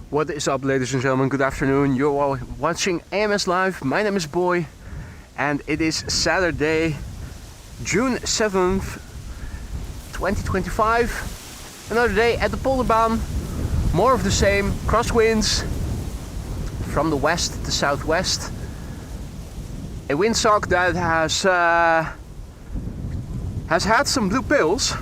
What is up, ladies and gentlemen? Good afternoon. You're all watching AMS Live. My name is Boy, and it is Saturday, June 7th, 2025. Another day at the Polderbaan. More of the same. Crosswinds from the west to southwest. A windsock that has had some blue pills.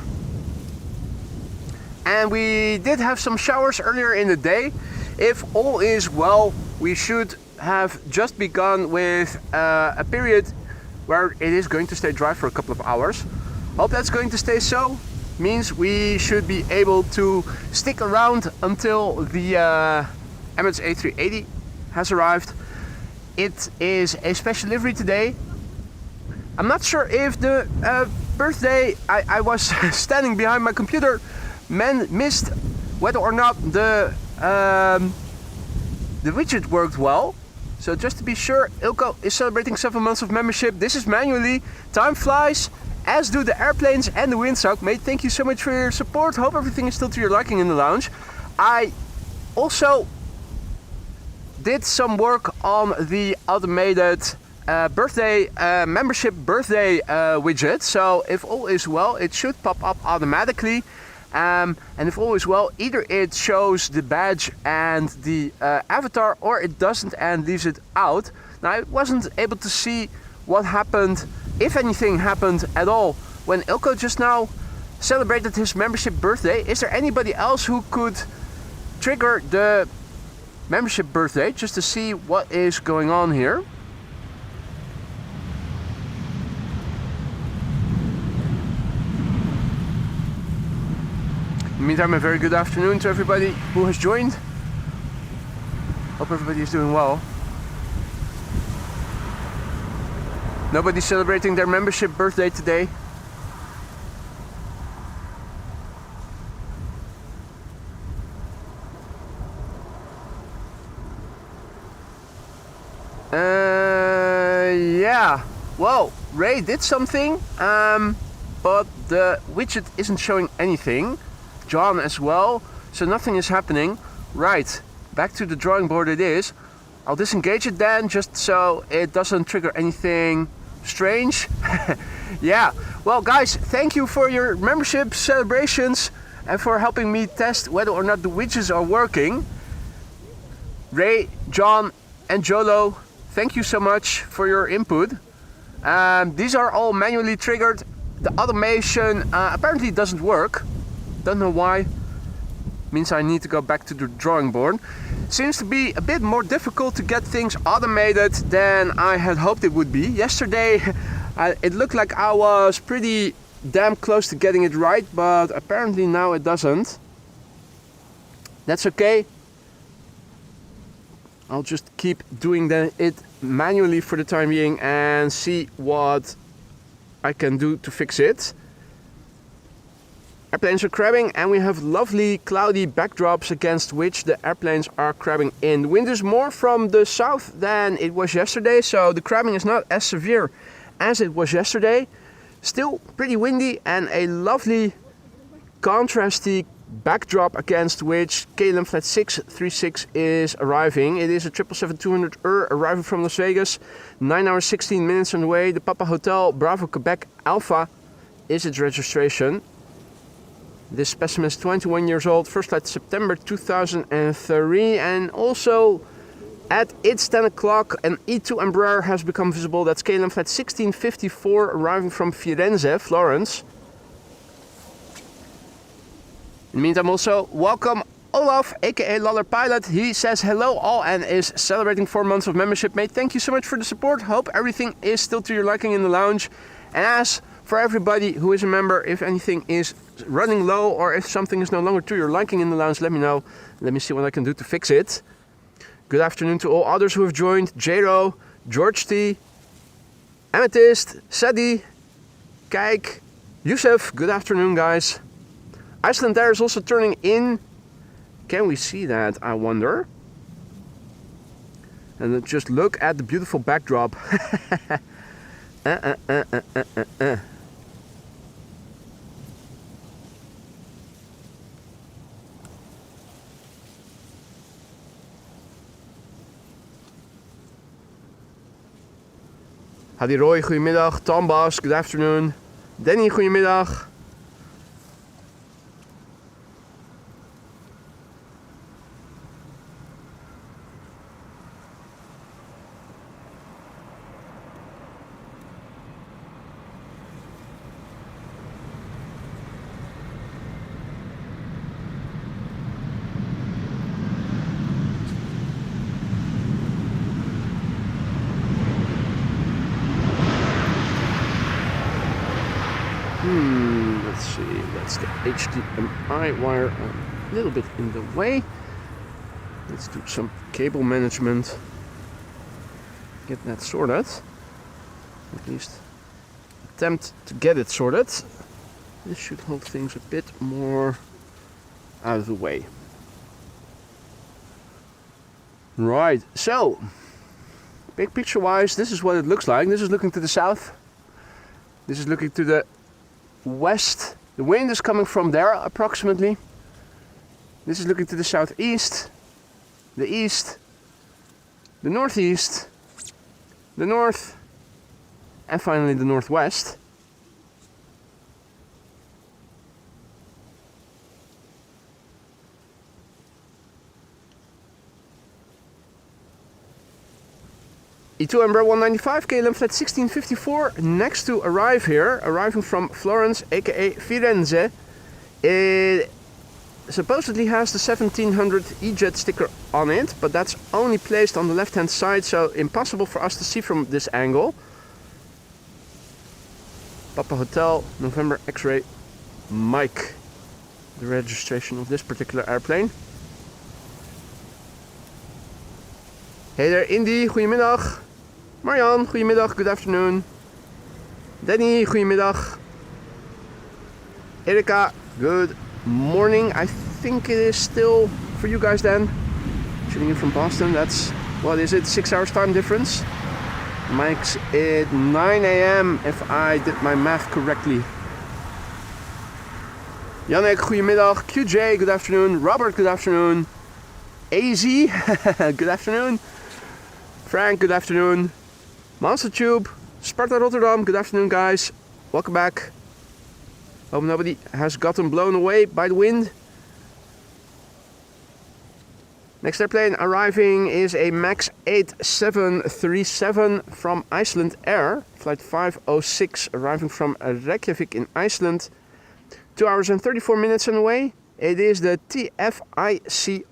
And we did have some showers earlier in the day. If all is well, we should have just begun with a period where it is going to stay dry for a couple of hours. Hope that's going to stay so. Means we should be able to stick around until the Emirates A380 has arrived. It is a special livery today. I'm not sure if the birthday I was standing behind my computer missed whether or not the widget worked well. So just to be sure, Ilko is celebrating 7 months of membership. This is manually. Time flies, as do the airplanes and the windsock. Mate, thank you so much for your support. Hope everything is still to your liking in the lounge. I also did some work on the automated membership birthday widget. So if all is well, it should pop up automatically. And if all is well, either it shows the badge and the avatar, or it doesn't and leaves it out. Now, I wasn't able to see what happened, if anything happened at all, when Ilko just now celebrated his membership birthday. Is there anybody else who could trigger the membership birthday just to see what is going on here? In the meantime, a very good afternoon to everybody who has joined. Hope everybody is doing well. Nobody's celebrating their membership birthday today. Yeah. Well, Ray did something, but the widget isn't showing anything. John as well, so nothing is happening. Right, back to the drawing board it is. I'll disengage it then, just so it doesn't trigger anything strange. Yeah, well guys, thank you for your membership celebrations and for helping me test whether or not the widgets are working. Ray, John and Jolo, thank you so much for your input. These are all manually triggered. The automation apparently doesn't work. Don't know why. Means I need to go back to the drawing board. Seems to be a bit more difficult to get things automated than I had hoped it would be. Yesterday it looked like I was pretty damn close to getting it right, but apparently now it doesn't. That's okay. I'll just keep doing it manually for the time being and see what I can do to fix it. Airplanes are crabbing, and we have lovely cloudy backdrops against which the airplanes are crabbing in. The wind is more from the south than it was yesterday, so the crabbing is not as severe as it was yesterday. Still pretty windy and a lovely contrasty backdrop against which KLM Flight 636 is arriving. It is a 777-200 arriving from Las Vegas, 9 hours 16 minutes on the way. The Papa Hotel Bravo Quebec Alpha is its registration. This specimen is 21 years old, first flight September 2003, and also at its 10 o'clock an E2 Embraer has become visible. That's KLM Flight 1654 arriving from Firenze, Florence. In the meantime, also welcome Olaf, aka Laller Pilot. He says hello all and is celebrating 4 months of membership. Mate, thank you so much for the support. Hope everything is still to your liking in the lounge. And as for everybody who is a member, if anything is running low or if something is no longer to your liking in the lounge, let me know. Let me see what I can do to fix it. Good afternoon to all others who have joined. Jero, George T, Amethyst, Sadi, Kijk, Yusuf. Good afternoon, guys. Iceland Air is also turning in. Can we see that, I wonder? And just look at the beautiful backdrop. Hadi Roy, goedemiddag. Tom Bas, good afternoon. Danny, goedemiddag. Let's see, that's the HDMI wire a little bit in the way. Let's do some cable management. Get that sorted. At least attempt to get it sorted. This should hold things a bit more out of the way. Right, so big picture wise, this is what it looks like. This is looking to the south. This is looking to the west. The wind is coming from there approximately. This is looking to the southeast, the east, the northeast, the north, and finally the northwest. E2 Embraer 195, KLM flight 1654, next to arrive here, arriving from Florence, aka Firenze. It supposedly has the 1700 EJet sticker on it, but that's only placed on the left hand side, so impossible for us to see from this angle. Papa Hotel, November X-ray, Mike, the registration of this particular airplane. Hey there Indy, goedemiddag. Marianne, goedemiddag, good afternoon. Danny, goedemiddag. Erika, good morning. I think it is still for you guys then. Tuning in from Boston, that's, what is it, 6 hours time difference? Mike's at 9 a.m. if I did my math correctly. Yannick, goedemiddag. QJ, good afternoon. Robert, good afternoon. AZ, good afternoon. Frank, good afternoon. MonsterTube, Sparta Rotterdam, good afternoon guys. Welcome back. Hope nobody has gotten blown away by the wind. Next airplane arriving is a MAX 8737 from Iceland Air. Flight 506 arriving from Reykjavik in Iceland. 2 hours and 34 minutes on the way. It is the TFICR.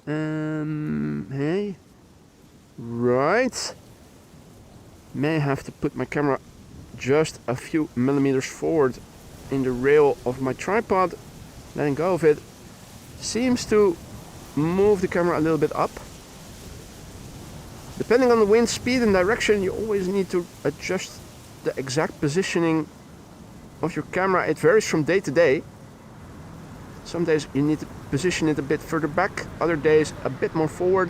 Hey. Right. May have to put my camera just a few millimeters forward in the rail of my tripod. Letting go of it seems to move the camera a little bit up. Depending on the wind speed and direction, you always need to adjust the exact positioning of your camera. It varies from day to day. Some days you need to position it a bit further back, other days a bit more forward.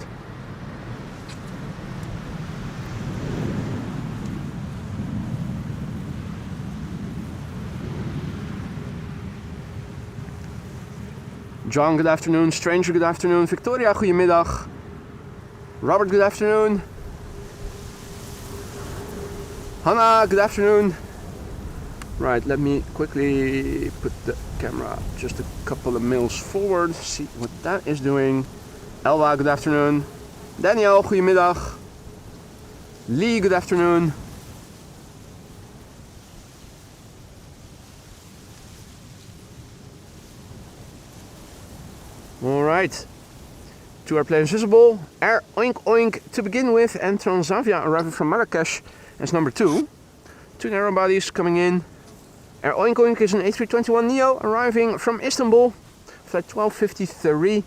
John, good afternoon. Stranger, good afternoon. Victoria, goedemiddag. Robert, good afternoon. Hannah, good afternoon. Right, let me quickly put the camera just a couple of mils forward, see what that is doing. Elva, good afternoon. Daniel, goedemiddag. Lee, good afternoon. Alright, 2 airplanes visible. Air Oink Oink to begin with, and Transavia arriving from Marrakesh as number 2. 2 narrow bodies coming in. Air Oink Oink is an A321neo arriving from Istanbul, flight 1253.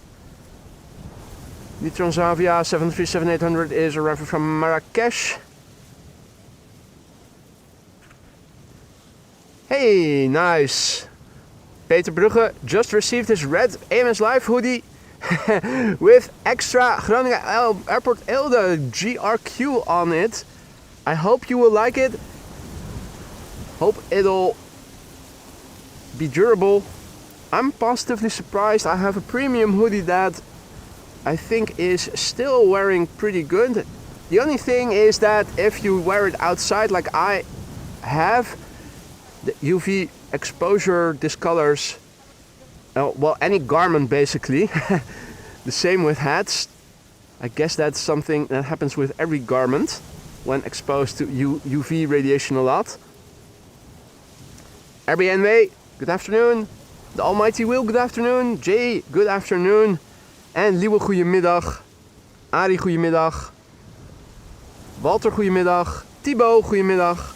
The Transavia 737-800 is arriving from Marrakesh. Hey, nice. Peter Brugge just received his red AMS Live hoodie with extra Groningen Airport Eelde GRQ on it. I hope you will like it. Hope it'll be durable. I'm positively surprised. I have a premium hoodie that I think is still wearing pretty good. The only thing is that if you wear it outside like I have, the UV exposure discolors, well, any garment basically. The same with hats. I guess that's something that happens with every garment when exposed to UV radiation a lot. RBNW, good afternoon. The Almighty Will, good afternoon. Jay, good afternoon. En Liewe, goedemiddag. Ari, goedemiddag. Walter, goedemiddag. Thibaut, goedemiddag.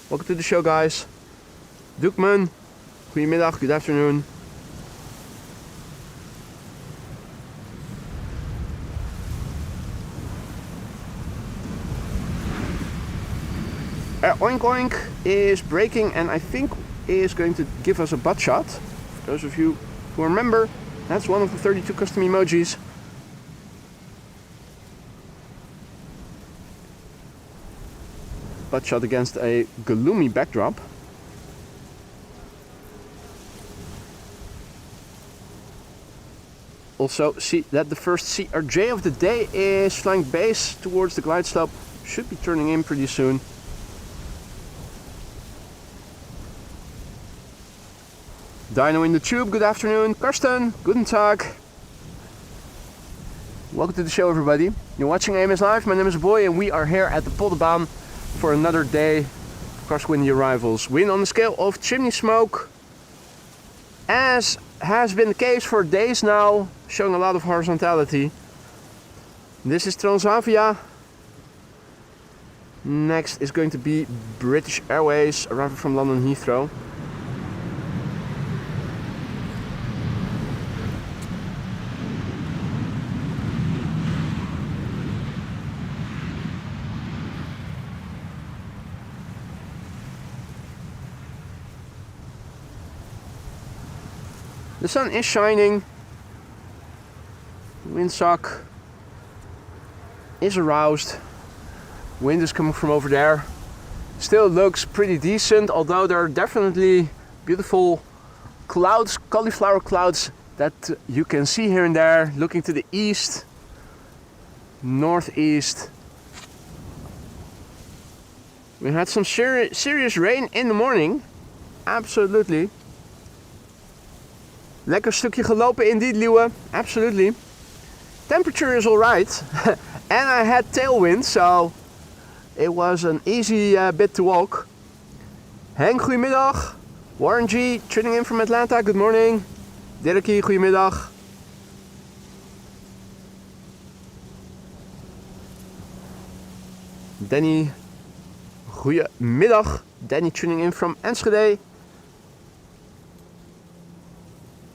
Welcome to the show, guys. Doekman, goedemiddag, good afternoon. Oink Oink is braking and I think is going to give us a butt shot. For those of you who remember, that's one of the 32 custom emojis. Butt shot against a gloomy backdrop. Also see that the first CRJ of the day is flying base towards the glide slope. Should be turning in pretty soon. Dino in the tube, good afternoon. Karsten, guten Tag. Welcome to the show, everybody. You're watching AMS Live. My name is Boy and we are here at the Polderbaan for another day of crosswind arrivals. Wind on the scale of chimney smoke, as has been the case for days now, showing a lot of horizontality. This is Transavia. Next is going to be British Airways, arriving from London Heathrow. The sun is shining, windsock is aroused, wind is coming from over there. Still looks pretty decent, although there are definitely beautiful clouds, cauliflower clouds that you can see here and there, looking to the east, northeast. We had some serious rain in the morning, absolutely. Lekker stukje gelopen indeed, Liewe. Absolutely. Temperature is alright. And I had tailwind, so it was an easy bit to walk. Henk, goedemiddag. Warren G, tuning in from Atlanta, good morning. Dirkie, goedemiddag. Danny, goedemiddag. Danny tuning in from Enschede.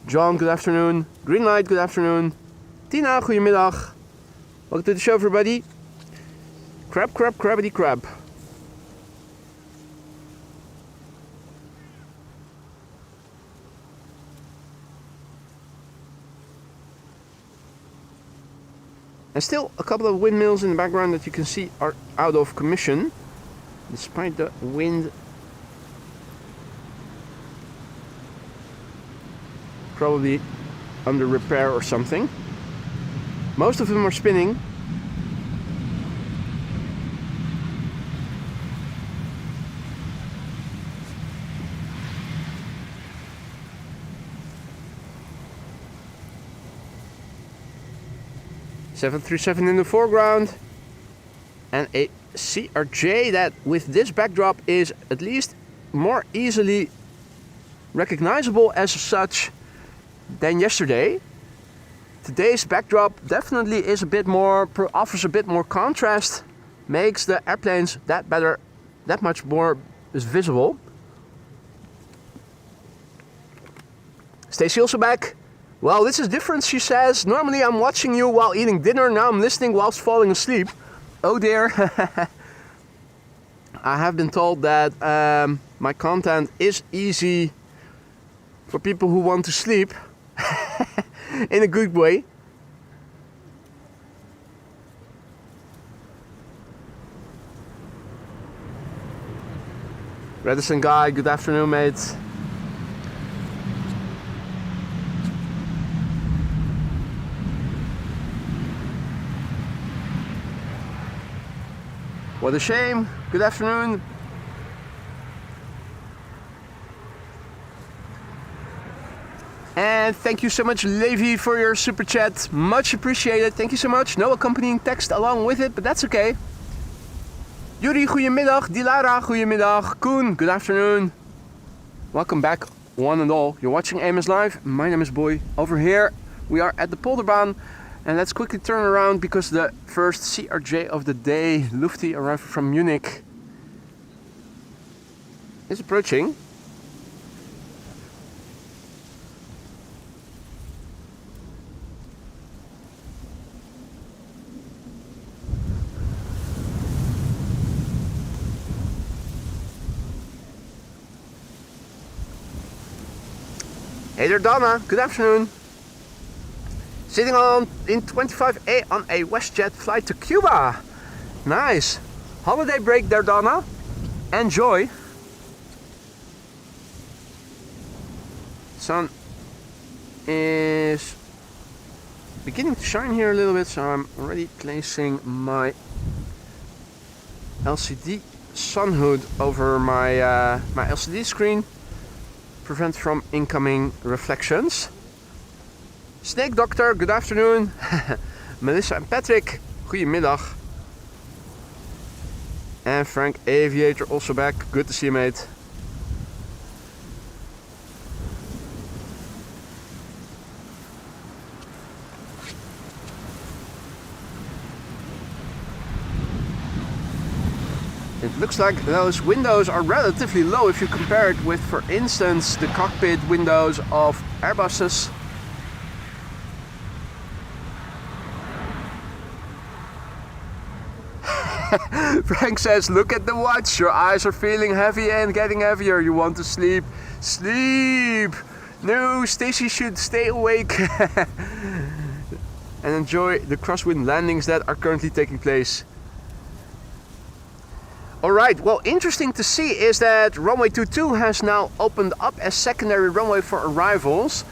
John, good afternoon. Greenlight, good afternoon. Tina, goedemiddag. Welcome to the show, everybody. Crab, crabbity crab. And still a couple of windmills in the background that you can see are out of commission, despite the wind. Probably under repair or something. Most of them are spinning. .737 in the foreground and a CRJ that with this backdrop is at least more easily recognizable as such than yesterday. Today's backdrop definitely is a bit more, offers a bit more contrast, makes the airplanes that much more visible. Stacey also back. Well, this is different, she says. Normally I'm watching you while eating dinner, now I'm listening whilst falling asleep. Oh dear. I have been told that my content is easy for people who want to sleep. In a good way. Redison Guy, good afternoon, mate. What a shame. Good afternoon. And thank you so much, Levi, for your super chat. Much appreciated. Thank you so much. No accompanying text along with it, but that's okay. Yuri, goedemiddag. Dilara, goedemiddag. Koen, good afternoon. Welcome back, one and all. You're watching AMS Live. My name is Boy. Over here, we are at the Polderbaan. And let's quickly turn around because the first CRJ of the day, Lufti, arriving from Munich, is approaching. Hey there, Donna. Good afternoon. Sitting in 25A on a WestJet flight to Cuba. Nice. Holiday break there, Donna. Enjoy. Sun is beginning to shine here a little bit, so I'm already placing my LCD sun hood over my my LCD screen. Prevent from incoming reflections. Snake Doctor, good afternoon. Melissa and Patrick, goedemiddag. And Frank Aviator also back. Good to see you, mate. It looks like those windows are relatively low if you compare it with, for instance, the cockpit windows of Airbuses. Frank says, look at the watch, your eyes are feeling heavy and getting heavier. You want to sleep. Sleep! No, Stacy should stay awake and enjoy the crosswind landings that are currently taking place. Alright, well, interesting to see is that runway 22 has now opened up as secondary runway for arrivals.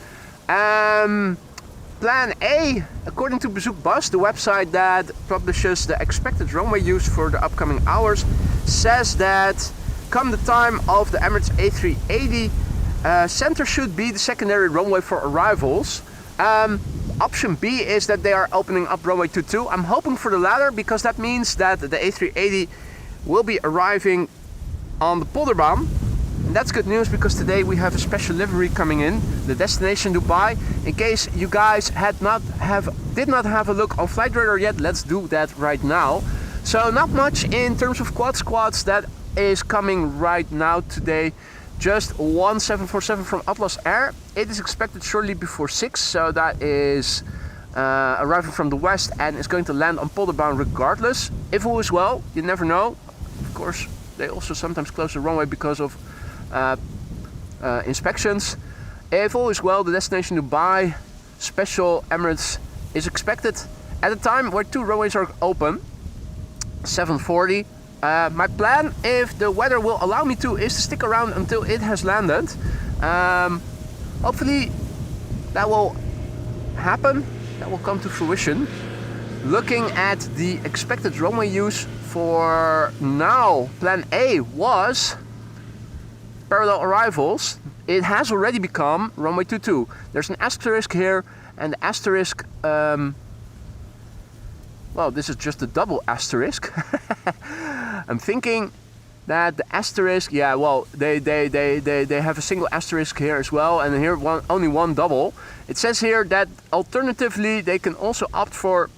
Plan A, according to Bezoek Bus, the website that publishes the expected runway use for the upcoming hours, says that come the time of the Emirates A380, center should be the secondary runway for arrivals. Option B is that they are opening up runway 22. I'm hoping for the latter because that means that the A380 will be arriving on the Polderbaan. And that's good news because today we have a special livery coming in, the destination Dubai. In case you guys did not have a look on Flight Radar yet, let's do that right now. So not much in terms of quad squads that is coming right now today. Just one 747 from Atlas Air. It is expected shortly before 6, so that is arriving from the west and is going to land on Polderbaan regardless. If all is well, you never know. Of course, they also sometimes close the runway because of inspections. If all is well, the destination Dubai special Emirates is expected at a time where 2 runways are open, 740. My plan, if the weather will allow me to, is to stick around until it has landed. Hopefully that will happen, that will come to fruition. Looking at the expected runway use for now, plan A was parallel arrivals. It has already become runway 22. There's an asterisk here, and the asterisk, well, this is just a double asterisk. I'm thinking that the asterisk, yeah, well, they have a single asterisk here as well, and here only one double. It says here that alternatively they can also opt for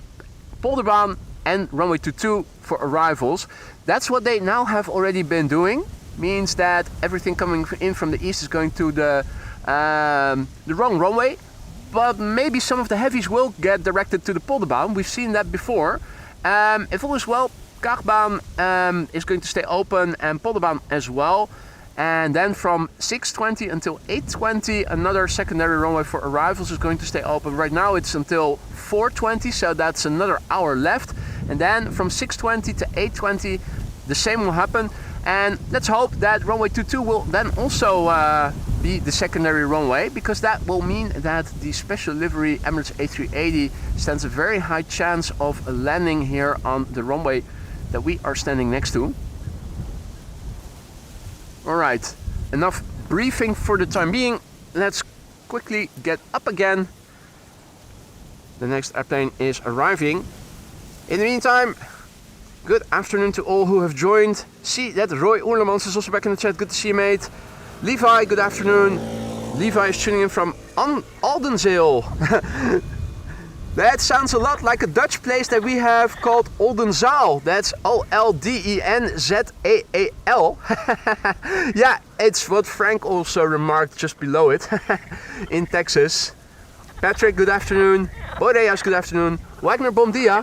Polderbaan and runway 22 for arrivals. That's what they now have already been doing. Means that everything coming in from the east is going to the wrong runway, but maybe some of the heavies will get directed to the Polderbaan. We've seen that before. If all is well, Kaagbaan is going to stay open and Polderbaan as well. And then from 6:20 until 8:20, another secondary runway for arrivals is going to stay open. Right now it's until 4:20, so that's another hour left. And then from 6:20 to 8:20, the same will happen. And let's hope that runway 22 will then also be the secondary runway, because that will mean that the special livery Emirates A380 stands a very high chance of landing here on the runway that we are standing next to. Alright, enough briefing for the time being. Let's quickly get up again. The next airplane is arriving. In the meantime, good afternoon to all who have joined. See that Roy Oerlemans is also back in the chat. Good to see you, mate. Levi, good afternoon. Levi is tuning in from Oldenzaal. That sounds a lot like a Dutch place that we have called Oldenzaal. That's Oldenzaal. Yeah, it's what Frank also remarked just below it in Texas. Patrick, good afternoon. Boreas, good afternoon. Wagner, bom dia.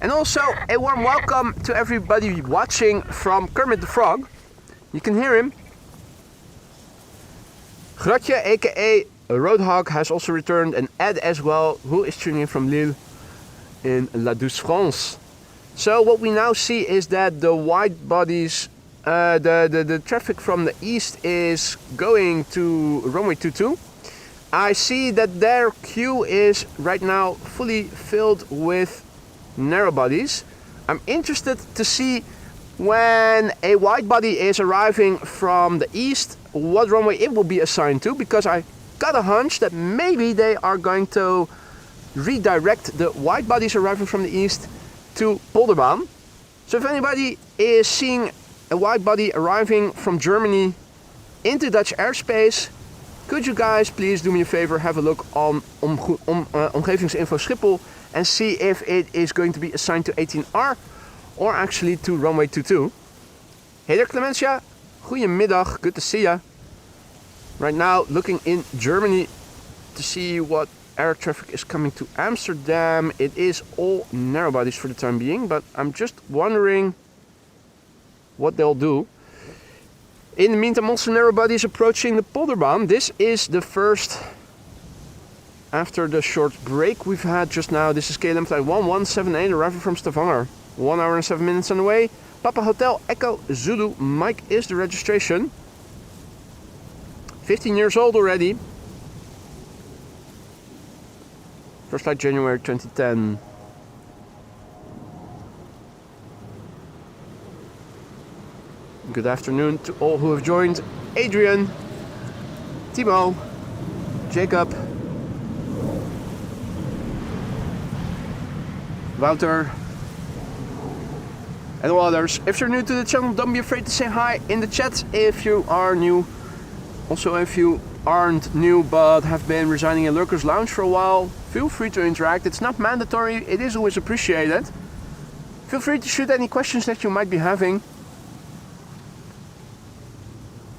And also a warm welcome to everybody watching from Kermit the Frog. You can hear him. Gratje, aka Roadhog, has also returned, and Ed as well, who is tuning in from Lille in La Douce France. So what we now see is that the wide bodies, the traffic from the east is going to runway 22. I see that their queue is right now fully filled with narrow bodies. I'm interested to see when a wide body is arriving from the east what runway it will be assigned to, because I got a hunch that maybe they are going to redirect the wide bodies arriving from the east to Polderbaan. So if anybody is seeing a wide body arriving from Germany into Dutch airspace, could you guys please do me a favor, have a look on Omgevingsinfo Schiphol and see if it is going to be assigned to 18R or actually to runway 22. Hey there Clemencia, goedemiddag, good to see ya. Right now looking in Germany to see what air traffic is coming to Amsterdam. It is all narrow bodies for the time being, but I'm just wondering what they'll do. In the meantime, also narrow bodies approaching the Polderbaan. This is the first after the short break we've had just now. This is KLM flight 1178 arriving from Stavanger. 1 hour and 7 minutes on the way. Papa Hotel Echo Zulu Mike is the registration. 15 years old already. First flight January 2010. Good afternoon to all who have joined. Adrian, Timo, Jacob, Wouter, and all others. If you're new to the channel, don't be afraid to say hi in the chat if you are new. Also, if you aren't new but have been residing in Lurkers Lounge for a while, feel free to interact. It's not mandatory, it is always appreciated. Feel free to shoot any questions that you might be having.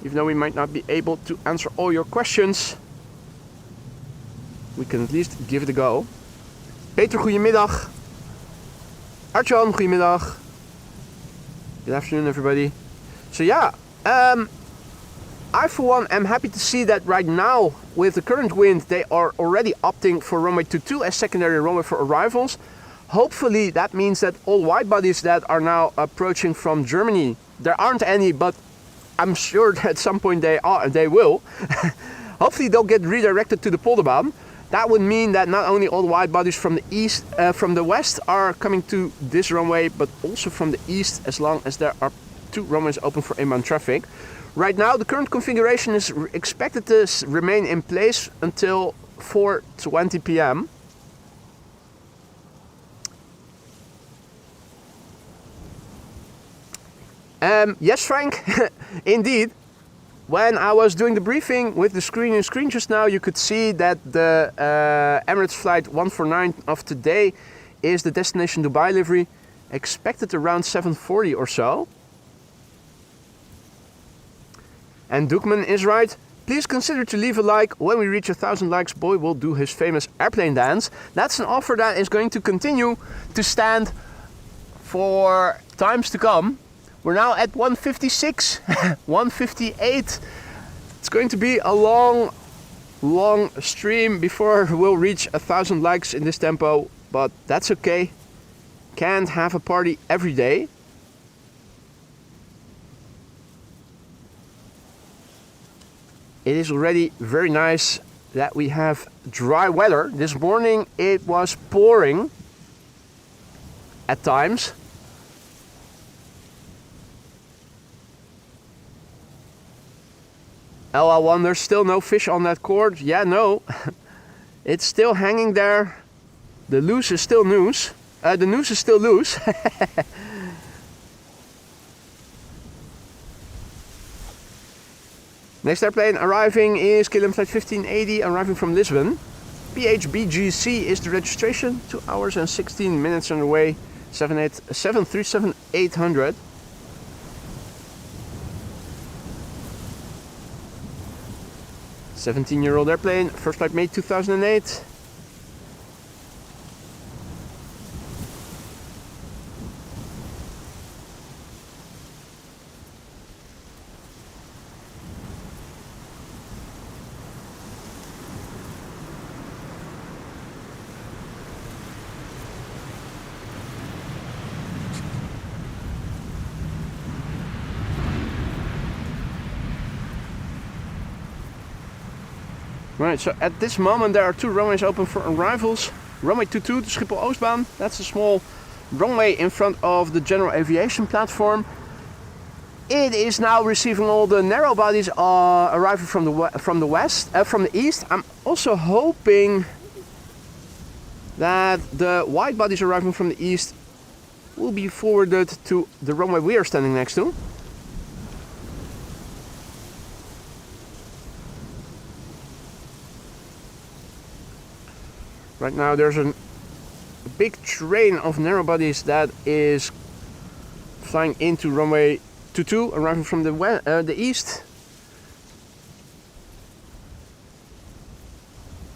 Even though we might not be able to answer all your questions, we can at least give it a go. Peter, goedemiddag. Artjan, goedemiddag. Good afternoon, everybody. So yeah, I for one am happy to see that right now, with the current wind, they are already opting for runway 22 as secondary runway for arrivals. Hopefully that means that all wide bodies that are now approaching from Germany, there aren't any, but I'm sure that at some point they will. Hopefully they'll get redirected to the Polderbaan. That would mean that not only all wide bodies from the east, from the west are coming to this runway, but also from the east, as long as there are 2 runways open for inbound traffic. Right now, the current configuration is expected to remain in place until 4:20 p.m. Yes, Frank, indeed. When I was doing the briefing with the screen in screen just now, you could see that the Emirates flight 149 of today is the destination Dubai livery, expected around 7:40 or so. And Dukman is right. Please consider to leave a like. When we reach 1,000 likes, Boy will do his famous airplane dance. That's an offer that is going to continue to stand for times to come. We're now at 156, 158. It's going to be a long stream before we'll reach 1,000 likes in this tempo, but that's okay. Can't have a party every day. It is already very nice that we have dry weather. This morning it was pouring at times. LL1, there's still no fish on that cord. Yeah, no. It's still hanging there. The noose is still loose. The noose is still loose. Next airplane arriving is KLM flight 1580, arriving from Lisbon. PHBGC is the registration. 2 hours and 16 minutes on the way. 737-800. Seventeen-year-old airplane. First flight made 2008. Right, so at this moment there are 2 runways open for arrivals. Runway 22 to Schiphol Oostbaan. That's a small runway in front of the general aviation platform. It is now receiving all the narrow bodies arriving from the east. I'm also hoping that the wide bodies arriving from the east will be forwarded to the runway we are standing next to. Right now there's a big train of narrow bodies that is flying into runway 22, arriving from the east.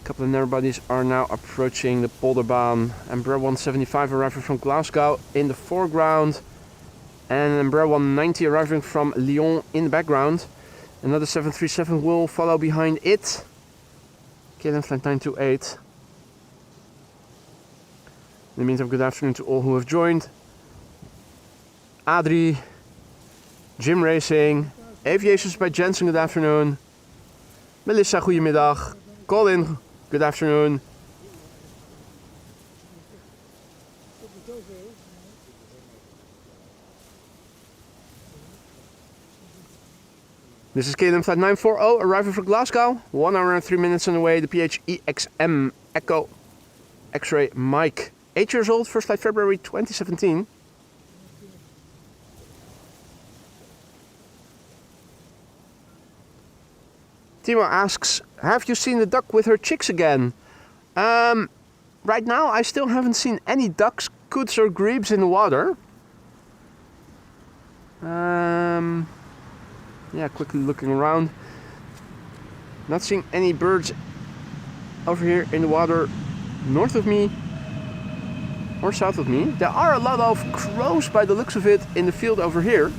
A couple of narrow bodies are now approaching the Polderbaan. Embraer 175 arriving from Glasgow in the foreground, and Embraer 190 arriving from Lyon in the background. Another 737 will follow behind it. KLM flight 928. In the meantime, good afternoon to all who have joined. Adri, Jim Racing, Aviation by Jensen, good afternoon. Melissa, goedemiddag. Colin, good afternoon. This is KLM flight 940, arriving from Glasgow. 1 hour and 3 minutes on the way. The PHEXM Echo X-ray Mike. 8 years old, first flight February 2017. Timo asks, have you seen the duck with her chicks again? Right now I still haven't seen any ducks, coots or grebes in the water. Yeah, quickly looking around. Not seeing any birds over here in the water north of me or south of me. There are a lot of crows by the looks of it in the field over here.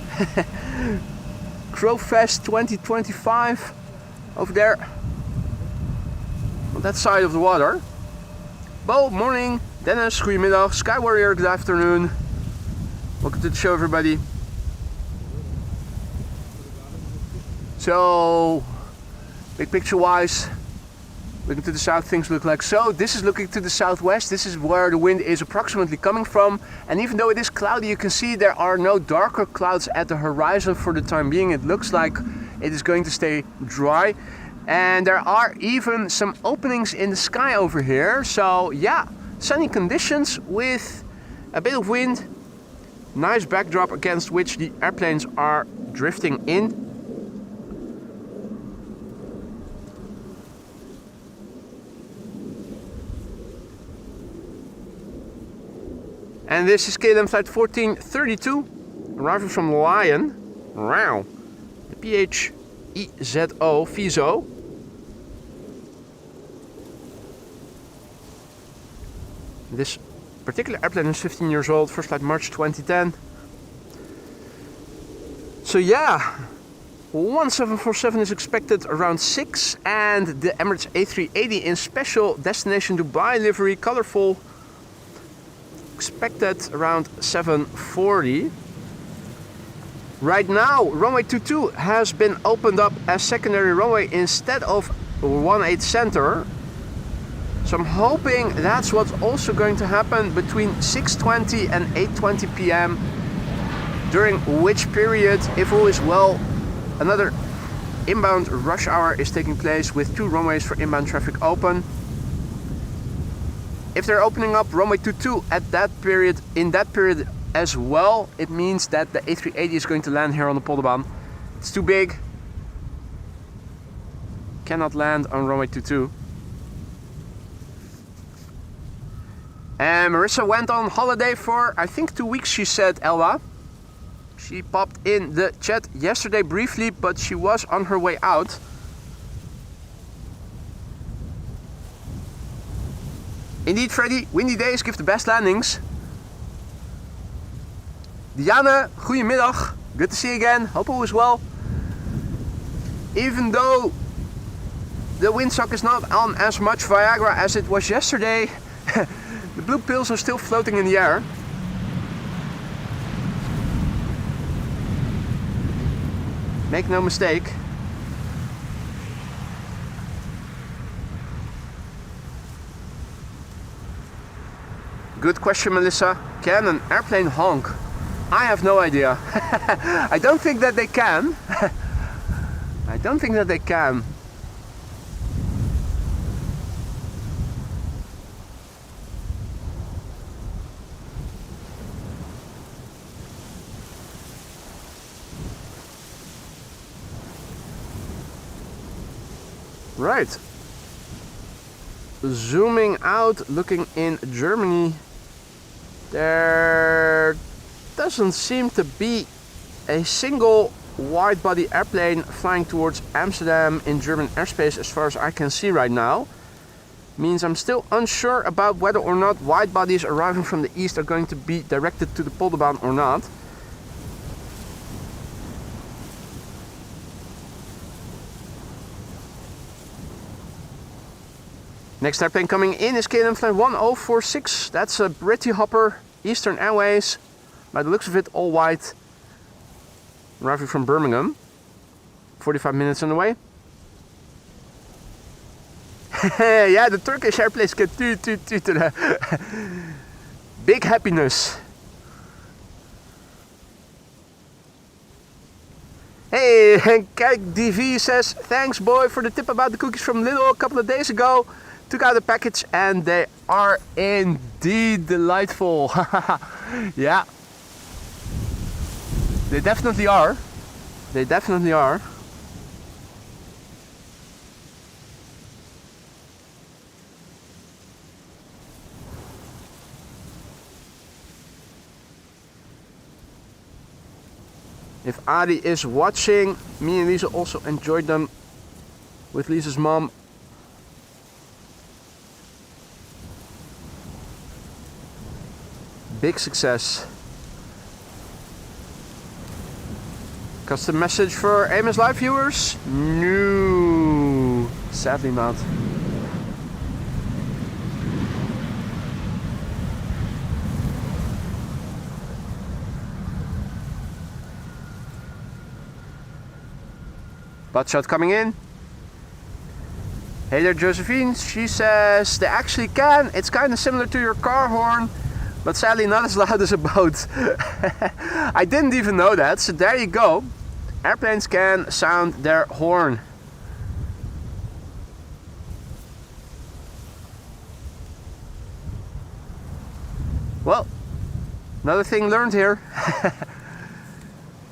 Crow Fest 2025 over there on that side of the water. Bo, morning. Dennis, goedemiddag. Sky Warrior, good afternoon. Welcome to the show, everybody. So, big picture wise, looking to the south, things look like so. This is looking to the southwest. This is where the wind is approximately coming from. And even though it is cloudy, you can see there are no darker clouds at the horizon for the time being. It looks like it is going to stay dry. And there are even some openings in the sky over here. So yeah, sunny conditions with a bit of wind. Nice backdrop against which the airplanes are drifting in. And this is KLM flight 1432, arriving from Lyon. Wow. The PHEZO, FIZO. This particular airplane is 15 years old, first flight March 2010. So yeah, 1747 is expected around 6, and the Emirates A380 in special destination Dubai livery, colorful, expected around 7:40. Right now, runway 22 has been opened up as secondary runway instead of 18 center. So I'm hoping that's what's also going to happen between 6:20 and 8:20 p.m. during which period, if all is well, another inbound rush hour is taking place with 2 runways for inbound traffic open. If they're opening up runway 22 at that period, in that period as well, it means that the A380 is going to land here on the Polderbaan. It's too big. Cannot land on runway 22. And Marissa went on holiday for, I think, 2 weeks, she said, Elba. She popped in the chat yesterday briefly, but she was on her way out. Indeed, Freddy, windy days give the best landings. Diana, goedemiddag. Good to see you again. Hope all is well. Even though the windsock is not on as much Viagra as it was yesterday, the blue pills are still floating in the air. Make no mistake. Good question, Melissa. Can an airplane honk? I have no idea. I don't think that they can. I don't think that they can. Right. Zooming out, looking in Germany. There doesn't seem to be a single wide-body airplane flying towards Amsterdam in German airspace as far as I can see right now. Means I'm still unsure about whether or not wide-bodies arriving from the east are going to be directed to the Polderbaan or not. Next airplane coming in is KLM flight 1046. That's a Britty Hopper, Eastern Airways. By the looks of it, all white. Arriving from Birmingham. 45 minutes on the way. Yeah, the Turkish airplanes get to the big happiness. Hey, Kijk DV says, thanks boy for the tip about the cookies from Lidl a couple of days ago. Took out the package and they are indeed delightful. Yeah. They definitely are. They definitely are. If Adi is watching, me and Lisa also enjoyed them with Lisa's mom. Big success. Custom message for Amos Live viewers? No, sadly not. Butt shot coming in. Hey there, Josephine. She says they actually can. It's kind of similar to your car horn, but sadly not as loud as a boat. I didn't even know that, so there you go. Airplanes can sound their horn. Well, another thing learned here.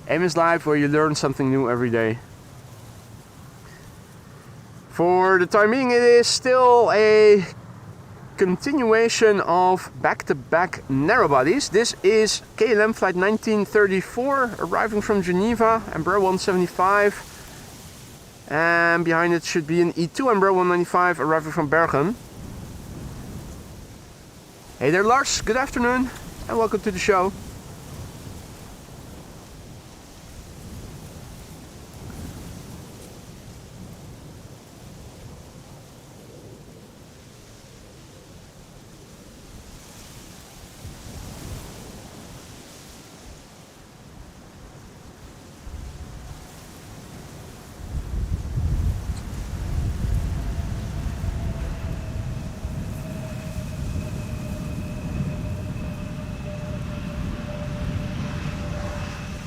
Amos Live, where you learn something new every day. For the time being, it is still a continuation of back-to-back narrow bodies. This is KLM flight 1934 arriving from Geneva, Embraer 175, and behind it should be an E2 Embraer 195 arriving from Bergen. Hey there, Lars, good afternoon and welcome to the show.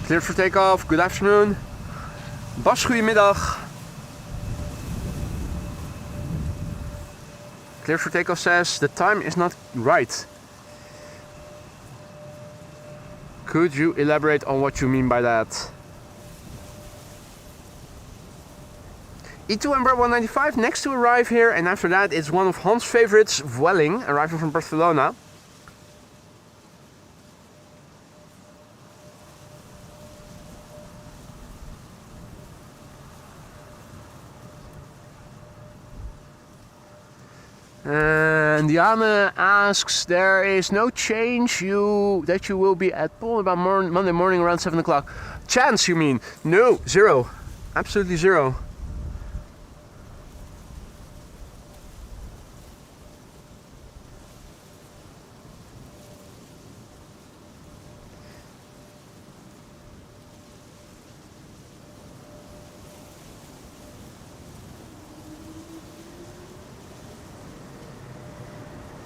Cleared for takeoff, good afternoon. Bas, goedemiddag. Clear for takeoff says the time is not right. Could you elaborate on what you mean by that? E2 Embraer 195 next to arrive here, and after that it's one of Hans' favorites, Vueling, arriving from Barcelona. And Diane asks, there is no change that you will be at Polderbaan Monday morning around 7 o'clock. Chance, you mean? No, zero. Absolutely zero.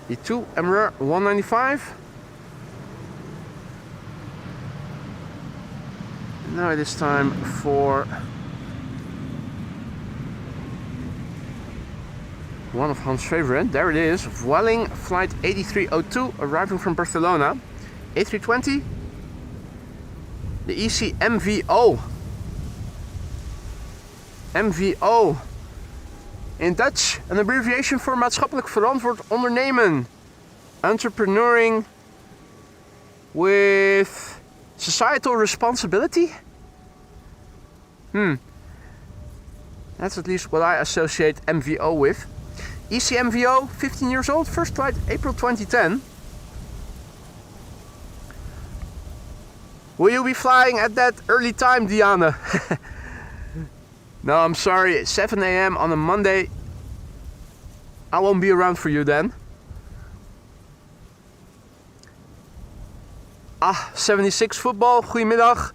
E2 Embraer 195. Now it is time for one of Hans' favorite. There it is, Vueling flight 8302 arriving from Barcelona. A320. The EC MVO. MVO. In Dutch, een abbreviation voor maatschappelijk verantwoord ondernemen. Entrepreneuring with societal responsibility? That's at least what I associate MVO with. ECMVO, 15 years old, first flight April 2010. Will you be flying at that early time, Diana? No, I'm sorry, 7 AM on a Monday. I won't be around for you then. 76 football, goedemiddag.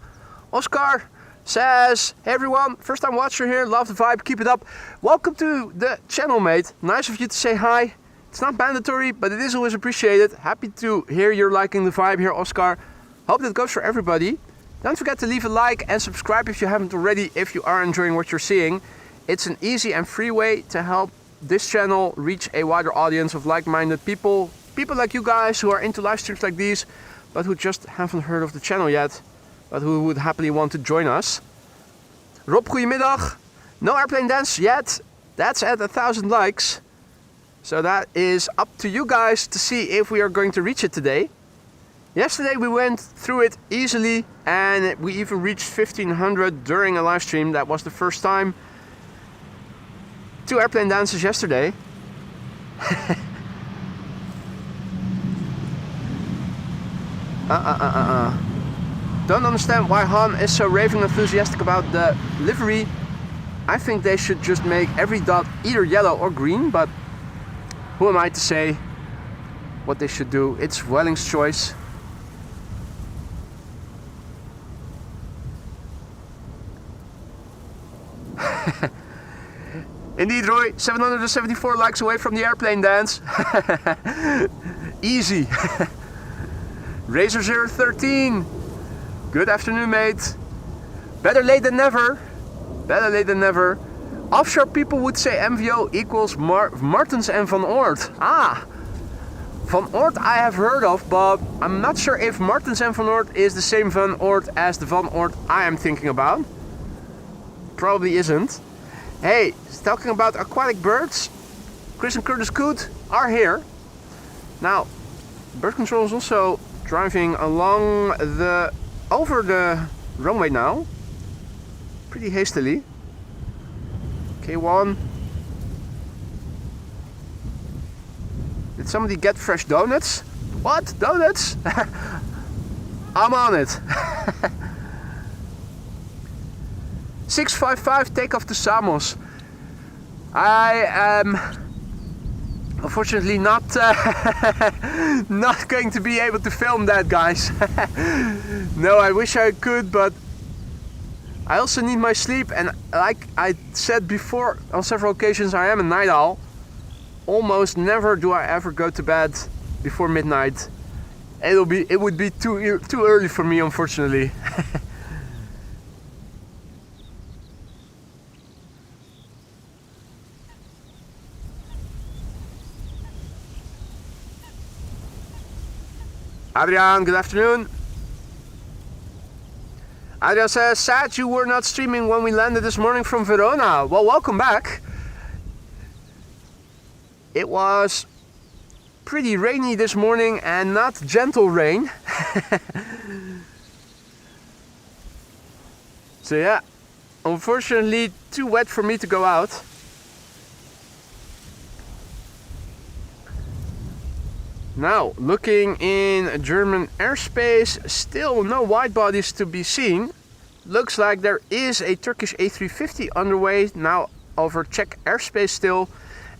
Oscar says, hey everyone, first time watcher here, love the vibe, keep it up. Welcome to the channel, mate. Nice of you to say hi. It's not mandatory, but it is always appreciated. Happy to hear you're liking the vibe here, Oscar. Hope that goes for everybody. Don't forget to leave a like and subscribe if you haven't already, if you are enjoying what you're seeing. It's an easy and free way to help this channel reach a wider audience of like-minded people. People like you guys who are into live streams like these, but who just haven't heard of the channel yet, but who would happily want to join us. Rob, goedemiddag. No airplane dance yet. That's at 1,000 likes. So that is up to you guys to see if we are going to reach it today. Yesterday we went through it easily and we even reached 1,500 during a live stream. That was the first time. 2 airplane dances yesterday. Don't understand why Han is so raving enthusiastic about the livery. I think they should just make every dot either yellow or green, but who am I to say what they should do? It's Vueling's choice. Indeed, Roy, 774 likes away from the airplane dance. Easy. Razor 013. Good afternoon, mate. Better late than never. Better late than never. Offshore people would say MVO equals Martens and Van Oort. Van Oort I have heard of, but I'm not sure if Martens and Van Oort is the same Van Oort as the Van Oort I am thinking about. Probably isn't. Hey, talking about aquatic birds, Chris and Curtis Coot are here. Now, bird control is also driving along over the runway now, pretty hastily. K1. Did somebody get fresh donuts? What? Donuts? I'm on it. 655 takeoff to Samos. I am unfortunately not not going to be able to film that, guys. No, I wish I could, but I also need my sleep, and like I said before on several occasions, I am a night owl. Almost never do I ever go to bed before midnight. It would be too early for me, unfortunately. Adrian, good afternoon. Adrian says, sad you were not streaming when we landed this morning from Verona. Well, welcome back. It was pretty rainy this morning and not gentle rain. So yeah, unfortunately too wet for me to go out. Now, looking in German airspace, still no wide bodies to be seen. Looks like there is a Turkish A350 underway, now over Czech airspace still,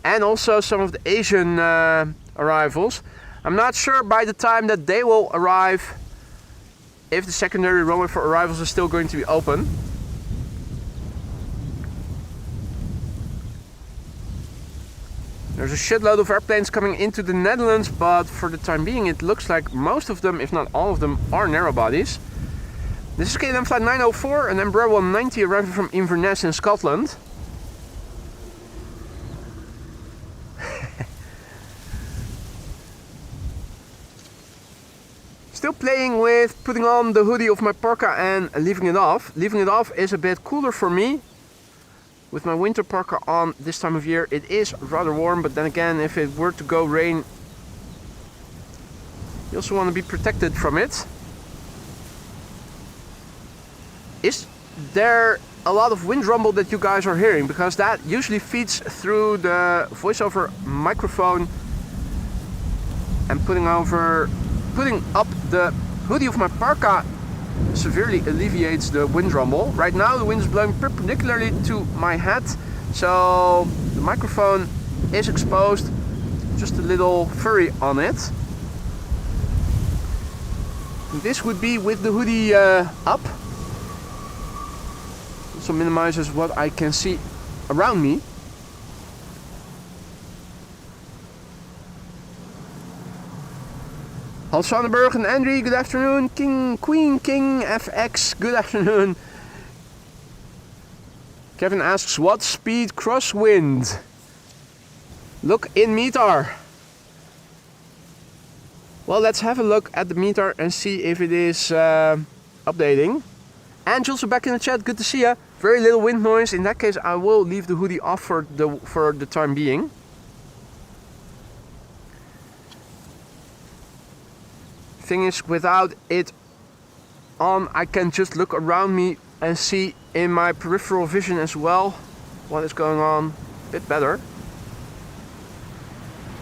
and also some of the Asian arrivals. I'm not sure by the time that they will arrive if the secondary runway for arrivals is still going to be open. There's a shitload of airplanes coming into the Netherlands, but for the time being it looks like most of them, if not all of them, are narrow bodies. This is KLM flight 904, an Embraer 190 arriving from Inverness in Scotland. Still playing with putting on the hoodie of my parka and leaving it off. Leaving it off is a bit cooler for me. With my winter parka on this time of year, it is rather warm, but then again, if it were to go rain, you also want to be protected from it. Is there a lot of wind rumble that you guys are hearing? Because that usually feeds through the voiceover microphone, and putting up the hoodie of my parka severely alleviates the wind rumble. Right now the wind is blowing perpendicularly to my head, so the microphone is exposed, just a little furry on it. This would be with the hoodie up. Also minimizes what I can see around me. Hans Vandenberg and Andrew, good afternoon. Queen King FX, good afternoon. Kevin asks, what speed crosswind? Look in METAR. Well, let's have a look at the METAR and see if it is updating. And you're also back in the chat, good to see you. Very little wind noise. In that case, I will leave the hoodie off for the time being. Thing is, without it on, I can just look around me and see in my peripheral vision as well what is going on a bit better.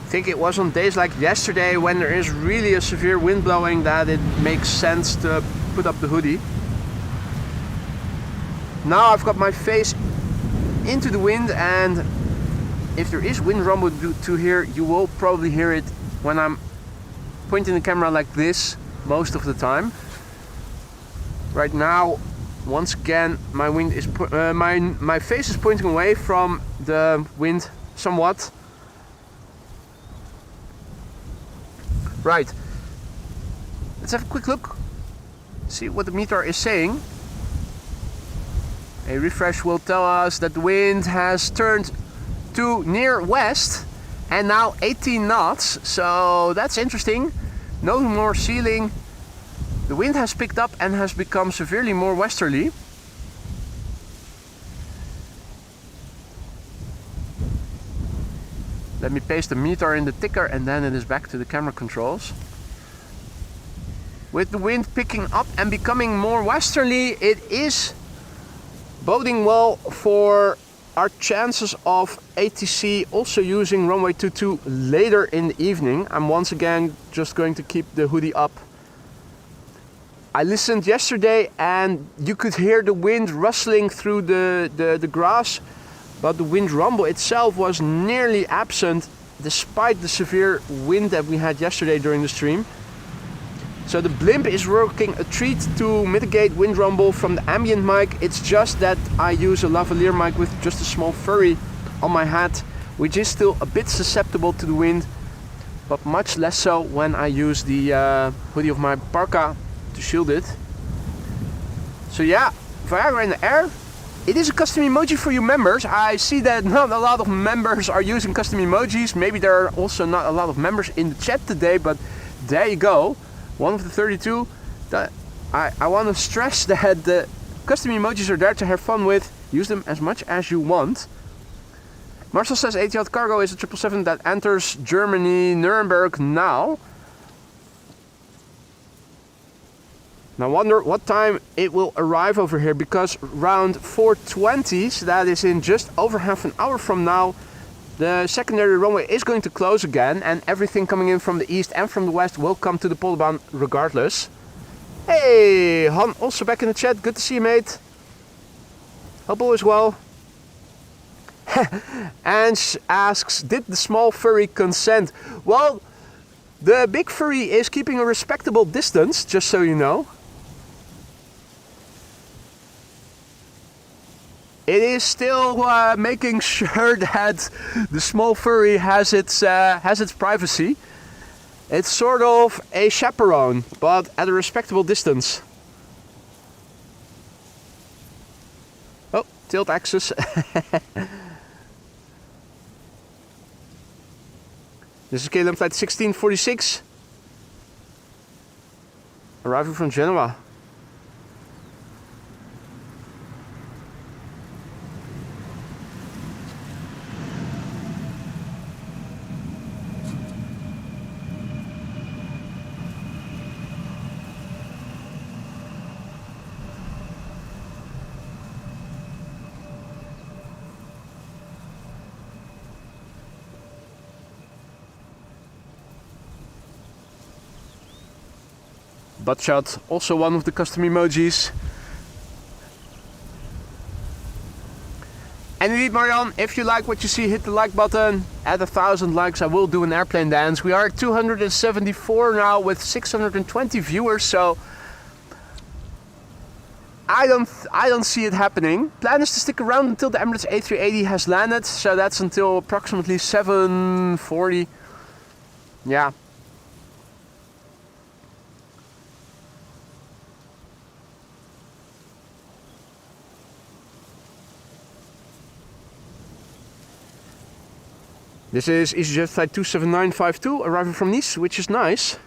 I think it was on days like yesterday when there is really a severe wind blowing that it makes sense to put up the hoodie. Now I've got my face into the wind, and if there is wind rumble to hear, you will probably hear it when I'm pointing the camera like this most of the time. Right now, once again, my wind is my face is pointing away from the wind somewhat. Right. Let's have a quick look. See what the METAR is saying. A refresh will tell us that the wind has turned to near west and now 18 knots, so that's interesting. No more sealing. The wind has picked up and has become severely more westerly. Let me paste the METAR in the ticker and then it is back to the camera controls. With the wind picking up and becoming more westerly, it is boding well for our chances of ATC also using runway 22 later in the evening. I'm once again just going to keep the hoodie up. I listened yesterday and you could hear the wind rustling through the grass, but the wind rumble itself was nearly absent despite the severe wind that we had yesterday during the stream. So the blimp is working a treat to mitigate wind rumble from the ambient mic. It's just that I use a lavalier mic with just a small furry on my hat, which is still a bit susceptible to the wind, but much less so when I use the hoodie of my parka to shield it. So yeah, Viagra in the air. It is a custom emoji for you members. I see that not a lot of members are using custom emojis. Maybe there are also not a lot of members in the chat today, but there you go. one of the 32. That I want to stress that the custom emojis are there to have fun with. Use them as much as you want. Marcel says Etihad Cargo is a 777 that enters Germany, Nuremberg now. Now I wonder what time it will arrive over here, because around 4:20, so that is in just over half an hour from now, the secondary runway is going to close again, and everything coming in from the east and from the west will come to the Polderbaan regardless. Hey, Han, also back in the chat. Good to see you, mate. Hope all is well. Ange asks, did the small furry consent? Well, the big furry is keeping a respectable distance, just so you know. It is still making sure that the small furry has its privacy. It's sort of a chaperone, but at a respectable distance. Oh, tilt axis. This is KLM flight 1646. Arriving from Genoa. Butt shot, also one of the custom emojis. And indeed, Marianne, if you like what you see, hit the like button. At 1,000 likes, I will do an airplane dance. We are at 274 now with 620 viewers, so I don't see it happening. Plan is to stick around until the Emirates A380 has landed, so that's until approximately 7:40. Yeah. This is EasyJet flight 27952 arriving from Nice, which is nice.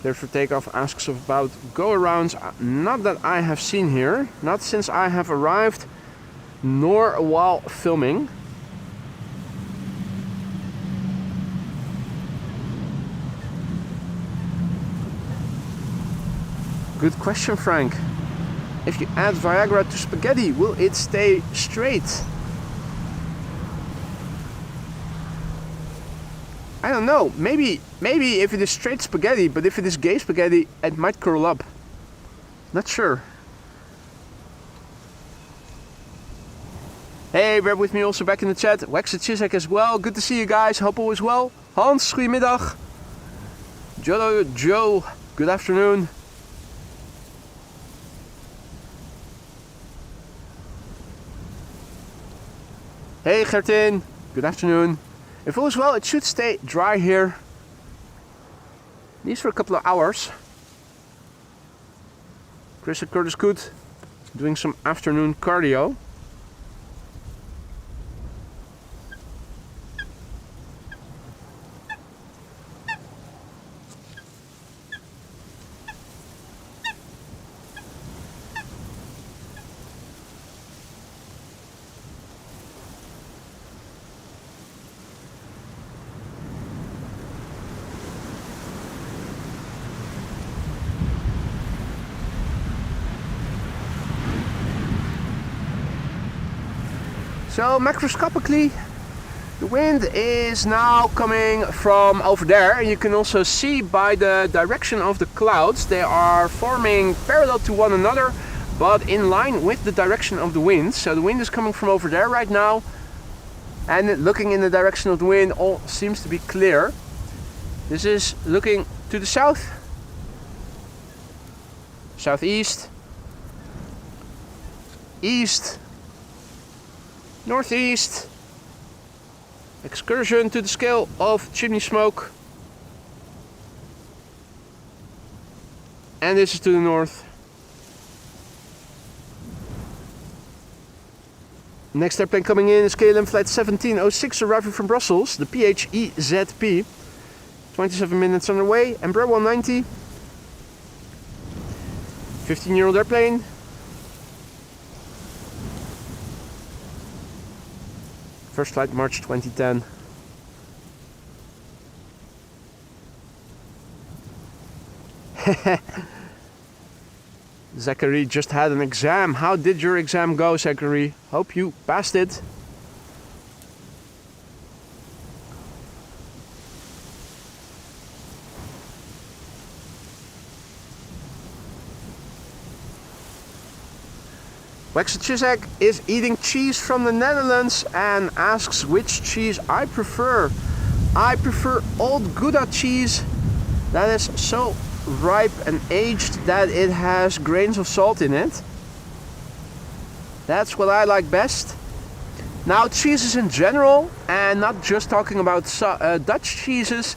Clear for takeoff asks about go-arounds. Not that I have seen here, not since I have arrived, nor while filming. Good question, Frank. If you add Viagra to spaghetti, will it stay straight? I don't know. Maybe if it is straight spaghetti, but if it is gay spaghetti, it might curl up. Not sure. Hey, bear with me also back in the chat. Wax and Chisek as well. Good to see you guys. Hope all is well. Hans, goedemiddag. Joe, good afternoon. Hey Gertin, good afternoon. If all is well, it should stay dry here. At least for a couple of hours. Chris and Curtis good, doing some afternoon cardio. So macroscopically, the wind is now coming from over there, and you can also see by the direction of the clouds, they are forming parallel to one another, but in line with the direction of the wind. So the wind is coming from over there right now, and looking in the direction of the wind, all seems to be clear. This is looking to the south, southeast, east, northeast, excursion to the scale of chimney smoke, and this is to the north. Next airplane coming in is KLM flight 1706 arriving from Brussels, the PHEZP. 27 minutes on the way, Embraer 190. 15-year-old airplane. First flight March 2010. Zachary just had an exam. How did your exam go, Zachary? Hope you passed it. Waxel Chizek is eating cheese from the Netherlands and asks which cheese I prefer. I prefer old Gouda cheese that is so ripe and aged that it has grains of salt in it. That's what I like best. Now, cheeses in general, and not just talking about Dutch cheeses,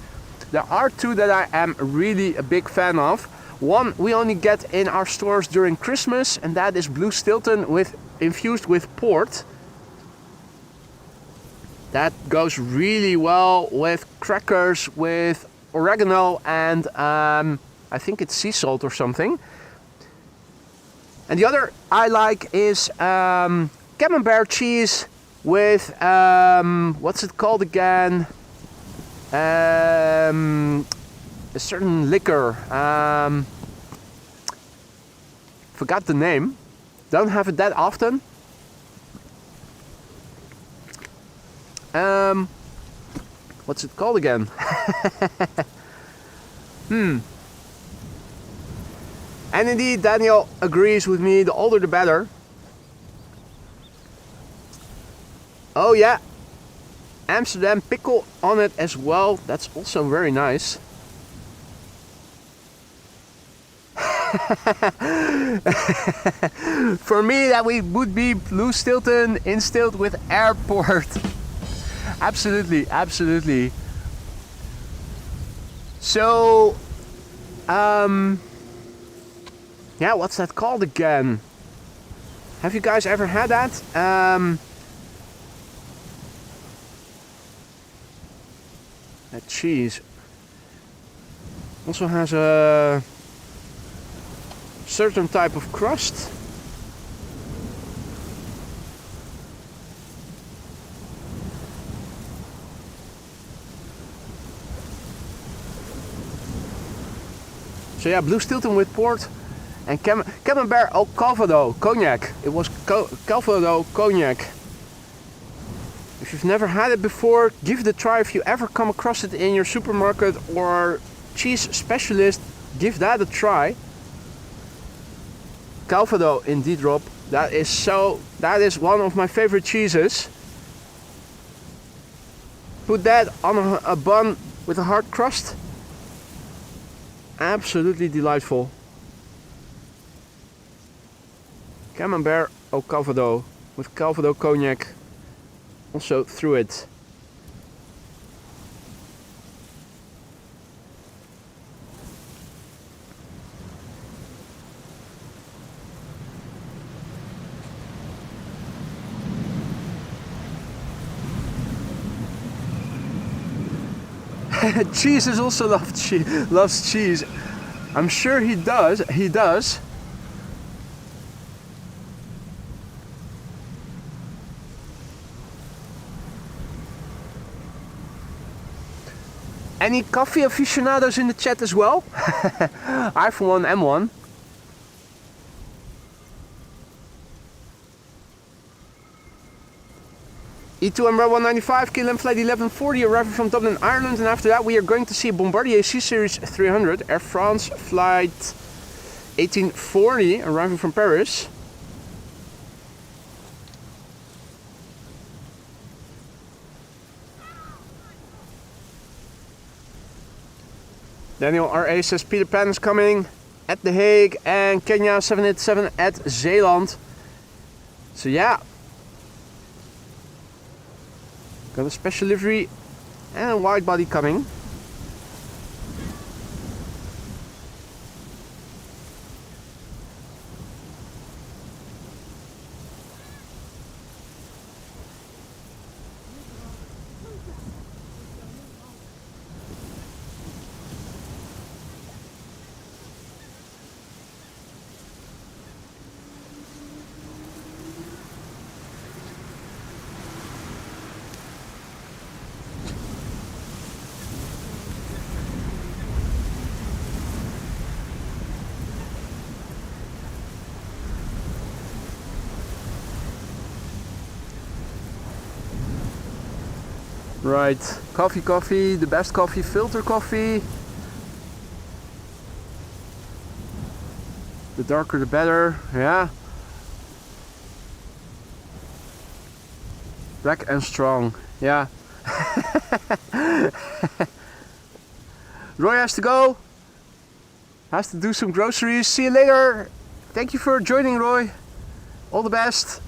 there are two that I am really a big fan of. One we only get in our stores during Christmas, and that is Blue Stilton infused with port. That goes really well with crackers, with oregano, and I think it's sea salt or something. And the other I like is Camembert cheese with what's it called again? A certain liquor. Forgot the name. Don't have it that often. What's it called again? And indeed, Daniel agrees with me, the older the better. Oh yeah, Amsterdam pickle on it as well. That's also very nice. For me, that would be Blue Stilton instilled with airport. Absolutely, absolutely. So, yeah, what's that called again? Have you guys ever had that? That cheese also has a certain type of crust. So yeah, Blue Stilton with port and Camembert au Calvados cognac. It was Calvados cognac. If you've never had it before, give it a try. If you ever come across it in your supermarket or cheese specialist, give that a try. Calvados indeed, Rob. That is one of my favorite cheeses. Put that on a bun with a hard crust. Absolutely delightful. Camembert au Calvados with Calvados cognac also through it. Jesus also loves cheese. I'm sure he does. He does. Any coffee aficionados in the chat as well? I for one am one. E2 Embraer 195, KLM flight 1140 arriving from Dublin, Ireland, and after that we are going to see a Bombardier C-Series 300, Air France flight 1840 arriving from Paris. Daniel RA says Peter Pan is coming at The Hague and Kenya 787 at Zeeland. So yeah. Got a special livery and a wide body coming. Right, coffee, the best coffee, filter coffee. The darker the better, yeah. Black and strong, yeah. Roy has to go. Has to do some groceries. See you later. Thank you for joining, Roy. All the best.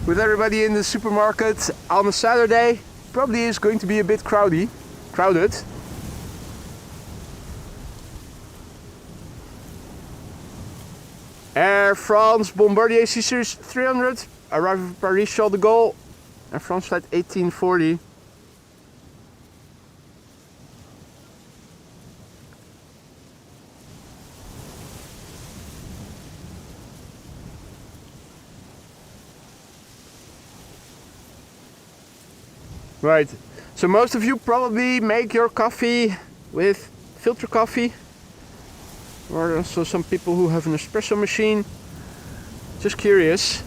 With everybody in the supermarket on a Saturday. Probably is going to be a bit crowded. Air France Bombardier C Series 300, arriving at Paris Charles de Gaulle. Air France flight 1840. Right, so most of you probably make your coffee with filter coffee. Or also some people who have an espresso machine. Just curious.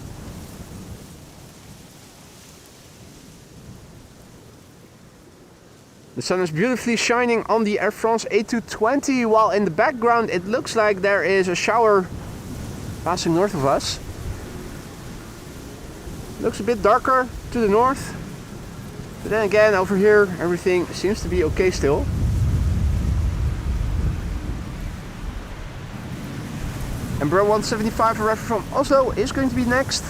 The sun is beautifully shining on the Air France A220, while in the background it looks like there is a shower passing north of us. Looks a bit darker to the north. But then again, over here everything seems to be okay still. Embraer 175 arriving from Oslo is going to be next.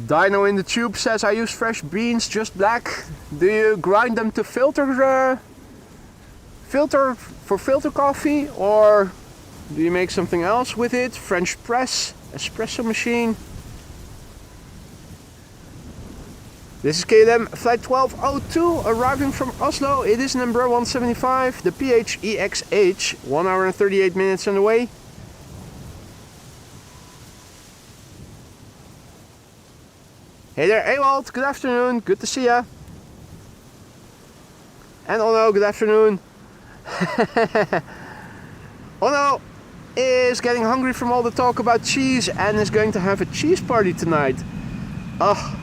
Dino in the tube says, I use fresh beans, just black. Do you grind them to filter for filter coffee, or do you make something else with it? French press, espresso machine. This is KLM flight 1202 arriving from Oslo. It is an Embraer 175, the PHEXH, 1 hour and 38 minutes on the way. Hey there, Ewald, good afternoon, good to see ya. And Ono, good afternoon. Ono is getting hungry from all the talk about cheese and is going to have a cheese party tonight. Oh,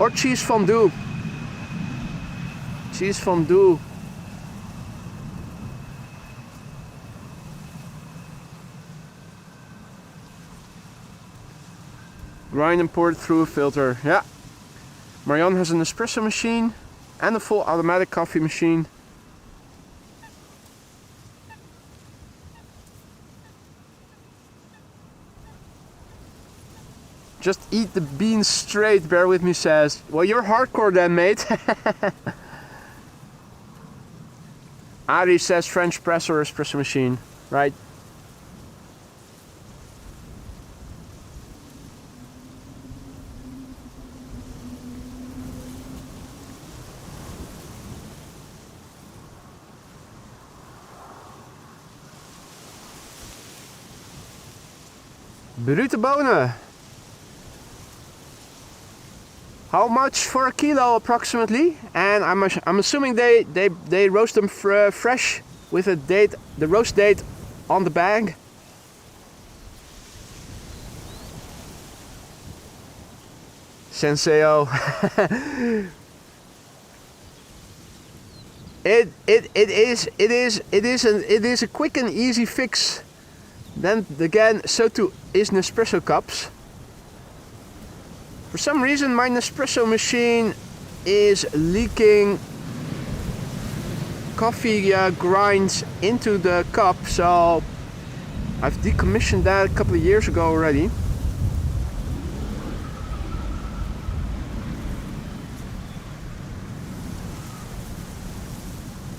or cheese fondue. Cheese fondue. Grind and pour it through a filter, yeah. Marianne has an espresso machine and a full automatic coffee machine. Just eat the beans straight, bear with me says. Well, you're hardcore then, mate. Ari says French press or espresso machine, right? Brute bonen. How much for a kilo approximately? And I'm assuming they roast them fresh with a date, the roast date on the bag. Senseo. It is a quick and easy fix. Then again, so too is Nespresso cups. For some reason my Nespresso machine is leaking coffee grinds into the cup, so I've decommissioned that a couple of years ago already.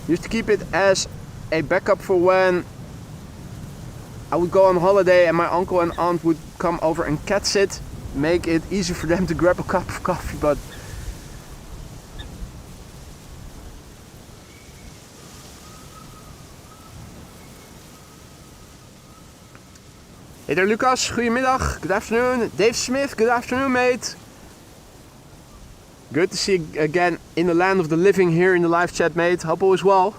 Used to keep it as a backup for when I would go on holiday and my uncle and aunt would come over and cat sit, make it easy for them to grab a cup of coffee, but Hey there Lucas, goedemiddag, good afternoon. Dave Smith, good afternoon mate. Good to see you again in the land of the living here in the live chat mate. Hope all is well.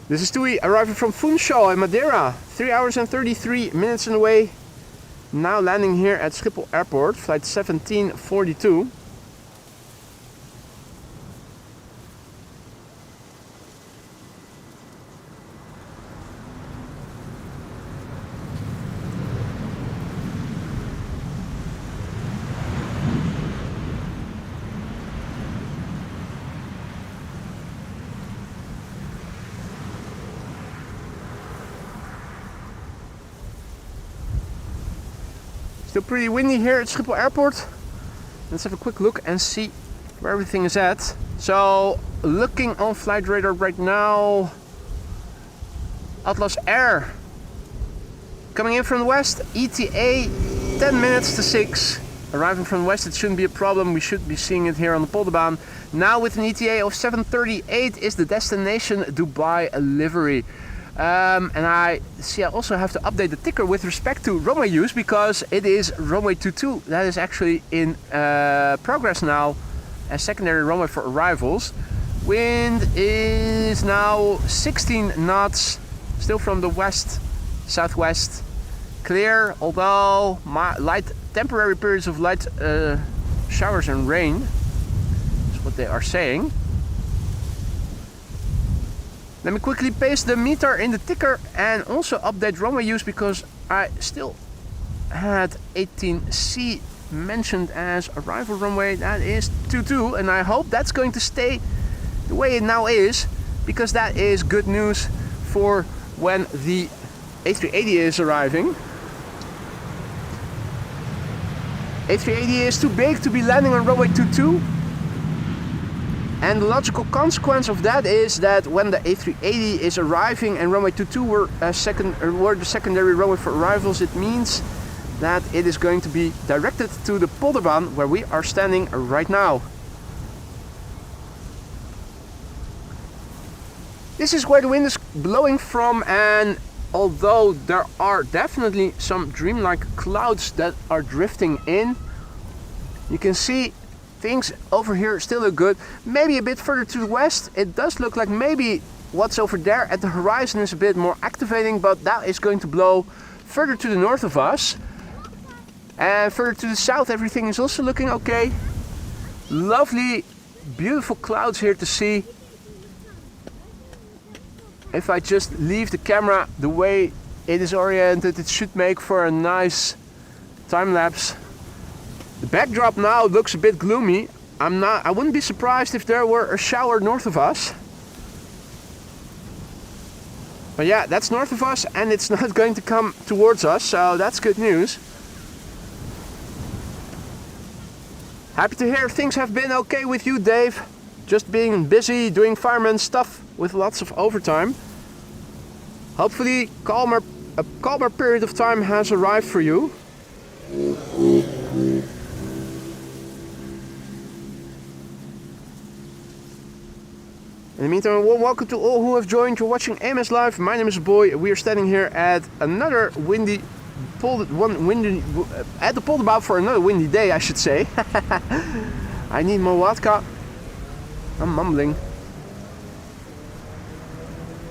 This is Tui arriving from Funchal in Madeira. 3 hours and 33 minutes on the way. Now landing here at Schiphol Airport, flight 1742. Still pretty windy here at Schiphol Airport. Let's have a quick look and see where everything is at. So, looking on flight radar right now, Atlas Air coming in from the west, ETA 10 minutes to 6. Arriving from the west, it shouldn't be a problem. We should be seeing it here on the Polderbaan. Now with an ETA of 7:38 is the destination Dubai Livery. And I see I also have to update the ticker with respect to runway use because it is runway 22 that is actually in progress now as secondary runway for arrivals. Wind is now 16 knots, still from the west, southwest. Clear, although light temporary periods of light showers and rain is what they are saying. Let me quickly paste the meter in the ticker and also update runway use because I still had 18C mentioned as arrival runway. That is 22 and I hope that's going to stay the way it now is because that is good news for when the A380 is arriving. A380 is too big to be landing on runway 22. And the logical consequence of that is that when the A380 is arriving and runway 22 were the secondary runway for arrivals, it means that it is going to be directed to the Polderbaan where we are standing right now. This is where the wind is blowing from, and although there are definitely some dreamlike clouds that are drifting in, you can see things over here still look good. Maybe a bit further to the west, it does look like maybe what's over there at the horizon is a bit more activating, but that is going to blow further to the north of us. And further to the south, everything is also looking okay. Lovely, beautiful clouds here to see. If I just leave the camera the way it is oriented, it should make for a nice time lapse. The backdrop now looks a bit gloomy. I wouldn't be surprised if there were a shower north of us. But yeah, that's north of us and it's not going to come towards us, so that's good news. Happy to hear things have been okay with you, Dave. Just being busy doing fireman stuff with lots of overtime. Hopefully a calmer period of time has arrived for you. In the meantime, a warm welcome to all who have joined. You're watching AMS Live. My name is Boy. We are standing here at another at the Polderbaan for another windy day, I should say. I need more vodka. I'm mumbling.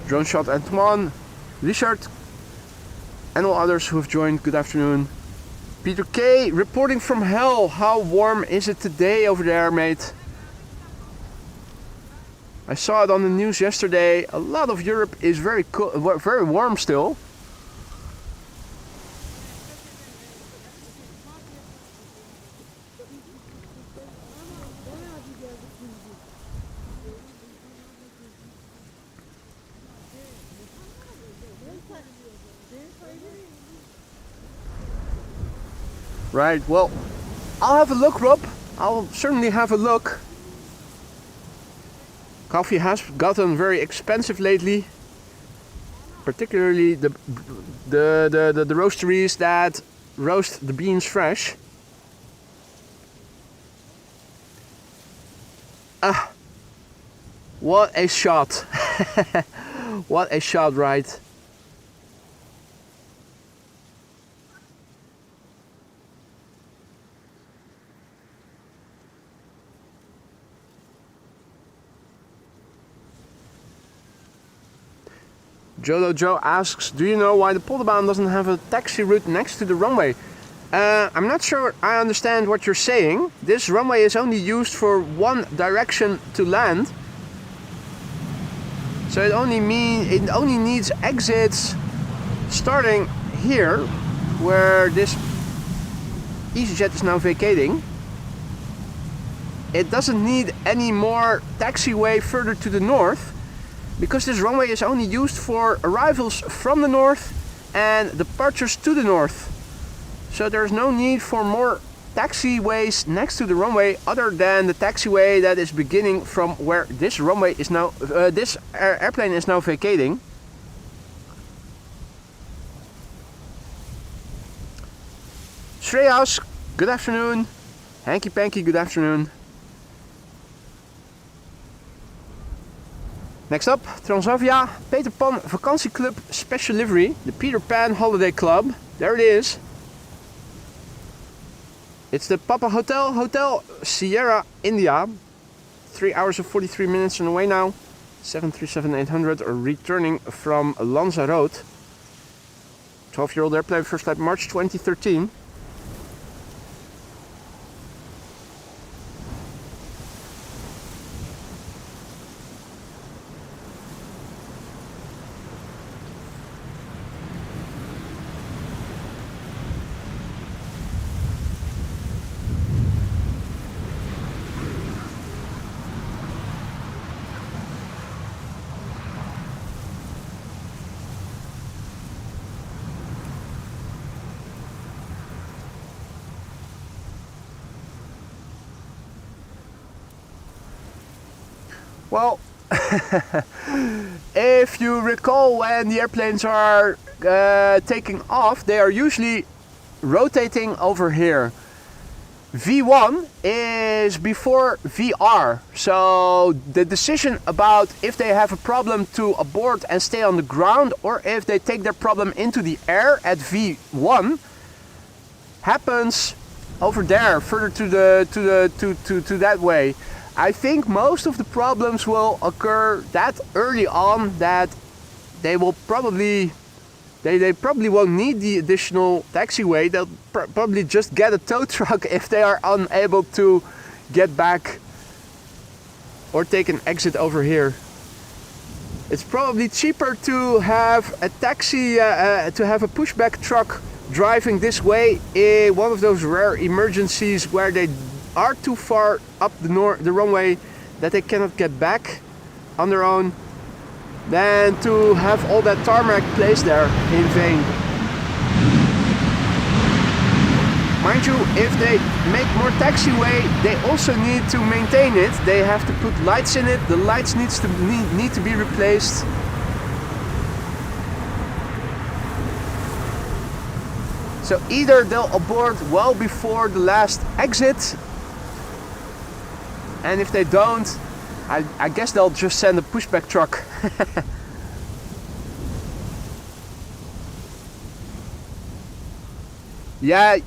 Drone shot Antoine, Richard, and all others who have joined. Good afternoon. Peter K reporting from hell. How warm is it today over there, mate? I saw it on the news yesterday. A lot of Europe is very cool, very warm still. Right, well, I'll have a look, Rob. I'll certainly have a look. Coffee has gotten very expensive lately, particularly the roasteries that roast the beans fresh. Ah, what a shot! What a shot, right? Jolo Joe asks, do you know why the Polderbaan doesn't have a taxi route next to the runway? I'm not sure I understand what you're saying. This runway is only used for one direction to land. So it only needs exits starting here, where this EasyJet is now vacating. It doesn't need any more taxiway further to the north, because this runway is only used for arrivals from the north and departures to the north. So there's no need for more taxiways next to the runway other than the taxiway that is beginning from where this runway is now, this airplane is now vacating. Shreyas, good afternoon. Hanky Panky, good afternoon. Next up, Transavia, Peter Pan Vakantieclub Special Livery, the Peter Pan Holiday Club. There it is. It's the Papa Hotel Sierra India. 3 hours and 43 minutes on the way now. 737-800 returning from Lanzarote. 12-year-old airplane, first flight March 2013. Well, if you recall, when the airplanes are taking off, they are usually rotating over here. V1 is before VR, so the decision about if they have a problem to abort and stay on the ground, or if they take their problem into the air at V1, happens over there, further to that way. I think most of the problems will occur that early on that they will probably they probably won't need the additional taxiway. They'll probably just get a tow truck if they are unable to get back or take an exit over here. It's probably cheaper to have a taxi, to have a pushback truck driving this way in one of those rare emergencies where they are too far up the runway that they cannot get back on their own, than to have all that tarmac placed there in vain. Mind you, if they make more taxiway, they also need to maintain it. They have to put lights in it. The lights need to be replaced. So either they'll abort well before the last exit, and if they don't, I guess they'll just send a pushback truck. Yeah,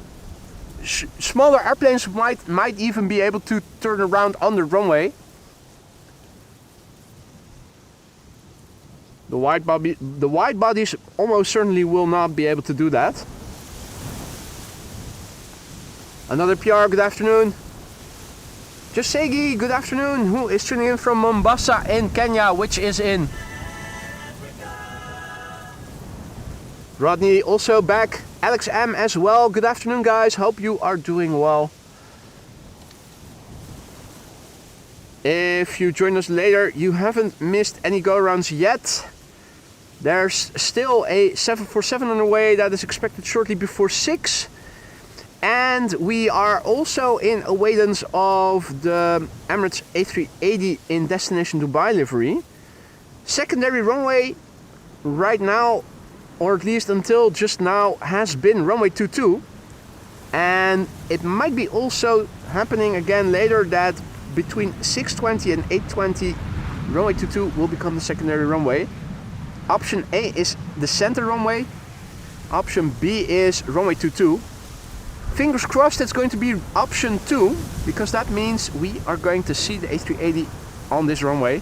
smaller airplanes might even be able to turn around on the runway. The wide bodies almost certainly will not be able to do that. Another PR, good afternoon. Josegi, good afternoon, who is tuning in from Mombasa in Kenya, which is in. Rodney also back. Alex M as well. Good afternoon, guys. Hope you are doing well. If you join us later, you haven't missed any go-arounds yet. There's still a 747 on the way that is expected shortly before 6. And we are also in awaiting of the Emirates A380 in destination Dubai livery. Secondary runway right now, or at least until just now, has been runway 22. And it might be also happening again later that between 6:20 and 8:20 runway 22 will become the secondary runway. Option A is the center runway. Option B is runway 22. Fingers crossed it's going to be option 2, because that means we are going to see the A380 on this runway.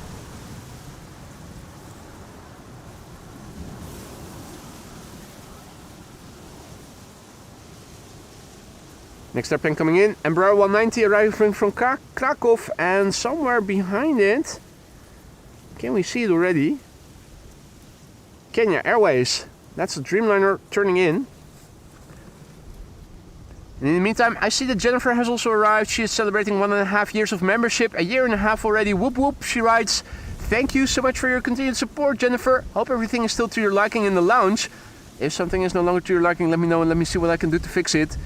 Next airplane coming in, Embraer 190 arriving from Krakow, and somewhere behind it, can we see it already? Kenya Airways, that's a Dreamliner turning in. And in the meantime, I see that Jennifer has also arrived. She is celebrating 1.5 years of membership, a year and a half already. Whoop whoop, she writes. Thank you so much for your continued support, Jennifer. Hope everything is still to your liking in the lounge. If something is no longer to your liking, let me know and let me see what I can do to fix it.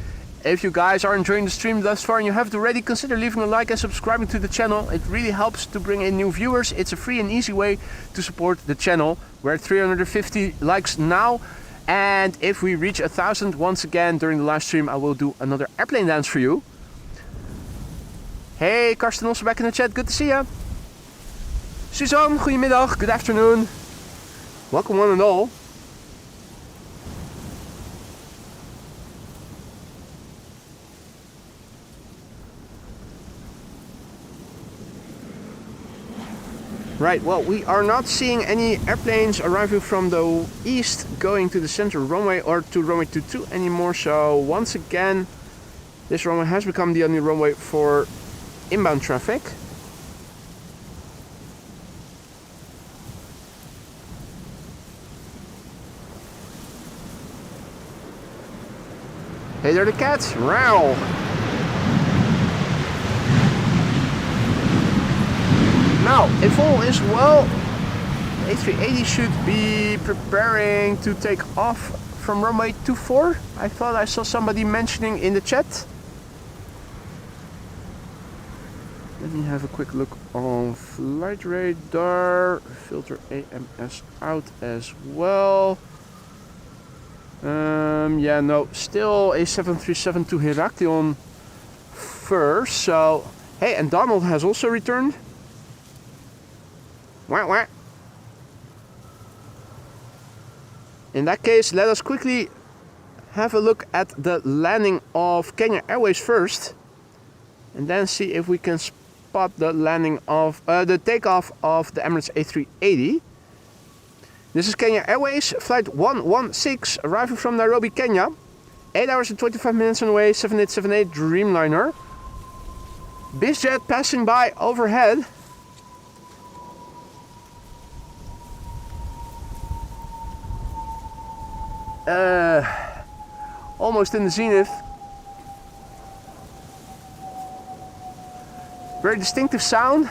If you guys are enjoying the stream thus far and you haven't already, consider leaving a like and subscribing to the channel. It really helps to bring in new viewers. It's a free and easy way to support the channel. We're at 350 likes now. And if we reach 1,000 once again during the live stream, I will do another airplane dance for you. Hey, Karsten also back in the chat. Good to see you. Suzanne, goedemiddag. Good afternoon. Welcome one and all. Right, well, we are not seeing any airplanes arriving from the east going to the center runway or to runway 22 anymore. So once again, this runway has become the only runway for inbound traffic. Hey there, the cats! Row! Now, if all is well, the A380 should be preparing to take off from runway 24. I thought I saw somebody mentioning in the chat. Let me have a quick look on flight radar. Filter AMS out as well. Yeah, no, still a 737 to Heraklion first. So, hey, and Donald has also returned. Wah, wah. In that case, let us quickly have a look at the landing of Kenya Airways first, and then see if we can spot the landing of the takeoff of the Emirates A380. This is Kenya Airways, flight 116, arriving from Nairobi, Kenya. 8 hours and 25 minutes on the way, 7878 Dreamliner. BizJet passing by overhead. Almost in the zenith. Very distinctive sound.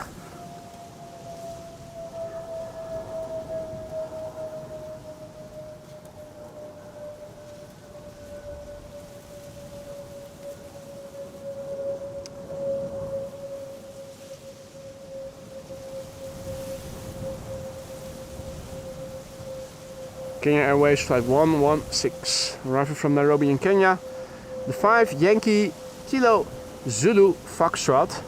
Kenya Airways flight 116, arriving from Nairobi in Kenya. The 5 Yankee Kilo Zulu Foxtrot.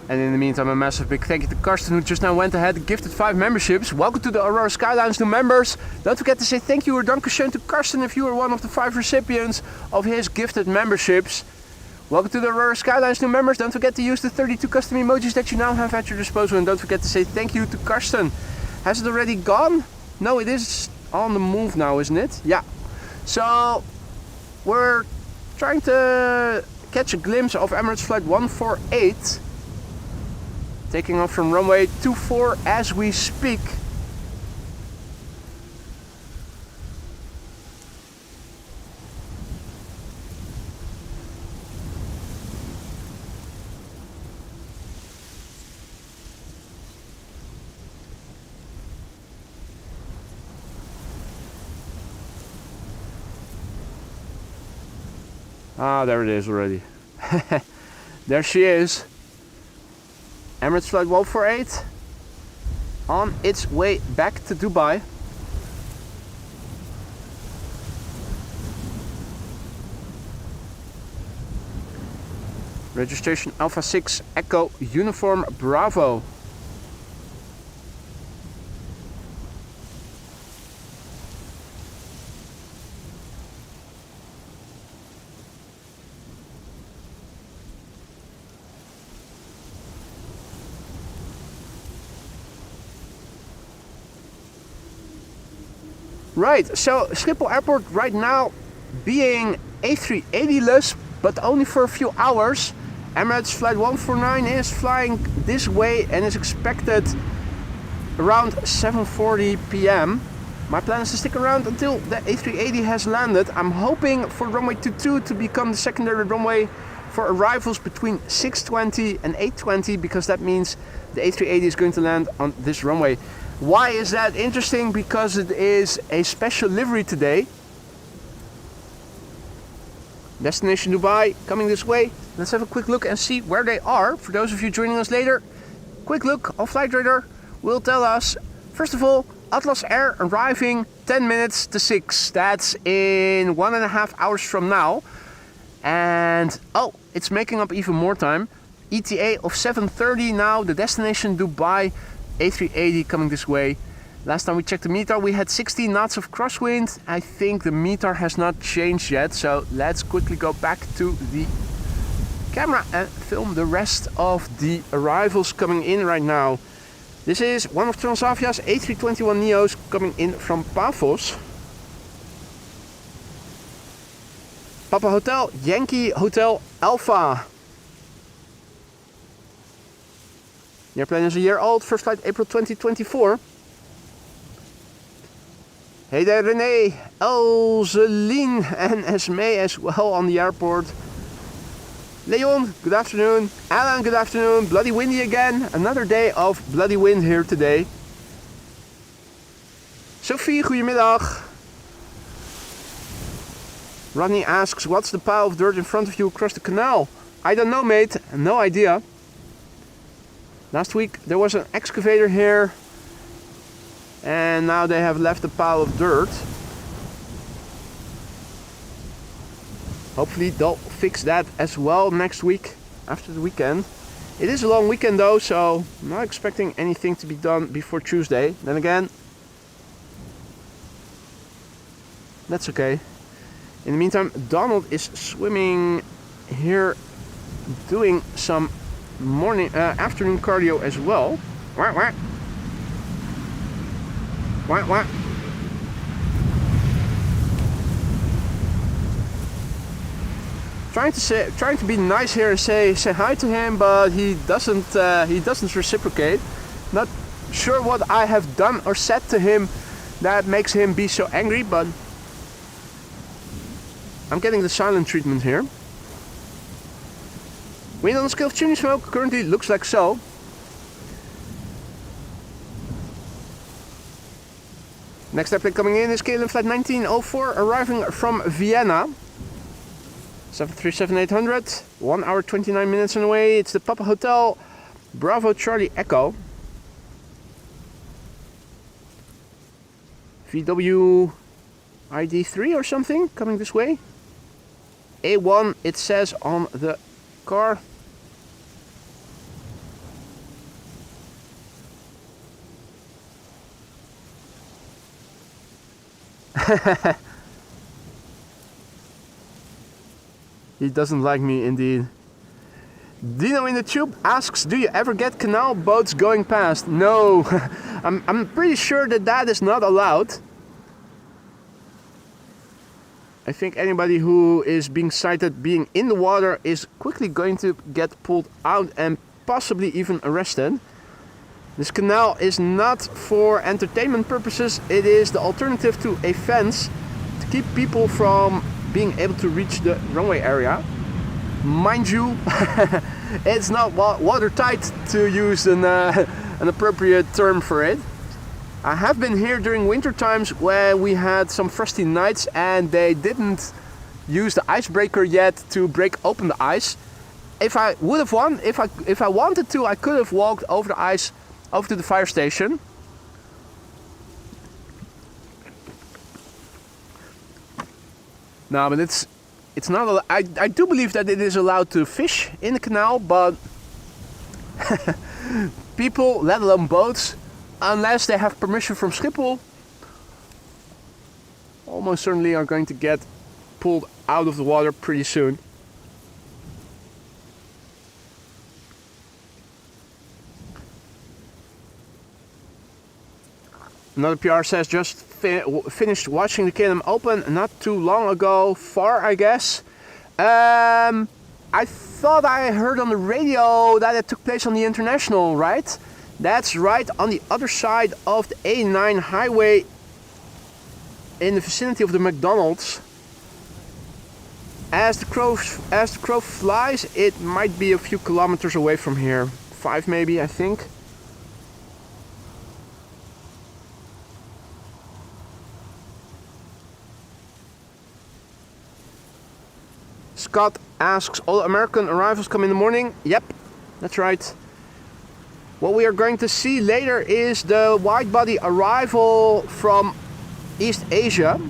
And in the meantime, a massive big thank you to Karsten, who just now went ahead and gifted 5 memberships. Welcome to the Aurora Skylines new members. Don't forget to say thank you or dankeschön to Karsten if you are one of the 5 recipients of his gifted memberships. Welcome to the Aurora Skylines new members. Don't forget to use the 32 custom emojis that you now have at your disposal. And don't forget to say thank you to Karsten. Has it already gone? No, it is on the move now, isn't it? Yeah. So, we're trying to catch a glimpse of Emirates flight 148. Taking off from runway 24 as we speak. Ah, there it is already. There she is. Emirates Flight 148 on its way back to Dubai. Registration Alpha 6 Echo Uniform Bravo. Right, so Schiphol Airport right now being A380-less, but only for a few hours. Emirates Flight 149 is flying this way and is expected around 7:40 p.m. My plan is to stick around until the A380 has landed. I'm hoping for runway 22 to become the secondary runway for arrivals between 6:20 and 8:20, because that means the A380 is going to land on this runway. Why is that interesting? Because it is a special livery today. Destination Dubai coming this way. Let's have a quick look and see where they are. For those of you joining us later, quick look on Flight Radar will tell us, first of all, Atlas Air arriving 10 minutes to 6. That's in 1.5 hours from now. And oh, it's making up even more time. ETA of 7:30 now. The destination Dubai, A380 coming this way. Last time we checked the METAR, we had 16 knots of crosswind. I think the METAR has not changed yet, so let's quickly go back to the camera and film the rest of the arrivals coming in right now. This is one of Transavia's A321neos coming in from Pavos. Papa Hotel, Yankee Hotel Alpha. The airplane is a year old, first flight April 2024. Hey there René, Elzeline and Esme as well on the airport. Leon, good afternoon. Alan, good afternoon. Bloody windy again. Another day of bloody wind here today. Sophie, goedemiddag. Rodney asks, what's the pile of dirt in front of you across the canal? I don't know, mate. No idea. Last week there was an excavator here. And now they have left a pile of dirt. Hopefully they'll fix that as well next week, after the weekend. It is a long weekend though, so I'm not expecting anything to be done before Tuesday. Then again, that's okay. In the meantime, Donald is swimming here, doing some afternoon cardio as well. Wah, wah. Wah, wah. Trying to be nice here and say hi to him, but he doesn't reciprocate. Not sure what I have done or said to him that makes him be so angry, but I'm getting the silent treatment here. Wind on the scale of chimney smoke currently looks like so. Next airplane coming in is KLM flight 1904, arriving from Vienna. 737-800, 1 hour 29 minutes on the way. It's the Papa Hotel, Bravo Charlie Echo. VW ID3 or something coming this way. A1 it says on the car. He doesn't like me indeed. Dino in the tube asks, do you ever get canal boats going past? No, I'm pretty sure that is not allowed. I think anybody who is being sighted being in the water is quickly going to get pulled out and possibly even arrested. This canal is not for entertainment purposes. It is the alternative to a fence to keep people from being able to reach the runway area. Mind you, it's not watertight, to use an appropriate term for it. I have been here during winter times where we had some frosty nights and they didn't use the icebreaker yet to break open the ice. if I would have won, if I wanted to, I could have walked over the ice over to the fire station. No, but it's not. I do believe that it is allowed to fish in the canal, but people, let alone boats, unless they have permission from Schiphol, almost certainly are going to get pulled out of the water pretty soon. Another PR says, just finished watching the KLM Open not too long ago, far I guess. I thought I heard on the radio that it took place on the International, right? That's right, on the other side of the A9 highway in the vicinity of the McDonald's. As the crow flies, it might be a few kilometers away from here. 5 maybe, I think. Scott asks, all American arrivals come in the morning? Yep, that's right. What we are going to see later is the wide-body arrival from East Asia.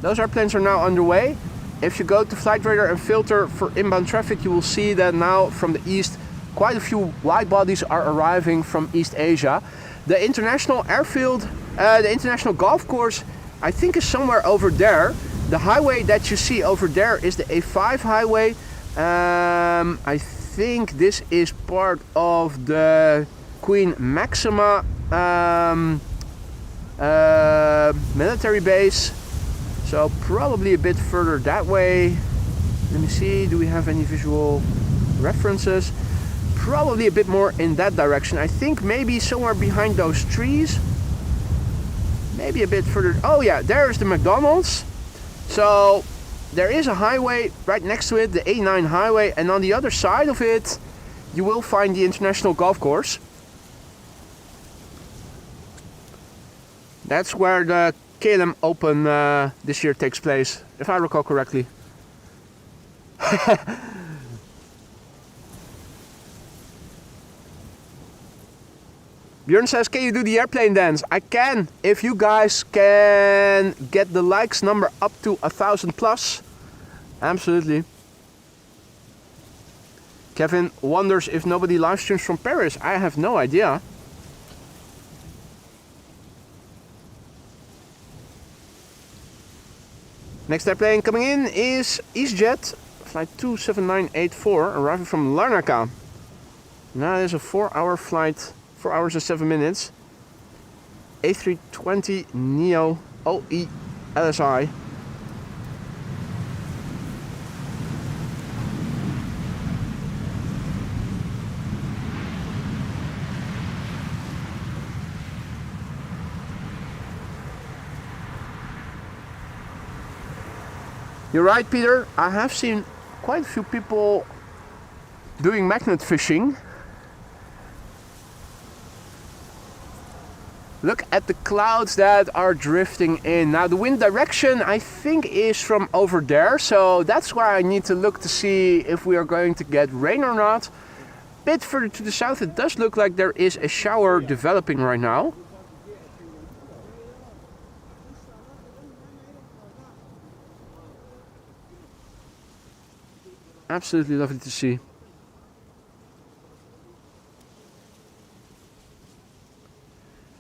Those airplanes are now underway. If you go to Flight Radar and filter for inbound traffic, you will see that now from the east, quite a few wide-bodies are arriving from East Asia. The international airfield, the international golf course, I think is somewhere over there. The highway that you see over there is the A5 highway. I think this is part of the Queen Maxima military base. So probably a bit further that way. Let me see, do we have any visual references? Probably a bit more in that direction. I think maybe somewhere behind those trees. Maybe a bit further. Oh yeah, there's the McDonald's. So there is a highway right next to it, the A9 highway, and on the other side of it you will find the international golf course. That's where the KLM Open this year takes place, if I recall correctly. Björn says, can you do the airplane dance? I can, if you guys can get the likes number up to 1,000 plus. Absolutely. Kevin wonders if nobody live streams from Paris. I have no idea. Next airplane coming in is EasyJet, flight 27984, arriving from Larnaca. Now there's a 4-hour flight. 4 hours and 7 minutes. A320 Neo OE LSI. You're right, Peter. I have seen quite a few people doing magnet fishing. Look at the clouds that are drifting in. Now the wind direction I think is from over there, so that's why I need to look to see if we are going to get rain or not. A bit further to the south it does look like there is a shower developing right now. Absolutely lovely to see.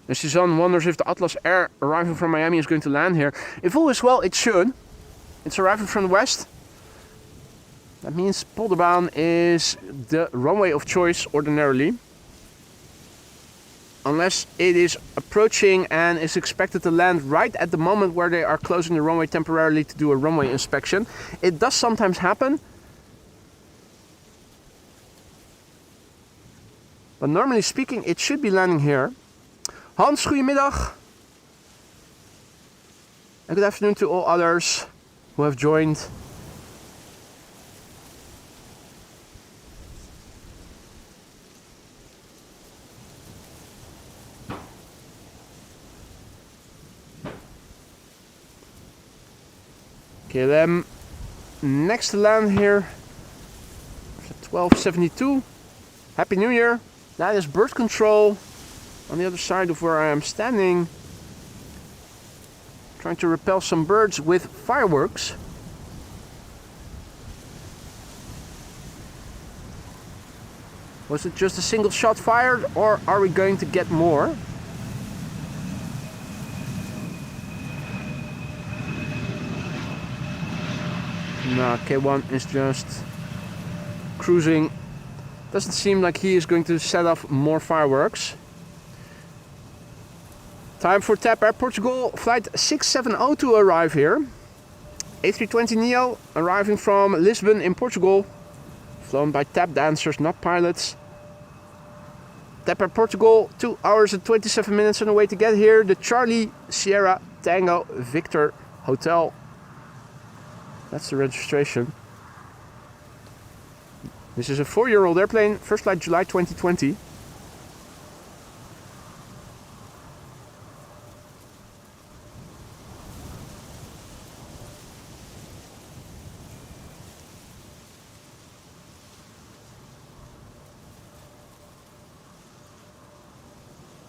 And Suzanne wonders if the Atlas Air arriving from Miami is going to land here. If all is well, it should. It's arriving from the west. That means Polderbaan is the runway of choice ordinarily. Unless it is approaching and is expected to land right at the moment where they are closing the runway temporarily to do a runway inspection. It does sometimes happen. But normally speaking, it should be landing here. Hans, goedemiddag. And good afternoon to all others who have joined. KLM next to land here. 1272. Happy New Year. That is bird control on the other side of where I am standing. Trying to repel some birds with fireworks. Was it just a single shot fired, or are we going to get more? No, K1 is just cruising. Doesn't seem like he is going to set off more fireworks. Time for TAP Air Portugal, flight 670 to arrive here. A320neo arriving from Lisbon in Portugal. Flown by tap dancers, not pilots. TAP Air Portugal, 2 hours and 27 minutes on the way to get here. The Charlie Sierra Tango Victor Hotel. That's the registration. This is a 4-year-old airplane, first flight July 2020.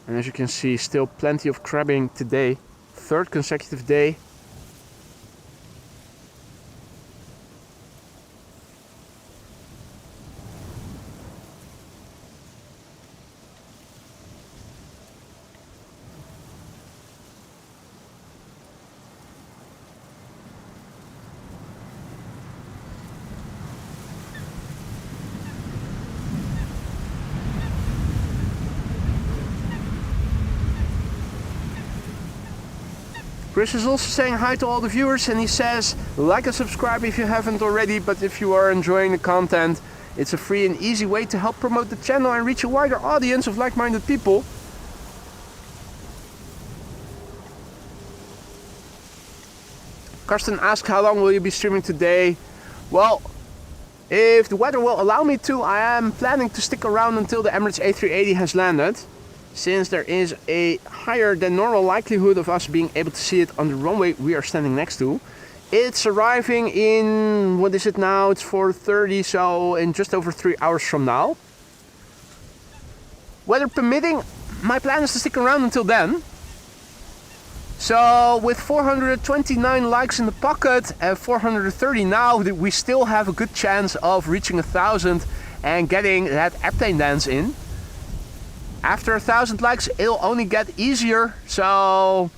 And as you can see, still plenty of crabbing today. 3rd consecutive day. Chris is also saying hi to all the viewers, and he says like and subscribe if you haven't already, but if you are enjoying the content, it's a free and easy way to help promote the channel and reach a wider audience of like-minded people. Karsten asked, how long will you be streaming today? Well, if the weather will allow me to, I am planning to stick around until the Emirates A380 has landed, since there is a higher than normal likelihood of us being able to see it on the runway we are standing next to. It's arriving in, what is it now? It's 4:30, so in just over 3 hours from now. Weather permitting, my plan is to stick around until then. So with 429 likes in the pocket and 430 now, we still have a good chance of reaching 1,000 and getting that airplane dance in. After 1,000 likes, it'll only get easier. So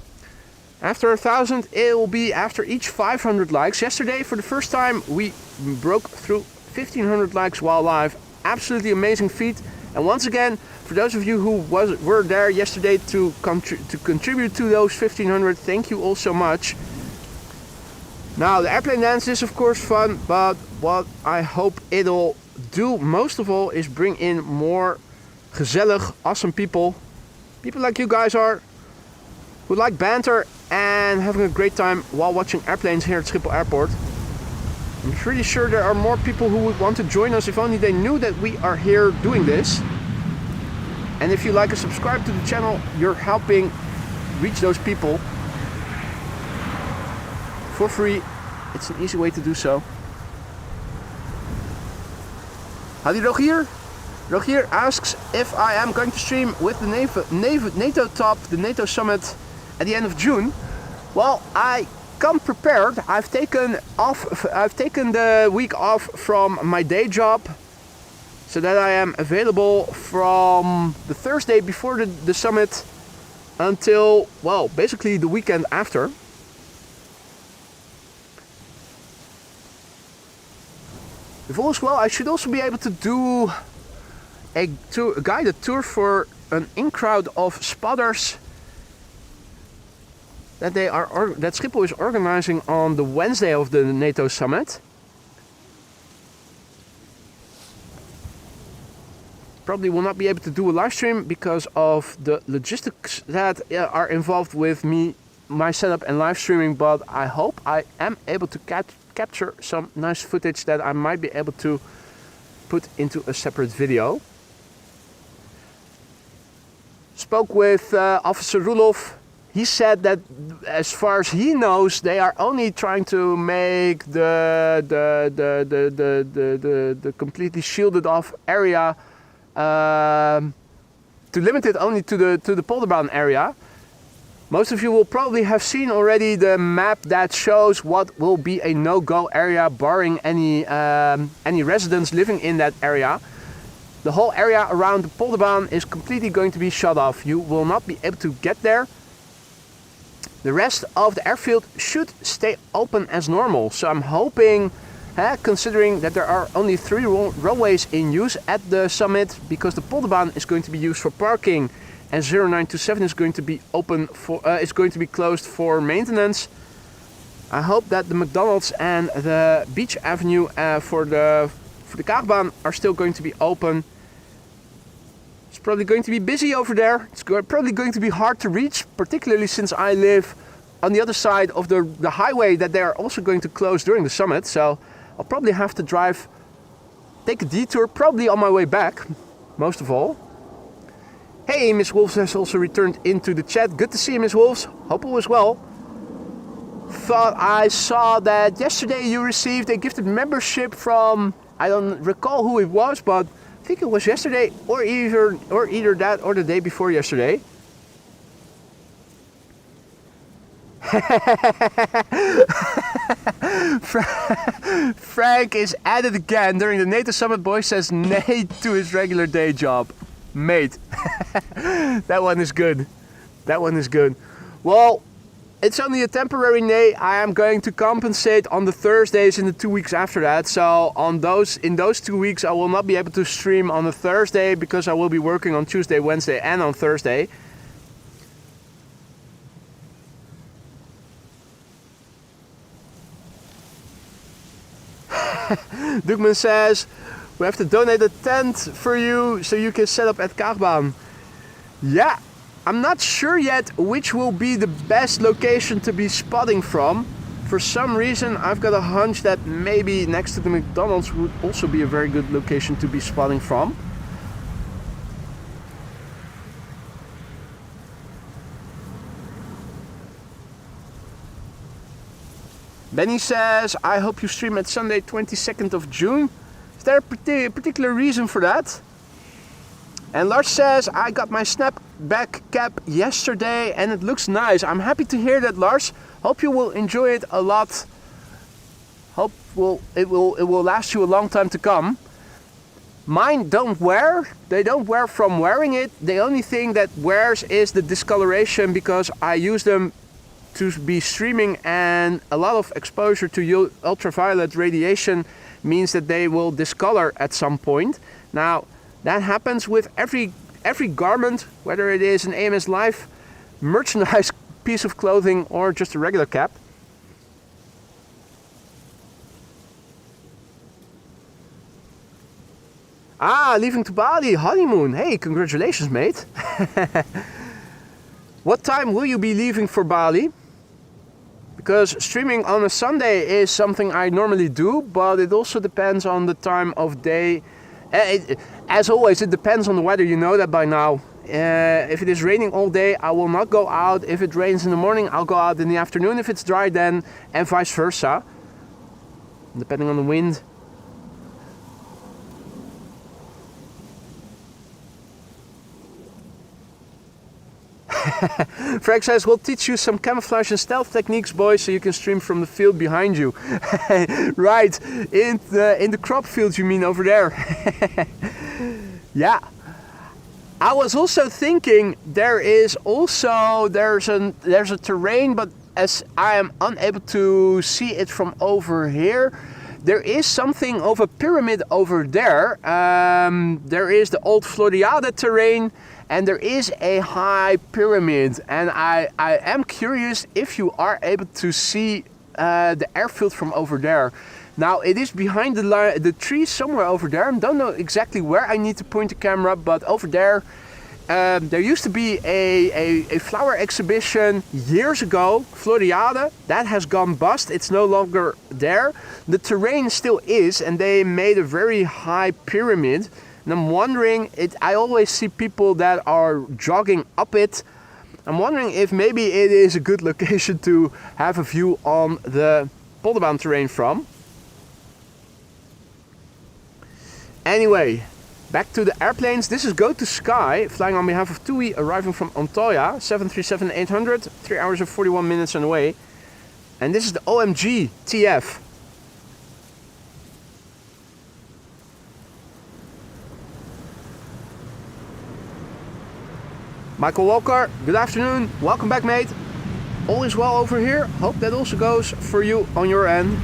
after 1,000, it will be after each 500 likes. Yesterday, for the first time, we broke through 1,500 likes while live. Absolutely amazing feat. And once again, for those of you who were there yesterday to contribute to those 1,500, thank you all so much. Now, the airplane dance is of course fun, but what I hope it'll do most of all is bring in more gezellig, awesome people like you guys are, who like banter and having a great time while watching airplanes here at Schiphol Airport. I'm pretty sure there are more people who would want to join us if only they knew that we are here doing this. And if you like and subscribe to the channel, you're helping reach those people for free. It's an easy way to do so. Howdy Rogier? Rogier asks if I am going to stream with the NATO top, the NATO summit at the end of June. Well, I come prepared. I've taken the week off from my day job, so that I am available from the Thursday before the summit until, well, basically the weekend after. If all is well, I should also be able to do a guided tour for an in-crowd of spotters that Schiphol is organizing on the Wednesday of the NATO summit. Probably will not be able to do a live stream because of the logistics that are involved with my setup and live streaming, but I hope I am able to capture some nice footage that I might be able to put into a separate video. Spoke with Officer Rulof. he said that as far as he knows, they are only trying to make the completely shielded off area, to limit it only to the Polderbaan area. Most of you will probably have seen already the map that shows what will be a no-go area, barring any residents living in that area. The whole area around the Polderbaan is completely going to be shut off. You will not be able to get there. The rest of the airfield should stay open as normal. So I'm hoping, considering that there are only 3 runways in use at the summit, because the Polderbaan is going to be used for parking and 0927 is going to be is going to be closed for maintenance. I hope that the McDonald's and the Beach Avenue for the Kaagbaan are still going to be open. It's probably going to be busy over there. It's probably going to be hard to reach, particularly since I live on the other side of the highway that they are also going to close during the summit. So I'll probably have to take a detour, probably on my way back, most of all. Hey, Miss Wolves has also returned into the chat. Good to see you, Miss Wolves. Hope all is well. Thought I saw that yesterday you received a gifted membership from, I don't recall who it was, but I think it was yesterday or either that or the day before yesterday. Frank is at it again during the NATO summit. Boy says nay to his regular day job. Mate. That one is good. That one is good. Well, it's only a temporary nay. I am going to compensate on the Thursdays in the 2 weeks after that. So in those 2 weeks I will not be able to stream on a Thursday because I will be working on Tuesday, Wednesday and on Thursday. Dugman says, we have to donate a tent for you so you can set up at Kaagbaan. Yeah, I'm not sure yet which will be the best location to be spotting from. For some reason I've got a hunch that maybe next to the McDonald's would also be a very good location to be spotting from. Benny says, I hope you stream at Sunday 22nd of June. Is there a particular reason for that? And Lars says, I got my snapback cap yesterday and it looks nice. I'm happy to hear that, Lars. Hope you will enjoy it a lot. Hope it will last you a long time to come. Mine don't wear. They don't wear from wearing it. The only thing that wears is the discoloration because I use them to be streaming, and a lot of exposure to ultraviolet radiation means that they will discolor at some point. Now that happens with every garment, whether it is an AMS Live merchandise piece of clothing or just a regular cap. Ah, leaving to Bali, honeymoon. Hey, congratulations, mate. What time will you be leaving for Bali? Because streaming on a Sunday is something I normally do, but it also depends on the time of day. As always, it depends on the weather, you know that by now. If it is raining all day, I will not go out. If it rains in the morning, I'll go out in the afternoon if it's dry then, and vice versa, depending on the wind. Frank says, we'll teach you some camouflage and stealth techniques, boys, so you can stream from the field behind you. Right, in the crop field, you mean over there. Yeah. I was also thinking there's a terrain, but as I am unable to see it from over here, there is something of a pyramid over there. There is the old Floriade terrain, and there is a high pyramid. And I am curious if you are able to see the airfield from over there. Now it is behind the trees somewhere over there. I don't know exactly where I need to point the camera, but over there, there used to be a flower exhibition years ago, Floriade. That has gone bust. It's no longer there. The terrain still is, and they made a very high pyramid. And I'm wondering, I always see people that are jogging up it. I'm wondering if maybe it is a good location to have a view on the Polderbaan terrain from. Anyway, back to the airplanes. This is Go to Sky, flying on behalf of TUI, arriving from Antalya, 737-800, 3 hours and 41 minutes on the way. And this is the OMG TF. Michael Walker, good afternoon. Welcome back, mate. All is well over here. Hope that also goes for you on your end.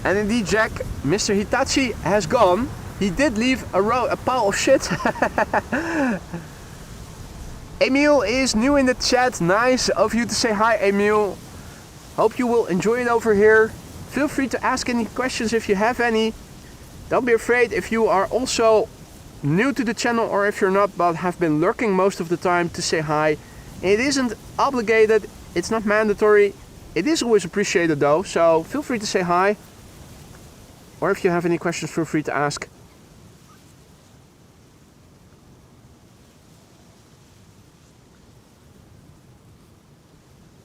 And indeed, Jack, Mr. Hitachi has gone. He did leave a pile of shit. Emil is new in the chat. Nice of you to say hi, Emil. Hope you will enjoy it over here. Feel free to ask any questions if you have any. Don't be afraid if you are also new to the channel or if you're not but have been lurking most of the time to say hi. It isn't obligated, it's not mandatory. It is always appreciated though, so feel free to say hi. Or if you have any questions, feel free to ask.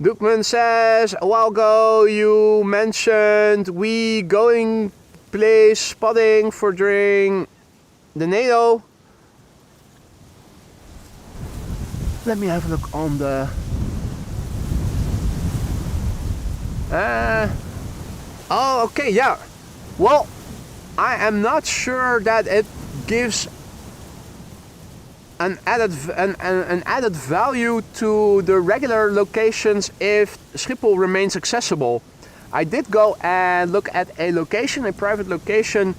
Dukman says, a while ago you mentioned we going place spotting for during the NATO. Let me have a look on the oh, okay, yeah. Well, I am not sure that it gives an added value to the regular locations if Schiphol remains accessible. I did go and look at a location, a private location,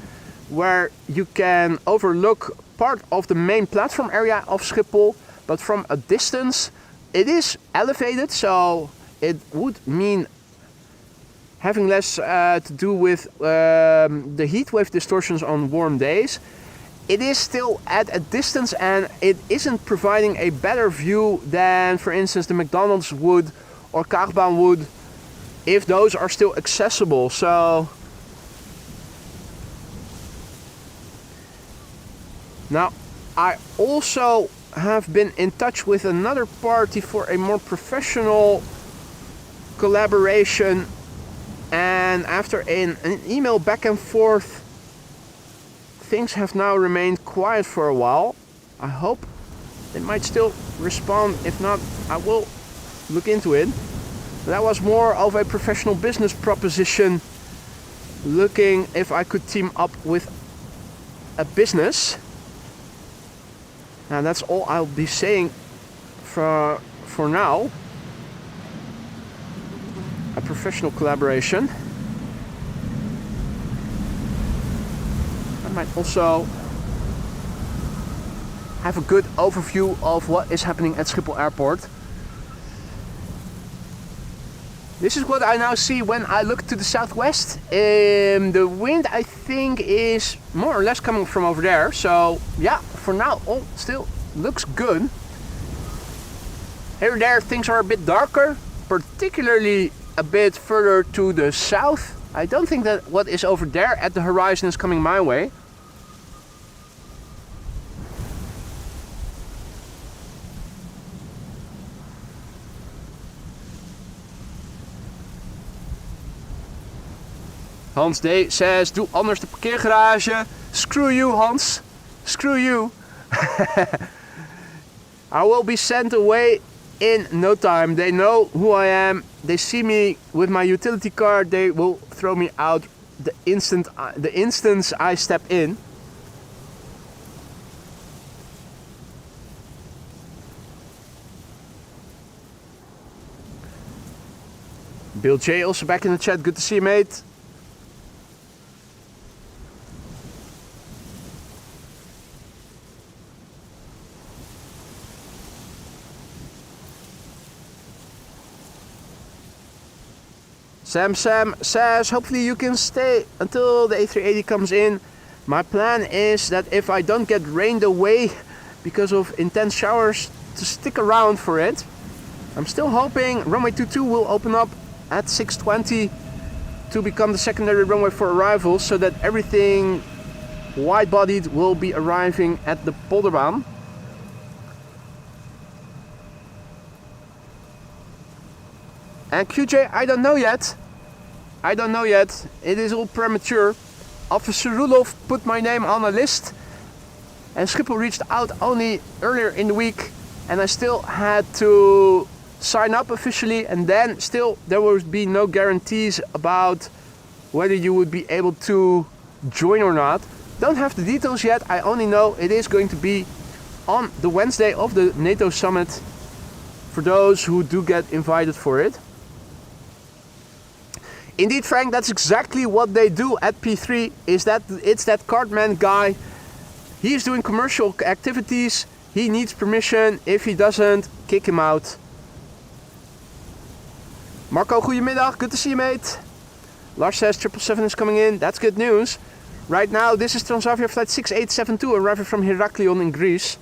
where you can overlook part of the main platform area of Schiphol, but from a distance. It is elevated, so it would mean having less to do with the heat wave distortions on warm days. It is still at a distance and it isn't providing a better view than, for instance, the McDonald's would or Kaagbaan would, if those are still accessible. So now I also have been in touch with another party for a more professional collaboration, and after an email back and forth, things have now remained quiet for a while. I hope they might still respond. If not, I will look into it. That was more of a professional business proposition, looking if I could team up with a business. And that's all I'll be saying for now. A professional collaboration. I might also have a good overview of what is happening at Schiphol Airport. This is what I now see when I look to the southwest. The wind, I think, is more or less coming from over there. So yeah, for now all still looks good. Here and there things are a bit darker, particularly a bit further to the south. I don't think that what is over there at the horizon is coming my way. Hans D says, doe anders de parkeergarage. Screw you, Hans. Screw you. I will be sent away in no time. They know who I am. They see me with my utility car. They will throw me out the instant I step in. Bill J also back in the chat. Good to see you, mate. Sam says, hopefully you can stay until the A380 comes in. My plan is that if I don't get rained away because of intense showers, to stick around for it. I'm still hoping runway 22 will open up at 6:20 to become the secondary runway for arrivals, so that everything wide-bodied will be arriving at the Polderbaan. And QJ, I don't know yet. I don't know yet. It is all premature. Officer Rudolph put my name on a list, and Schiphol reached out only earlier in the week, and I still had to sign up officially, and then still there would be no guarantees about whether you would be able to join or not. Don't have the details yet. I only know it is going to be on the Wednesday of the NATO summit for those who do get invited for it. Indeed, Frank, that's exactly what they do at P3. Is that it's that Cartman guy. He's doing commercial activities. He needs permission. If he doesn't, kick him out. Marco, goedemiddag. Good to see you, mate. Lars says 777 is coming in. That's good news. Right now, this is Transavia flight 6872 arriving from Heraklion in Greece.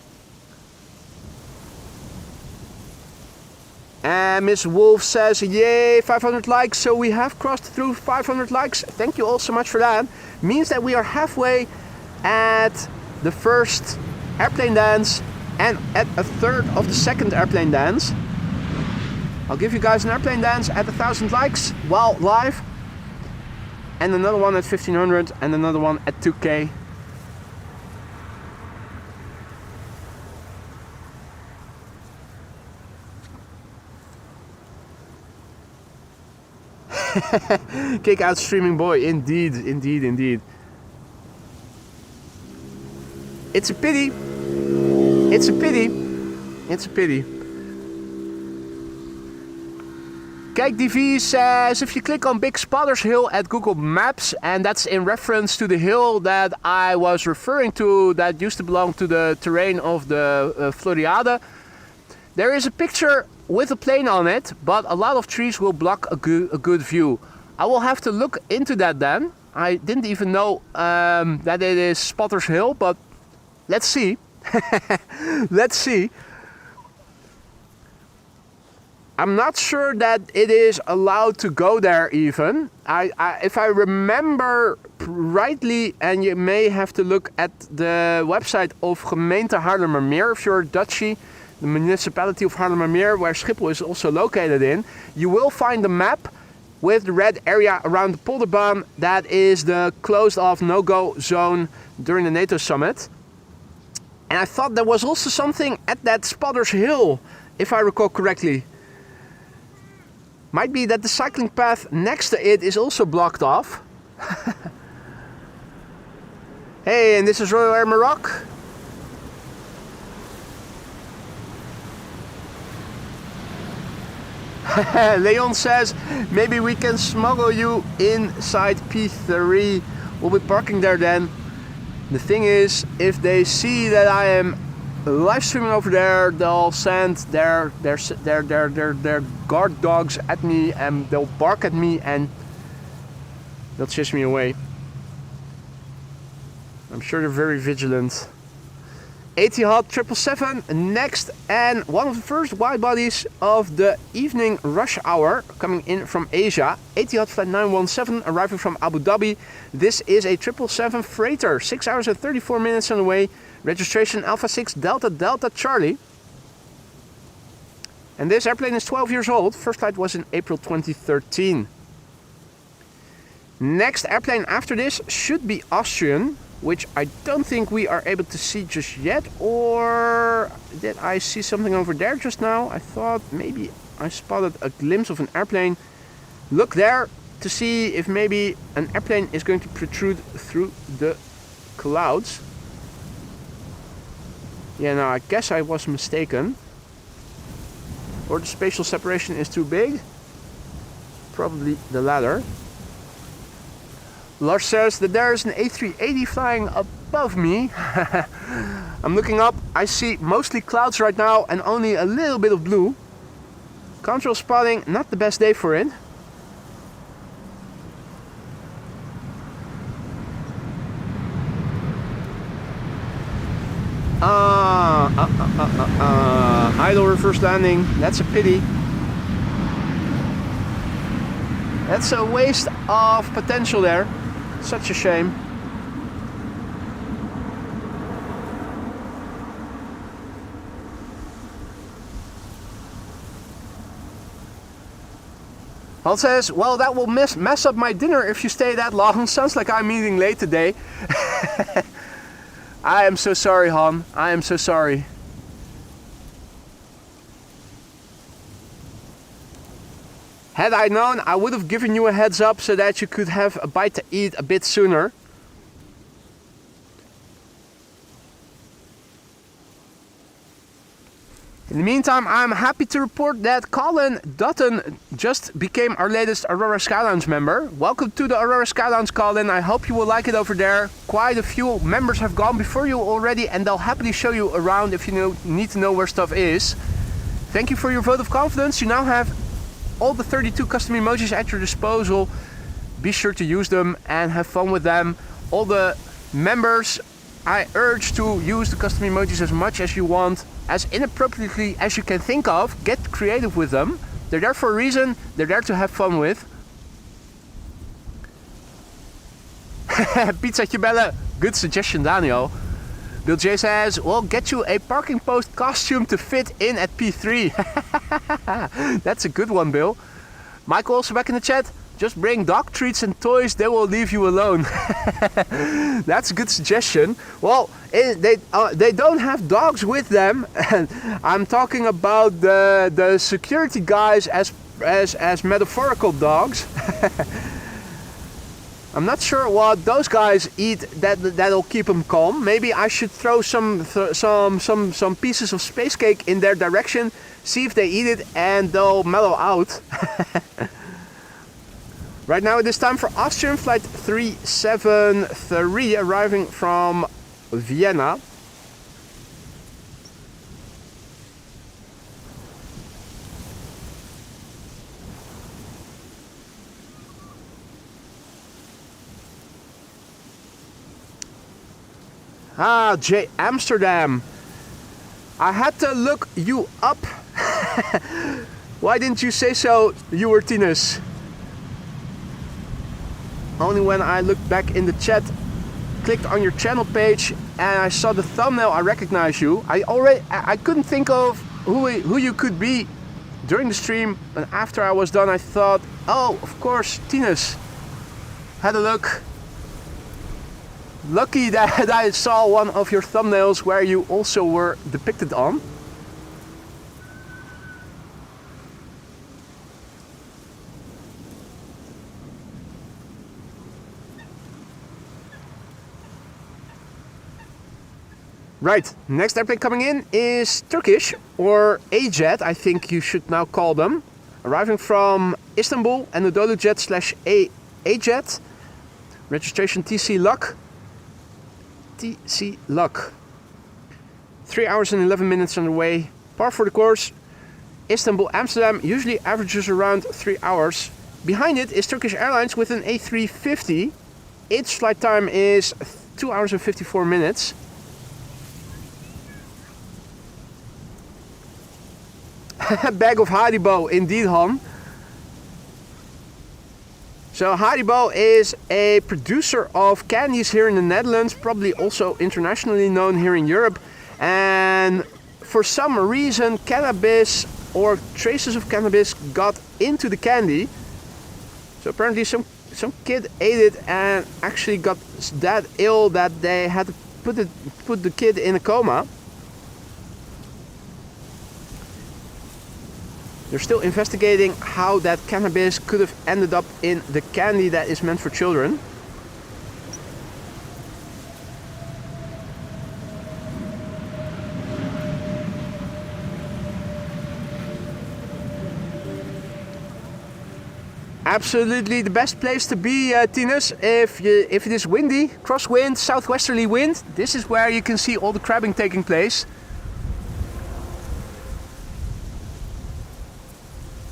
And Miss Wolf says, yay, 500 likes. So we have crossed through 500 likes. Thank you all so much for that. Means that we are halfway at the first airplane dance and at a third of the second airplane dance. I'll give you guys an airplane dance at 1,000 likes while live. And another one at 1,500 and another one at 2K. Kick out streaming boy, indeed, indeed, indeed. It's a pity. It's a pity. It's a pity. Kijk, DV says if you click on Big Spotters Hill at Google Maps, and that's in reference to the hill that I was referring to that used to belong to the terrain of the Floriade, there is a picture with a plane on it, but a lot of trees will block a good view. I will have to look into that then. I didn't even know that it is Spotters Hill, but let's see. Let's see. I'm not sure that it is allowed to go there even. If I remember rightly, and you may have to look at the website of Gemeente Haarlemmermeer if you're Dutchy, the municipality of Haarlemmermeer, where Schiphol is also located in, you will find a map with the red area around the Polderbaan. That is the closed off no-go zone during the NATO summit. And I thought there was also something at that Spotters Hill, if I recall correctly. Might be that the cycling path next to it is also blocked off. Hey, and this is Royal Air Maroc. Leon says, maybe we can smuggle you inside P3. We'll be parking there then. The thing is, if they see that I am live streaming over there, they'll send their guard dogs at me, and they'll bark at me and they'll chase me away. I'm sure they're very vigilant. Etihad 777 next, and one of the first wide bodies of the evening rush hour coming in from Asia. Etihad flight 917 arriving from Abu Dhabi. This is a 777 freighter, 6 hours and 34 minutes on the way. Registration Alpha 6 Delta Delta Charlie. And this airplane is 12 years old. First flight was in April 2013. Next airplane after this should be Austrian, which I don't think we are able to see just yet. Or did I see something over there just now? I thought maybe I spotted a glimpse of an airplane. Look there to see if maybe an airplane is going to protrude through the clouds. Yeah, no, I guess I was mistaken. Or the spatial separation is too big. Probably the latter. Lars says that there is an A380 flying above me. I'm looking up. I see mostly clouds right now and only a little bit of blue. Control spotting, not the best day for it. Idle reverse landing. That's a pity. That's a waste of potential there. Such a shame. Han says, well, that will mess up my dinner if you stay that long. Sounds like I'm eating late today. I am so sorry, Han. I am so sorry. Had I known, I would have given you a heads up so that you could have a bite to eat a bit sooner. In the meantime, I'm happy to report that Colin Dutton just became our latest Aurora Sky Lounge member. Welcome to the Aurora Sky Lounge, Colin. I hope you will like it over there. Quite a few members have gone before you already, and they'll happily show you around if you need to know where stuff is. Thank you for your vote of confidence. You now have all the 32 custom emojis at your disposal. Be sure to use them and have fun with them. All the members, I urge to use the custom emojis as much as you want, as inappropriately as you can think of. Get creative with them. They're there for a reason. They're there to have fun with. Pizzaatje bellen. Good suggestion, Daniel. Bill J says, well, get you a parking post costume to fit in at P3. That's a good one, Bill. Michael also back in the chat. Just bring dog treats and toys, they will leave you alone. That's a good suggestion. Well, they don't have dogs with them. I'm talking about the security guys as metaphorical dogs. I'm not sure what those guys eat that'll keep them calm. Maybe I should throw some pieces of space cake in their direction, see if they eat it, and they'll mellow out. Right now it is time for Austrian flight 373 arriving from Vienna. Ah, J. Amsterdam. I had to look you up. Why didn't you say so, you were Tinus? Only when I looked back in the chat, clicked on your channel page, and I saw the thumbnail, I recognized you. I couldn't think of who you could be during the stream, and after I was done, I thought, oh, of course, Tinus. Had a look. Lucky that I saw one of your thumbnails where you also were depicted on. Right, next airplane coming in is Turkish, or A-Jet, I think you should now call them. Arriving from Istanbul, Anadolu Jet / A-Jet. Registration TC Luck. TC Luck. 3 hours and 11 minutes on the way. Par for the course. Istanbul, Amsterdam usually averages around 3 hours. Behind it is Turkish Airlines with an A350. Its flight time is 2 hours and 54 minutes. Bag of Haribo, indeed, Han. So Haribo is a producer of candies here in the Netherlands, probably also internationally known here in Europe. And for some reason, cannabis or traces of cannabis got into the candy. So apparently some kid ate it and actually got that ill that they had to put the kid in a coma. They're still investigating how that cannabis could have ended up in the candy that is meant for children. Absolutely the best place to be, Tinus, if it is windy, crosswind, southwesterly wind. This is where you can see all the crabbing taking place.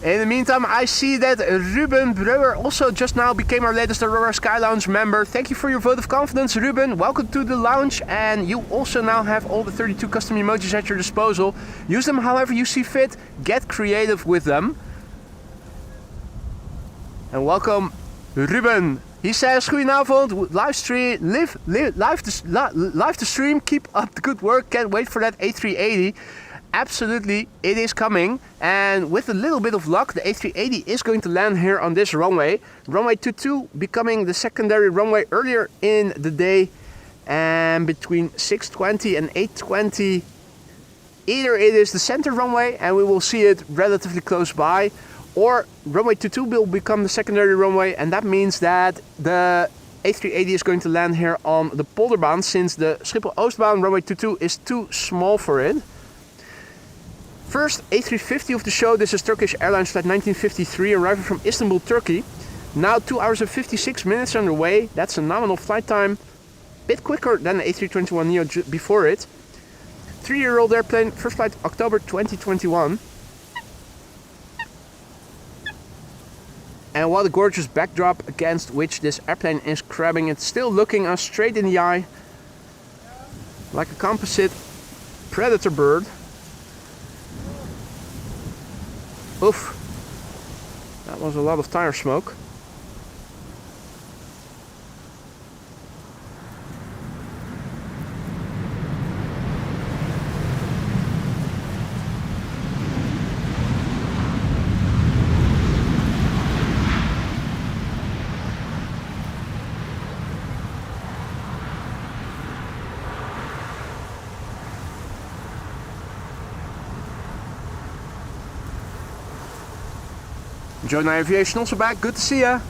In the meantime, I see that Ruben Breuer also just now became our latest Aurora Sky Lounge member. Thank you for your vote of confidence, Ruben. Welcome to the lounge, and you also now have all the 32 custom emojis at your disposal. Use them however you see fit. Get creative with them. And welcome, Ruben. He says, goedenavond, live to stream. Keep up the good work. Can't wait for that A380. absolutely, it is coming. And with a little bit of luck, the A380 is going to land here on this runway. Runway 22 becoming the secondary runway earlier in the day. And between 6:20 and 8:20, either it is the center runway and we will see it relatively close by, or runway 22 will become the secondary runway, and that means that the A380 is going to land here on the Polderbaan, since the Schiphol Oostbaan runway 22 is too small for it. First A350 of the show. This is Turkish Airlines flight 1953, arriving from Istanbul, Turkey. Now 2 hours and 56 minutes underway. That's a nominal flight time. Bit quicker than the A321neo before it. 3-year-old airplane, first flight October 2021. And what a gorgeous backdrop against which this airplane is crabbing. It's still looking us straight in the eye, like a composite predator bird. Oof, that was a lot of tire smoke. Join Aviation also back, good to see ya.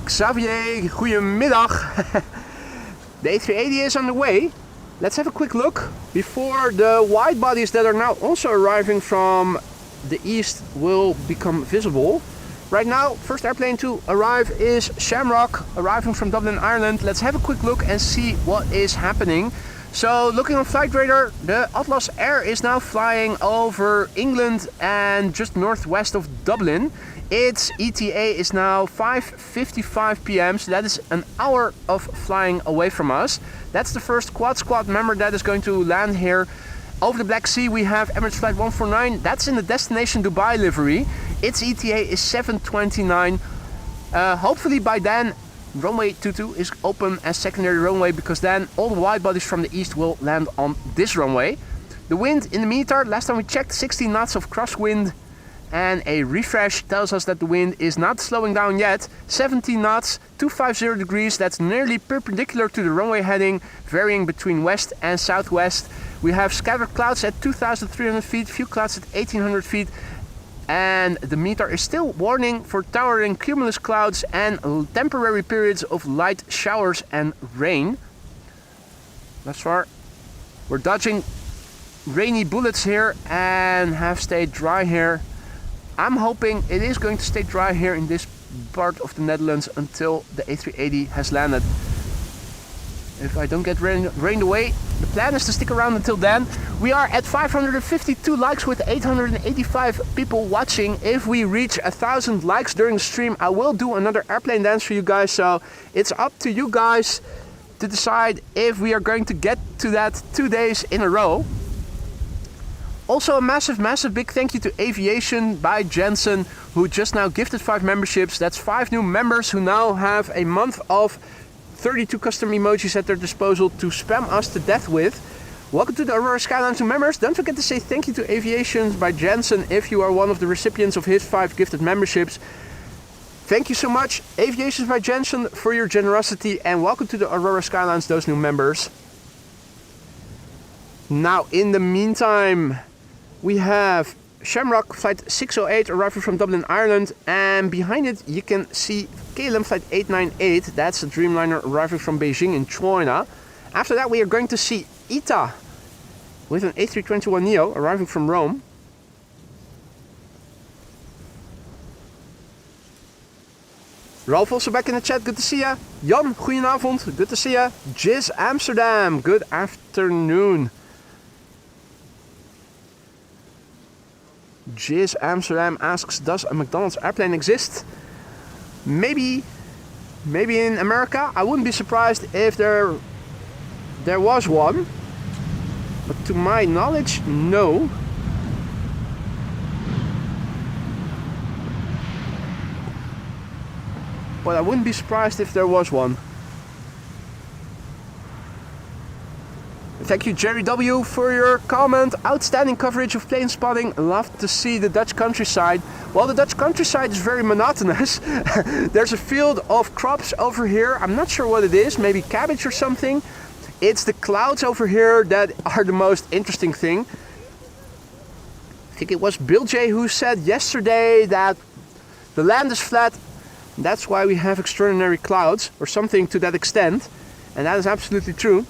Xavier, goedemiddag. The A380 is on the way. Let's have a quick look before the wide bodies that are now also arriving from the east will become visible. Right now, first airplane to arrive is Shamrock, arriving from Dublin, Ireland. Let's have a quick look and see what is happening. So, looking on flight radar, the Atlas Air is now flying over England and just northwest of Dublin. Its ETA is now 5:55 p.m, so that is an hour of flying away from us. That's the first Quad Squad member that is going to land here. Over the Black Sea we have Emirates Flight 149, that's in the destination Dubai livery. Its ETA is 7:29. Hopefully by then runway 22 is open as secondary runway, because then all the wide bodies from the east will land on this runway. The wind in the meter, last time we checked, 16 knots of crosswind, and a refresh tells us that the wind is not slowing down yet. 17 knots, 250 degrees, that's nearly perpendicular to the runway heading, varying between west and southwest. We have scattered clouds at 2,300 feet, few clouds at 1,800 feet, and the meter is still warning for towering cumulus clouds and temporary periods of light showers and rain. Thus far, we're dodging rainy bullets here and have stayed dry here. I'm hoping it is going to stay dry here in this part of the Netherlands until the A380 has landed. If I don't get rained away, the plan is to stick around until then. We are at 552 likes with 885 people watching. If we reach 1,000 likes during the stream, I will do another airplane dance for you guys. So it's up to you guys to decide if we are going to get to that 2 days in a row. Also a massive big thank you to Aviation by Jensen, who just now gifted 5 memberships. That's 5 new members who now have a month of 32 custom emojis at their disposal to spam us to death with. Welcome to the Aurora Skylines members. Don't forget to say thank you to Aviation by Jensen if you are one of the recipients of his 5 gifted memberships. Thank you so much, Aviation by Jensen, for your generosity, and welcome to the Aurora Skylines, those new members. Now, in the meantime, we have Shamrock Flight 608 arriving from Dublin, Ireland, and behind it you can see KLM Flight 898, that's a Dreamliner arriving from Beijing in China. After that we are going to see ITA with an A321neo arriving from Rome. Ralph also back in the chat, good to see ya. Jan, goedenavond, good to see ya. Jizz Amsterdam, good afternoon. Jizz Amsterdam asks, does a McDonald's airplane exist? Maybe in America. I wouldn't be surprised if there was one, but to my knowledge, no. But I wouldn't be surprised if there was one. Thank you, Jerry W, for your comment. Outstanding coverage of plane spotting. Love to see the Dutch countryside. Well, the Dutch countryside is very monotonous. There's a field of crops over here. I'm not sure what it is, maybe cabbage or something. It's the clouds over here that are the most interesting thing. I think it was Bill J who said yesterday that the land is flat. That's why we have extraordinary clouds, or something to that extent. And that is absolutely true.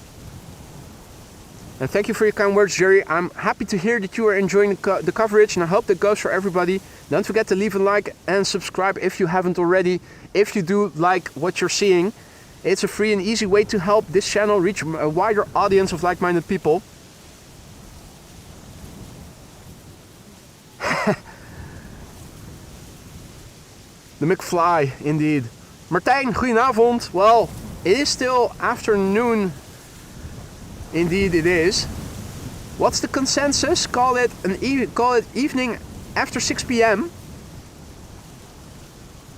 And thank you for your kind words, Jerry. I'm happy to hear that you are enjoying the coverage, and I hope that goes for everybody. Don't forget to leave a like and subscribe if you haven't already. If you do like what you're seeing, it's a free and easy way to help this channel reach a wider audience of like-minded people. The McFly, indeed. Martijn, goedenavond. Well, it is still afternoon. Indeed it is. What's the consensus? Call it evening after 6 p.m.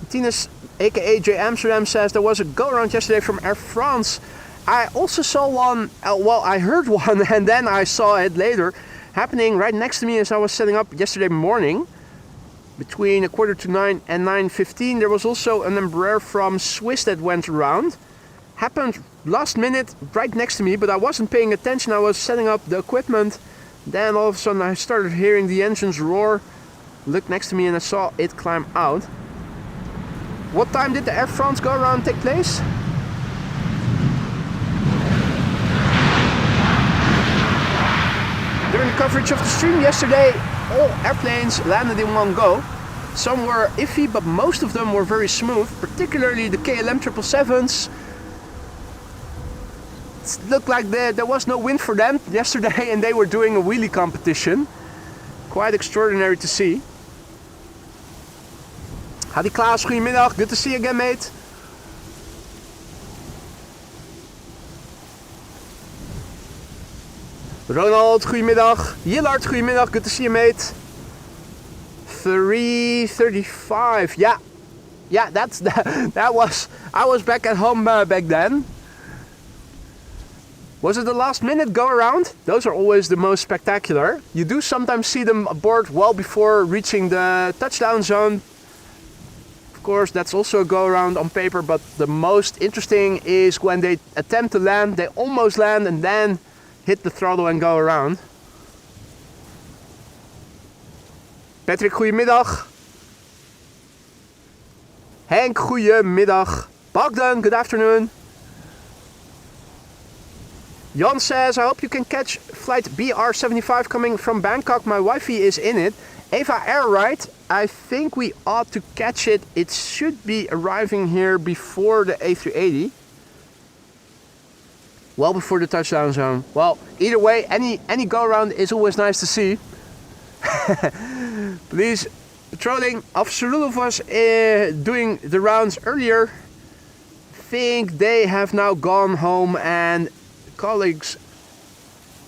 Tina's aka J Amsterdam says there was a go around yesterday from Air France. I also saw one, well, I heard one and then I saw it later happening right next to me as I was setting up yesterday morning. Between 9:15 and 9:15 there was also an Embraer from Swiss that went around. Happened last minute right next to me, but I wasn't paying attention. I was setting up the equipment. Then all of a sudden I started hearing the engines roar. Looked next to me and I saw it climb out. What time did the Air France go around take place? During the coverage of the stream yesterday, all airplanes landed in one go. Some were iffy, but most of them were very smooth, particularly the KLM 777s. It looked like there was no wind for them yesterday and they were doing a wheelie competition. Quite extraordinary to see. Hadi Klaas, goedemiddag. Good to see you again, mate. Ronald, goedemiddag. Jillard, goedemiddag. Good to see you, mate. 3:35. Yeah, that was. I was back at home back then. Was it the last minute go around? Those are always the most spectacular. You do sometimes see them aboard well before reaching the touchdown zone. Of course, that's also a go around on paper, but the most interesting is when they attempt to land, they almost land and then hit the throttle and go around. Patrick, goedemiddag. Henk, goedemiddag. Bogdan, good afternoon. Jan says, I hope you can catch flight BR75 coming from Bangkok. My wifey is in it. Eva Air Ride, I think we ought to catch it. It should be arriving here before the A380. Well before the touchdown zone. Well, either way, any go around is always nice to see. Please, patrolling. Officer Lulov was doing the rounds earlier. Think they have now gone home and colleagues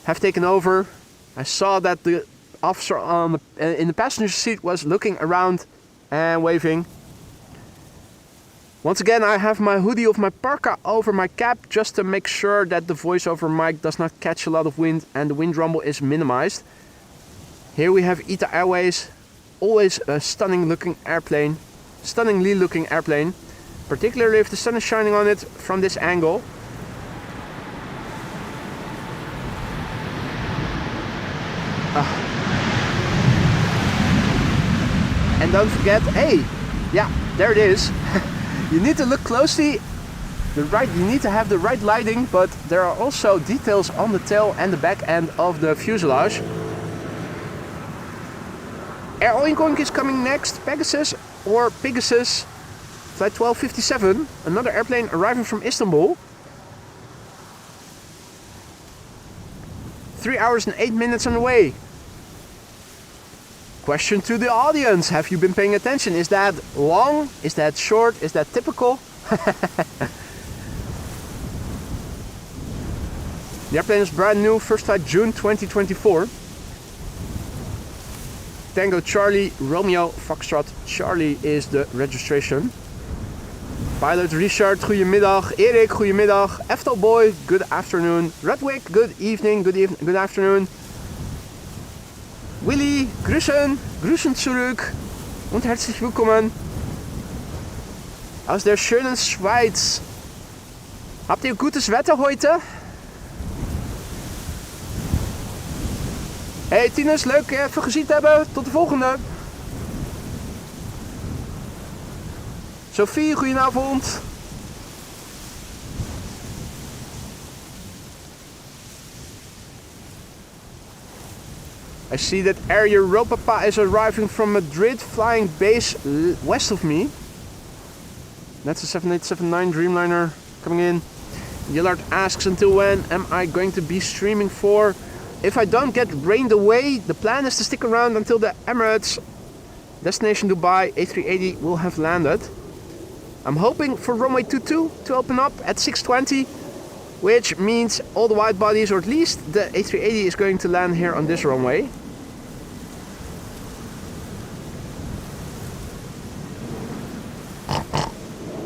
have taken over. I saw that the officer in the passenger seat was looking around and waving. Once again, I have my hoodie of my parka over my cap just to make sure that the voiceover mic does not catch a lot of wind and the wind rumble is minimized. Here we have ITA Airways, always a stunningly looking airplane, particularly if the sun is shining on it from this angle. And don't forget, hey, yeah, there it is. You need to look closely. You need to have the right lighting, but there are also details on the tail and the back end of the fuselage. Air Oinkoink is coming next. Pegasus or Pegasus, flight 1257, another airplane arriving from Istanbul. 3 hours and 8 minutes on the way. Question to the audience, have you been paying attention? Is that long? Is that short? Is that typical? The airplane is brand new, first flight June 2024. Tango Charlie Romeo Foxtrot Charlie is the registration. Pilot Richard, goedemiddag. Erik, goedemiddag. Eftel Boy, good afternoon. RWY, good evening, good afternoon. Willy, grüßen zurück und herzlich willkommen aus der schönen Schweiz. Habt ihr gutes Wetter heute? Hey Tinus, leuk je even gezien te hebben. Tot de volgende. Sophie, goedenavond. I see that Air Europa is arriving from Madrid, flying base west of me. That's a 7879 Dreamliner coming in. Yillard asks, until when am I going to be streaming for? If I don't get rained away, the plan is to stick around until the Emirates destination Dubai A380 will have landed. I'm hoping for runway 22 to open up at 6:20, which means all the wide bodies, or at least the A380, is going to land here on this runway.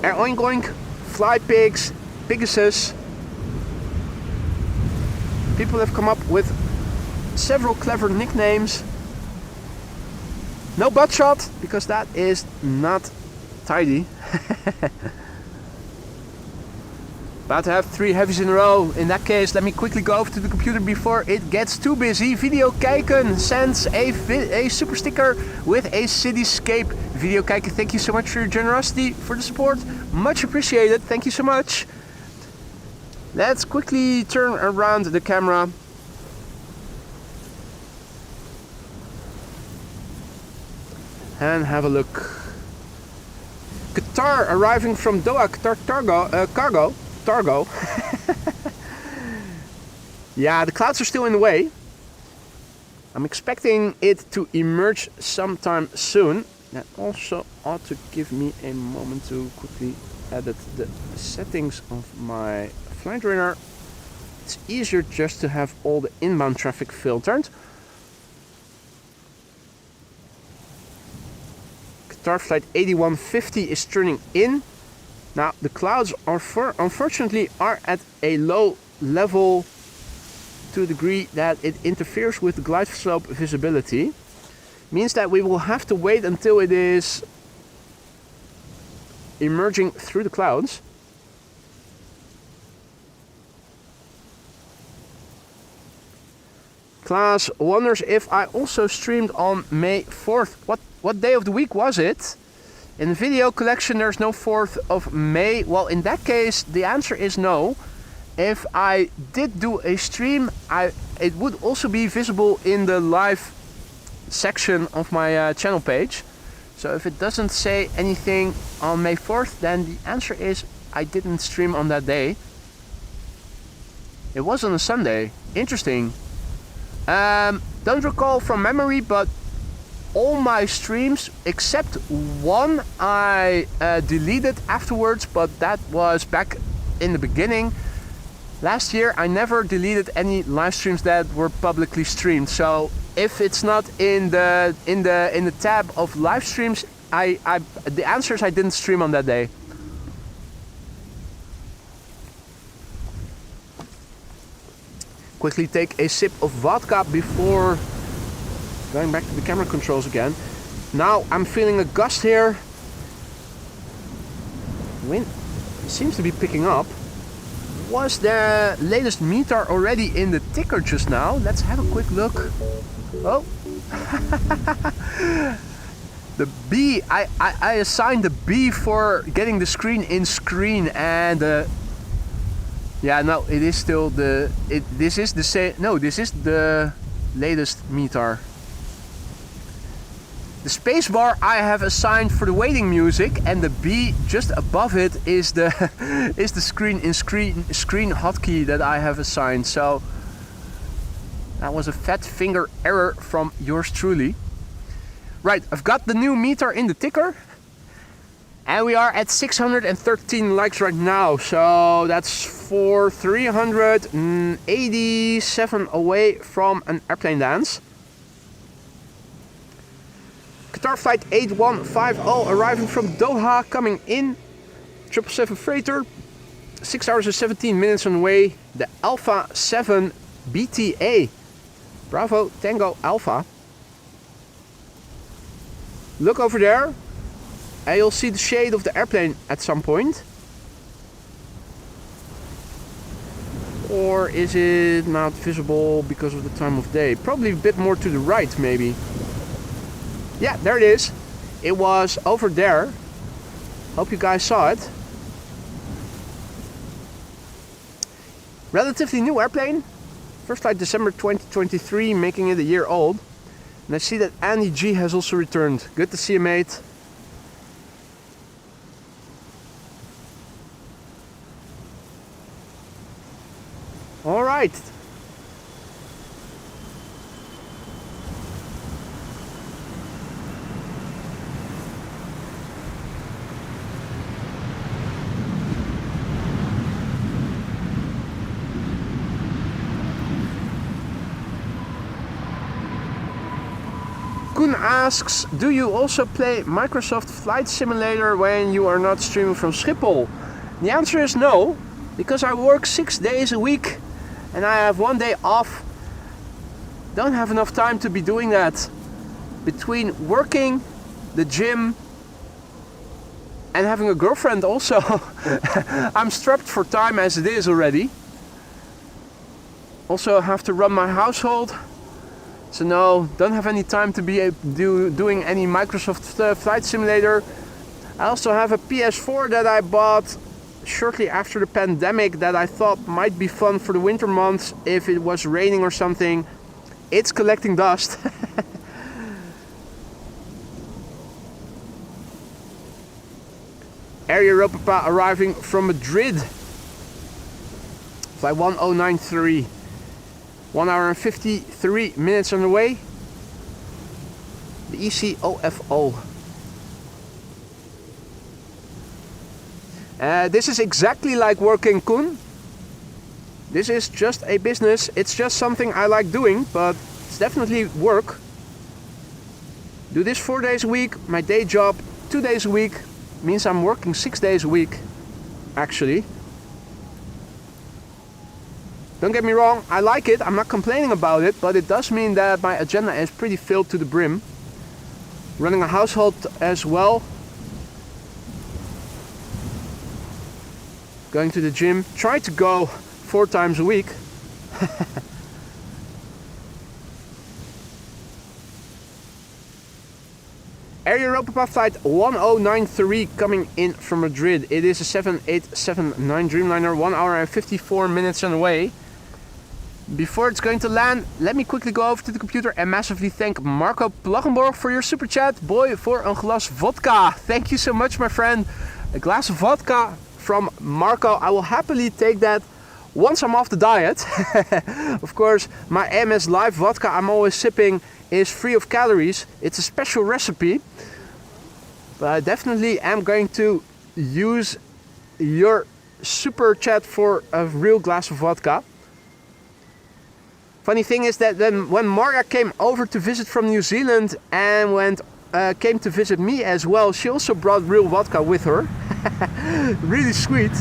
Air Oink Oink, Fly Pigs, Pegasus. People have come up with several clever nicknames. No butt shot, because that is not tidy. About to have 3 heavies in a row. In that case, let me quickly go over to the computer before it gets too busy. Video kijken sends a super sticker with a cityscape. Video kijken, thank you so much for your generosity, for the support. Much appreciated. Thank you so much. Let's quickly turn around the camera. And have a look. Qatar arriving from Doha, Qatar cargo. Yeah, the clouds are still in the way. I'm expecting it to emerge sometime soon. That also ought to give me a moment to quickly edit the settings of my flight radar. It's easier just to have all the inbound traffic filtered. Qatar flight 8150 is turning in. Now the clouds are unfortunately are at a low level to a degree that it interferes with the glide slope visibility. Means that we will have to wait until it is emerging through the clouds. Klaas wonders if I also streamed on May 4th. What day of the week was it? In the video collection there's no 4th of May. Well, in that case the answer is no. If I did do a stream, it would also be visible in the live section of my channel page. So if it doesn't say anything on May 4th, then the answer is I didn't stream on that day. It was on a Sunday. Interesting. Don't recall from memory, but all my streams except one I deleted afterwards, but that was back in the beginning. Last year I never deleted any live streams that were publicly streamed. So if it's not in the tab of live streams, the answer is I didn't stream on that day. Quickly take a sip of vodka before going back to the camera controls again. Now I'm feeling a gust here. Wind seems to be picking up. Was the latest meter already in the ticker just now? Let's have a quick look. Oh. The B, I assigned the B for getting the screen in screen, and yeah, no, it is still this is the same. No, this is the latest meter. The spacebar I have assigned for the waiting music, and the B just above it is the screen in screen hotkey that I have assigned. So that was a fat finger error from yours truly. Right, I've got the new meter in the ticker, and we are at 613 likes right now. So that's for 387 away from an airplane dance. Qatar flight 8150 arriving from Doha, coming in. 777 freighter, 6 hours and 17 minutes on the way. The Alpha 7 BTA. Bravo Tango Alpha. Look over there and you'll see the shade of the airplane at some point. Or is it not visible because of the time of day? Probably a bit more to the right maybe. Yeah, there it is. It was over there. Hope you guys saw it. Relatively new airplane. First flight December 2023, making it a year old. And I see that Andy G has also returned. Good to see you, mate. All right. Koen asks, do you also play Microsoft Flight Simulator when you are not streaming from Schiphol? The answer is no, because I work 6 days a week and I have 1 day off. Don't have enough time to be doing that. Between working, the gym, and having a girlfriend also. I'm strapped for time as it is already. Also have to run my household. So no, don't have any time to be doing any Microsoft Flight Simulator. I also have a PS4 that I bought shortly after the pandemic that I thought might be fun for the winter months if it was raining or something. It's collecting dust. Air Europa arriving from Madrid. Flight 1093. 1 hour and 53 minutes on the way. The ECOFO. This is exactly like working, Koen. This is just a business. It's just something I like doing, but it's definitely work. Do this 4 days a week. My day job 2 days a week means I'm working 6 days a week, actually. Don't get me wrong, I like it, I'm not complaining about it, but it does mean that my agenda is pretty filled to the brim. Running a household as well. Going to the gym, try to go 4 times a week. Air Europa flight 1093 coming in from Madrid. It is a 7879 Dreamliner, 1 hour and 54 minutes on the way. Before it's going to land, let me quickly go over to the computer and massively thank Marco Plaggenborg for your super chat. Boy, voor een glas vodka. Thank you so much, my friend. A glass of vodka from Marco. I will happily take that once I'm off the diet. Of course, my AMS Live vodka I'm always sipping is free of calories. It's a special recipe. But I definitely am going to use your super chat for a real glass of vodka. Funny thing is that when Maria came over to visit from New Zealand and came to visit me as well, she also brought real vodka with her. Really sweet.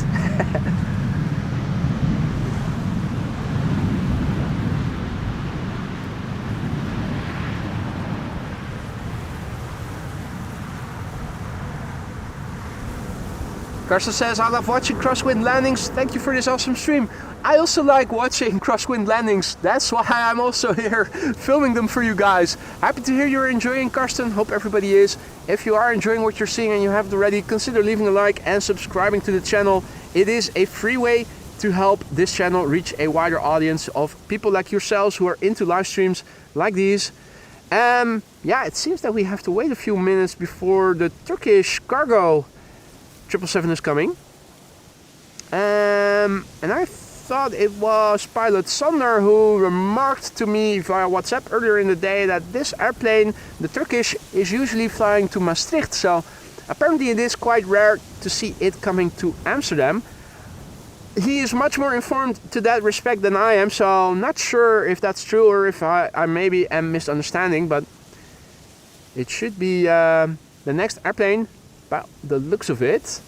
Karsten says, I love watching Crosswind landings. Thank you for this awesome stream. I also like watching Crosswind landings. That's why I'm also here filming them for you guys. Happy to hear you're enjoying, Karsten. Hope everybody is. If you are enjoying what you're seeing and you haven't already, consider leaving a like and subscribing to the channel. It is a free way to help this channel reach a wider audience of people like yourselves who are into live streams like these. Yeah, it seems that we have to wait a few minutes before the Turkish cargo 777 is coming. And I thought it was pilot Sander who remarked to me via WhatsApp earlier in the day that this airplane, the Turkish, is usually flying to Maastricht. So apparently it is quite rare to see it coming to Amsterdam. He is much more informed to that respect than I am, so not sure if that's true or if I maybe am misunderstanding, but it should be the next airplane. By the looks of it.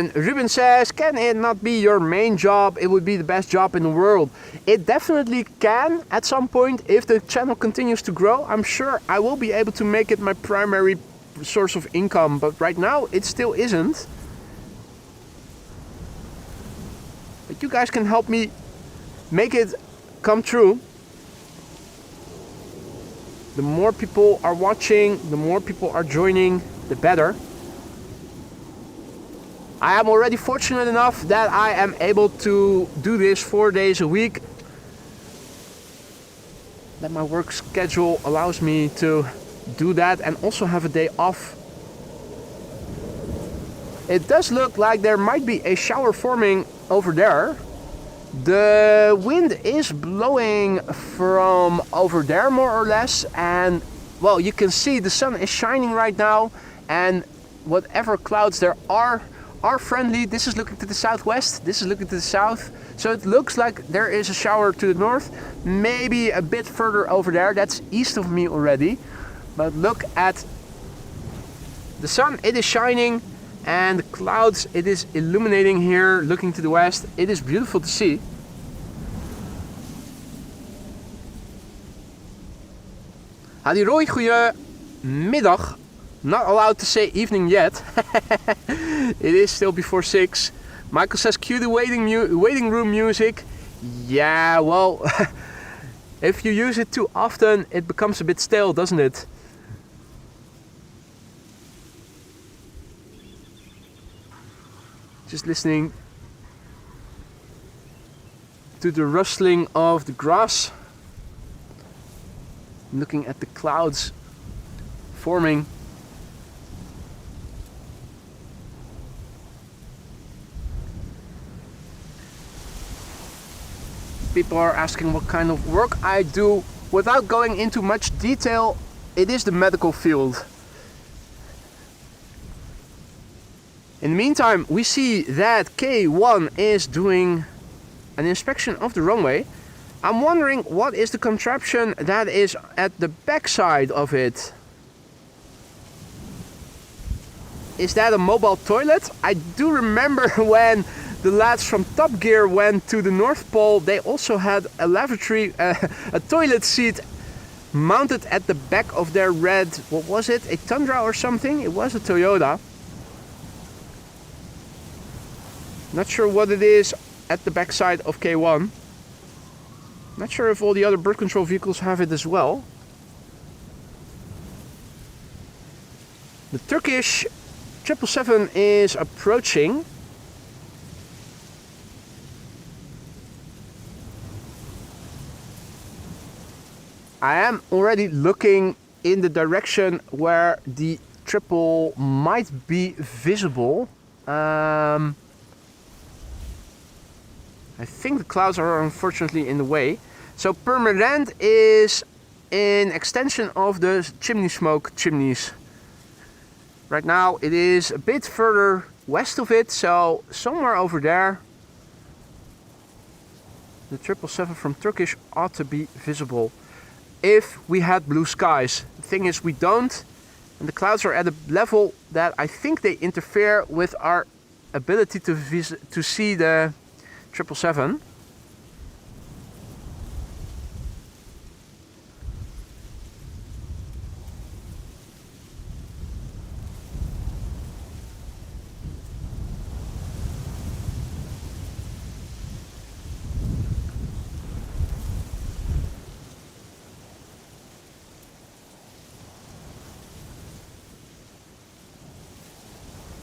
And Ruben says, can it not be your main job? It would be the best job in the world. It definitely can at some point. If the channel continues to grow, I'm sure I will be able to make it my primary source of income. But right now, it still isn't. But you guys can help me make it come true. The more people are watching, the more people are joining, the better. I am already fortunate enough that I am able to do this 4 days a week. That my work schedule allows me to do that and also have a day off. It does look like there might be a shower forming over there. The wind is blowing from over there more or less, and well, you can see the sun is shining right now, and whatever clouds there are friendly. This is looking to the southwest, this is looking to the south, so it looks like there is a shower to the north, maybe a bit further over there. That's east of me already, but look at the sun, it is shining, and the clouds, it is illuminating here looking to the west. It is beautiful to see. Hadi Roy, goedemiddag. Not allowed to say evening yet. It is still before 6. Michael says cue the waiting room music. Yeah, well, if you use it too often, it becomes a bit stale, doesn't it? Just listening to the rustling of the grass, looking at the clouds forming. People are asking what kind of work I do. Without going into much detail, it is the medical field. In the meantime, we see that K1 is doing an inspection of the runway. I'm wondering what is the contraption that is at the back side of it. Is that a mobile toilet? I do remember when the lads from Top Gear went to the North Pole, they also had a lavatory, a toilet seat mounted at the back of their red, what was it, a Tundra or something? It was a Toyota. Not sure what it is at the back side of K1. Not sure if all the other bird control vehicles have it as well. The Turkish 777 is approaching. I am already looking in the direction where the triple might be visible. I think the clouds are unfortunately in the way. So Purmerend is an extension of the chimney smoke chimneys. Right now it is a bit further west of it, so somewhere over there the 777 from Turkish ought to be visible if we had blue skies. The thing is we don't, and the clouds are at a level that I think they interfere with our ability to see the 777.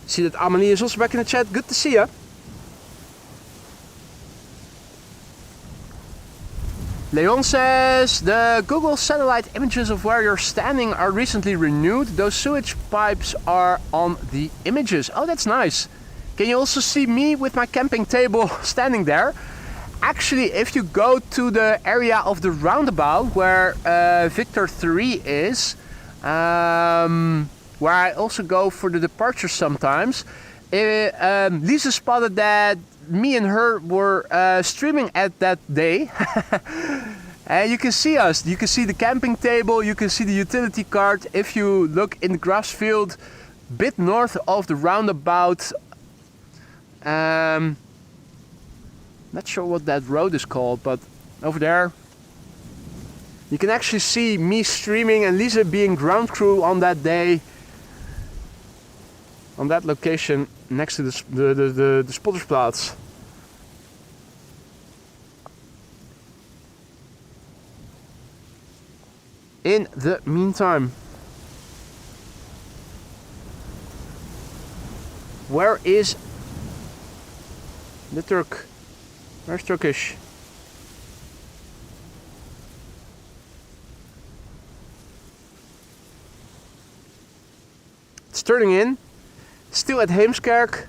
See that Amelie is also back in the chat. Good to see you. Leon says the Google satellite images of where you're standing are recently renewed. Those sewage pipes are on the images. Oh, that's nice. Can you also see me with my camping table standing there? Actually, if you go to the area of the roundabout where Victor 3 is, where I also go for the departure sometimes, Lisa spotted that me and her were streaming at that day. And you can see us, you can see the camping table, you can see the utility cart. If you look in the grass field, bit north of the roundabout Not sure what that road is called, but over there you can actually see me streaming and Lisa being ground crew on that day, on that location next to the Spottersplaats. In the meantime, where is the Turk? Where's Turkish? It's turning in, still at Heemskerk.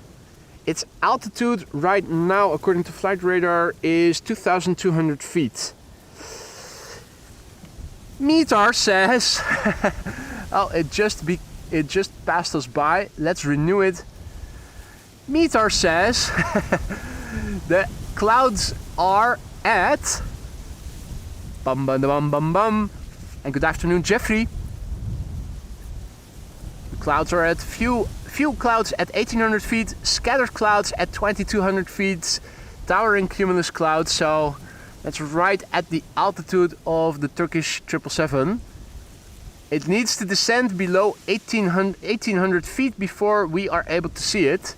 Its altitude right now, according to flight radar, is 2,200 feet. METAR says, oh, it just passed us by. Let's renew it. METAR says the clouds are at bum bum bum bum bum. And good afternoon, Jeffrey. The clouds are at few clouds at 1,800 feet, scattered clouds at 2,200 feet, towering cumulus clouds. So that's right at the altitude of the Turkish 777. It needs to descend below 1,800 feet before we are able to see it.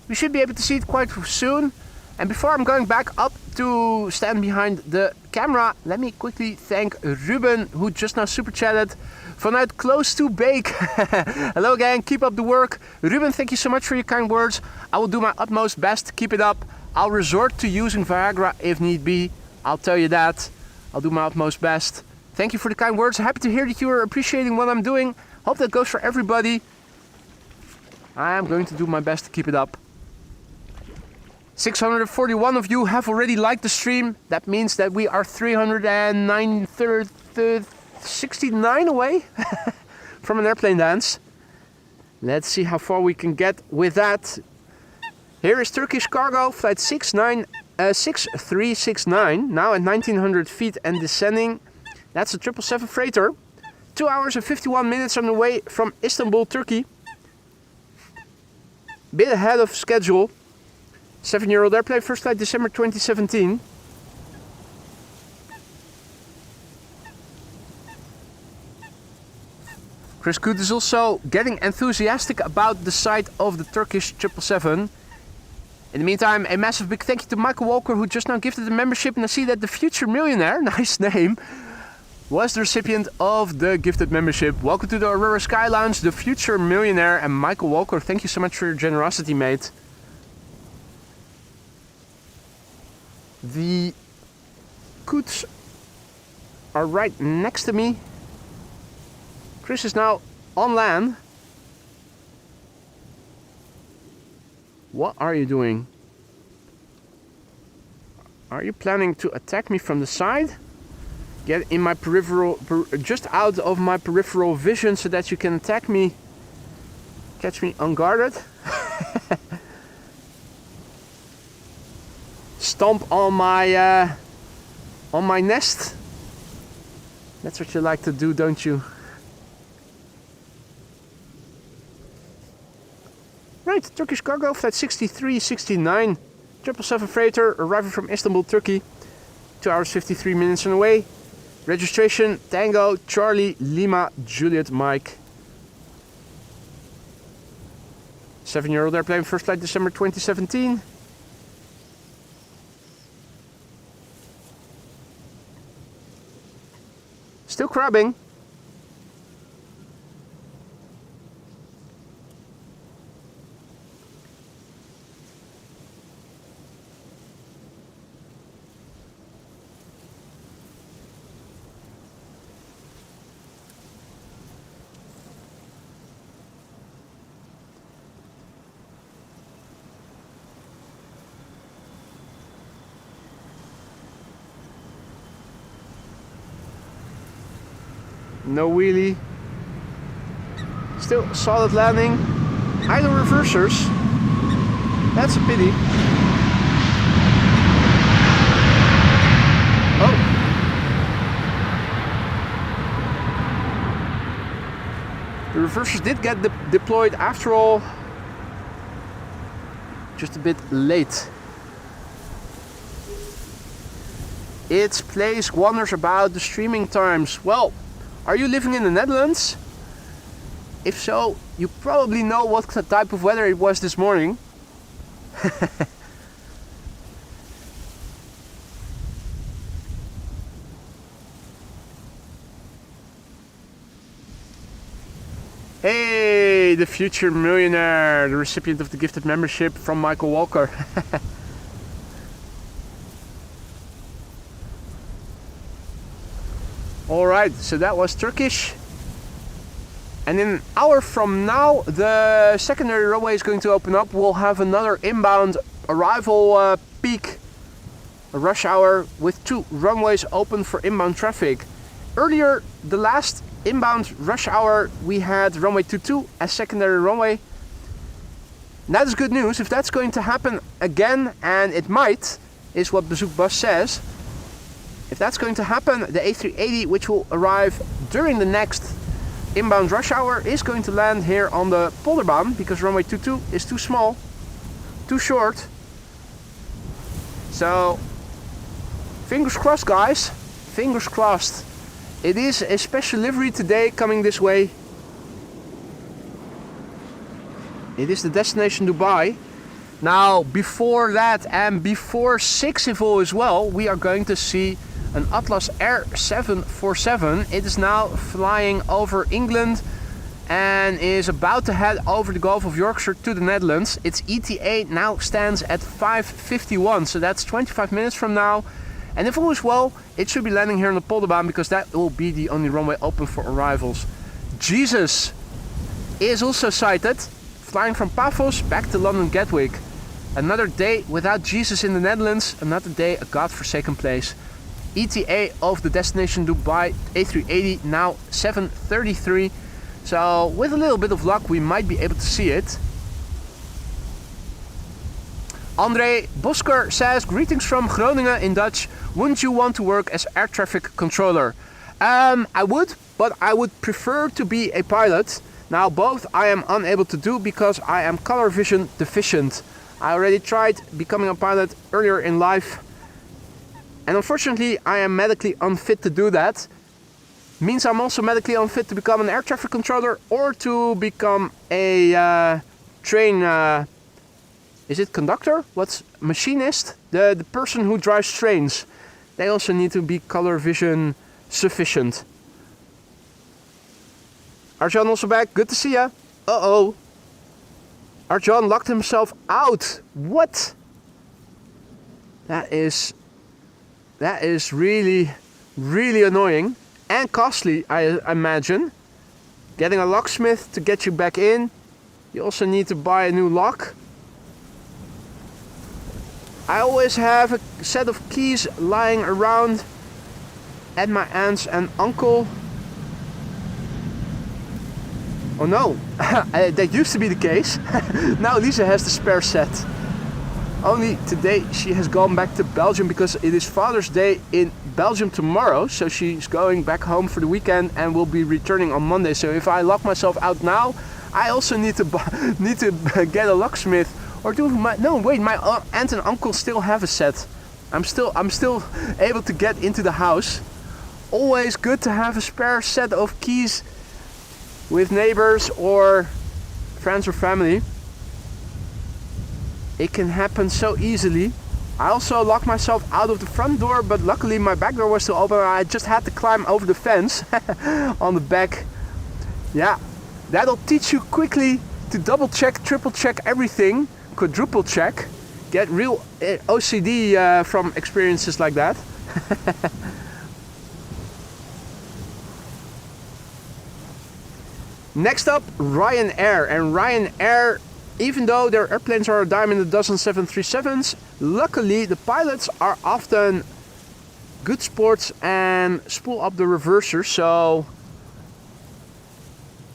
We should be able to see it quite soon. And before I'm going back up to stand behind the camera, let me quickly thank Ruben, who just now super chatted vanuit Close to Bake. Hello gang, keep up the work. Ruben, thank you so much for your kind words. I will do my utmost best to keep it up. I'll resort to using Viagra if need be. I'll tell you that. I'll do my utmost best. Thank you for the kind words. Happy to hear that you are appreciating what I'm doing. Hope that goes for everybody. I am going to do my best to keep it up. 641 of you have already liked the stream. That means that we are 369 away from an airplane dance. Let's see how far we can get with that. Here is Turkish cargo, flight 6369, now at 1900 feet and descending. That's a 777 freighter. 2 hours and 51 minutes on the way from Istanbul, Turkey. Bit ahead of schedule. 7-year-old airplane, first flight December 2017. Chris Good is also getting enthusiastic about the sight of the Turkish 777. In the meantime, a massive big thank you to Michael Walker, who just now gifted a membership, and I see that the future millionaire, nice name, was the recipient of the gifted membership. Welcome to the Aurora Sky Lounge, the future millionaire, and Michael Walker, thank you so much for your generosity, mate. The Coots are right next to me. Chris is now on land. What are you doing? Are you planning to attack me from the side? Get in my peripheral, just out of my peripheral vision so that you can attack me, catch me unguarded. Stomp on my nest. That's what you like to do, don't you? Right, Turkish cargo, flight 6369, 777 freighter, arriving from Istanbul, Turkey. 2 hours 53 minutes on the way. Registration Tango Charlie Lima Juliet Mike. 7-year-old airplane, first flight December 2017. Still crabbing. No wheelie. Still solid landing. Idle reversers. That's a pity. Oh. The reversers did get deployed after all. just a bit late. Its place wonders about the streaming times. Well, are you living in the Netherlands? If so, you probably know what type of weather it was this morning. Hey, the future millionaire, the recipient of the gifted membership from Michael Walker. Alright, so that was Turkish. And in an hour from now, the secondary runway is going to open up. We'll have another inbound arrival peak, a rush hour with 2 runways open for inbound traffic. Earlier, the last inbound rush hour, we had runway 22 as secondary runway. That is good news. If that's going to happen again, and it might, is what Bezoek Bus says. If that's going to happen, the A380, which will arrive during the next inbound rush hour, is going to land here on the Polderbaan, because runway 22 is too small, too short. So, fingers crossed, guys. Fingers crossed. It is a special livery today coming this way. It is the destination Dubai. Now, before that and before Schiphol as well, we are going to see an Atlas Air 747. It is now flying over England and is about to head over the Gulf of Yorkshire to the Netherlands. Its ETA now stands at 5:51, so that's 25 minutes from now. And if all is well, it should be landing here on the Polderbaan, because that will be the only runway open for arrivals. Jesus is also sighted, flying from Paphos back to London Gatwick. Another day without Jesus in the Netherlands, another day a godforsaken place. ETA of the destination Dubai A380 now 7:33. So with a little bit of luck we might be able to see it. André Bosker says, greetings from Groningen in Dutch. Wouldn't you want to work as air traffic controller? I would, but I would prefer to be a pilot. Now both I am unable to do because I am color vision deficient. I already tried becoming a pilot earlier in life, and unfortunately I am medically unfit to do that. Means I'm also medically unfit to become an air traffic controller or to become a train, is it conductor? What's machinist? The person who drives trains. They also need to be color vision sufficient. Arjan also back, good to see ya. Uh-oh. Arjan locked himself out. What? That is really, really annoying and costly, I imagine. Getting a locksmith to get you back in. You also need to buy a new lock. I always have a set of keys lying around at my aunt's and uncle. Oh no, that used to be the case. Now Lisa has the spare set. Only today she has gone back to Belgium because it is Father's Day in Belgium tomorrow. So she's going back home for the weekend and will be returning on Monday. So if I lock myself out now, I also need to get a locksmith. Or do my, no wait, my aunt and uncle still have a set. I'm still able to get into the house. Always good to have a spare set of keys with neighbors or friends or family. It can happen so easily. I also locked myself out of the front door, but luckily my back door was still open. I just had to climb over the fence on the back. Yeah, that'll teach you quickly to double check, triple check everything. Quadruple check, get real OCD from experiences like that. Next up, Ryanair. And Ryanair, even though their airplanes are a dime in a dozen 737s, luckily the pilots are often good sports and spool up the reverser. So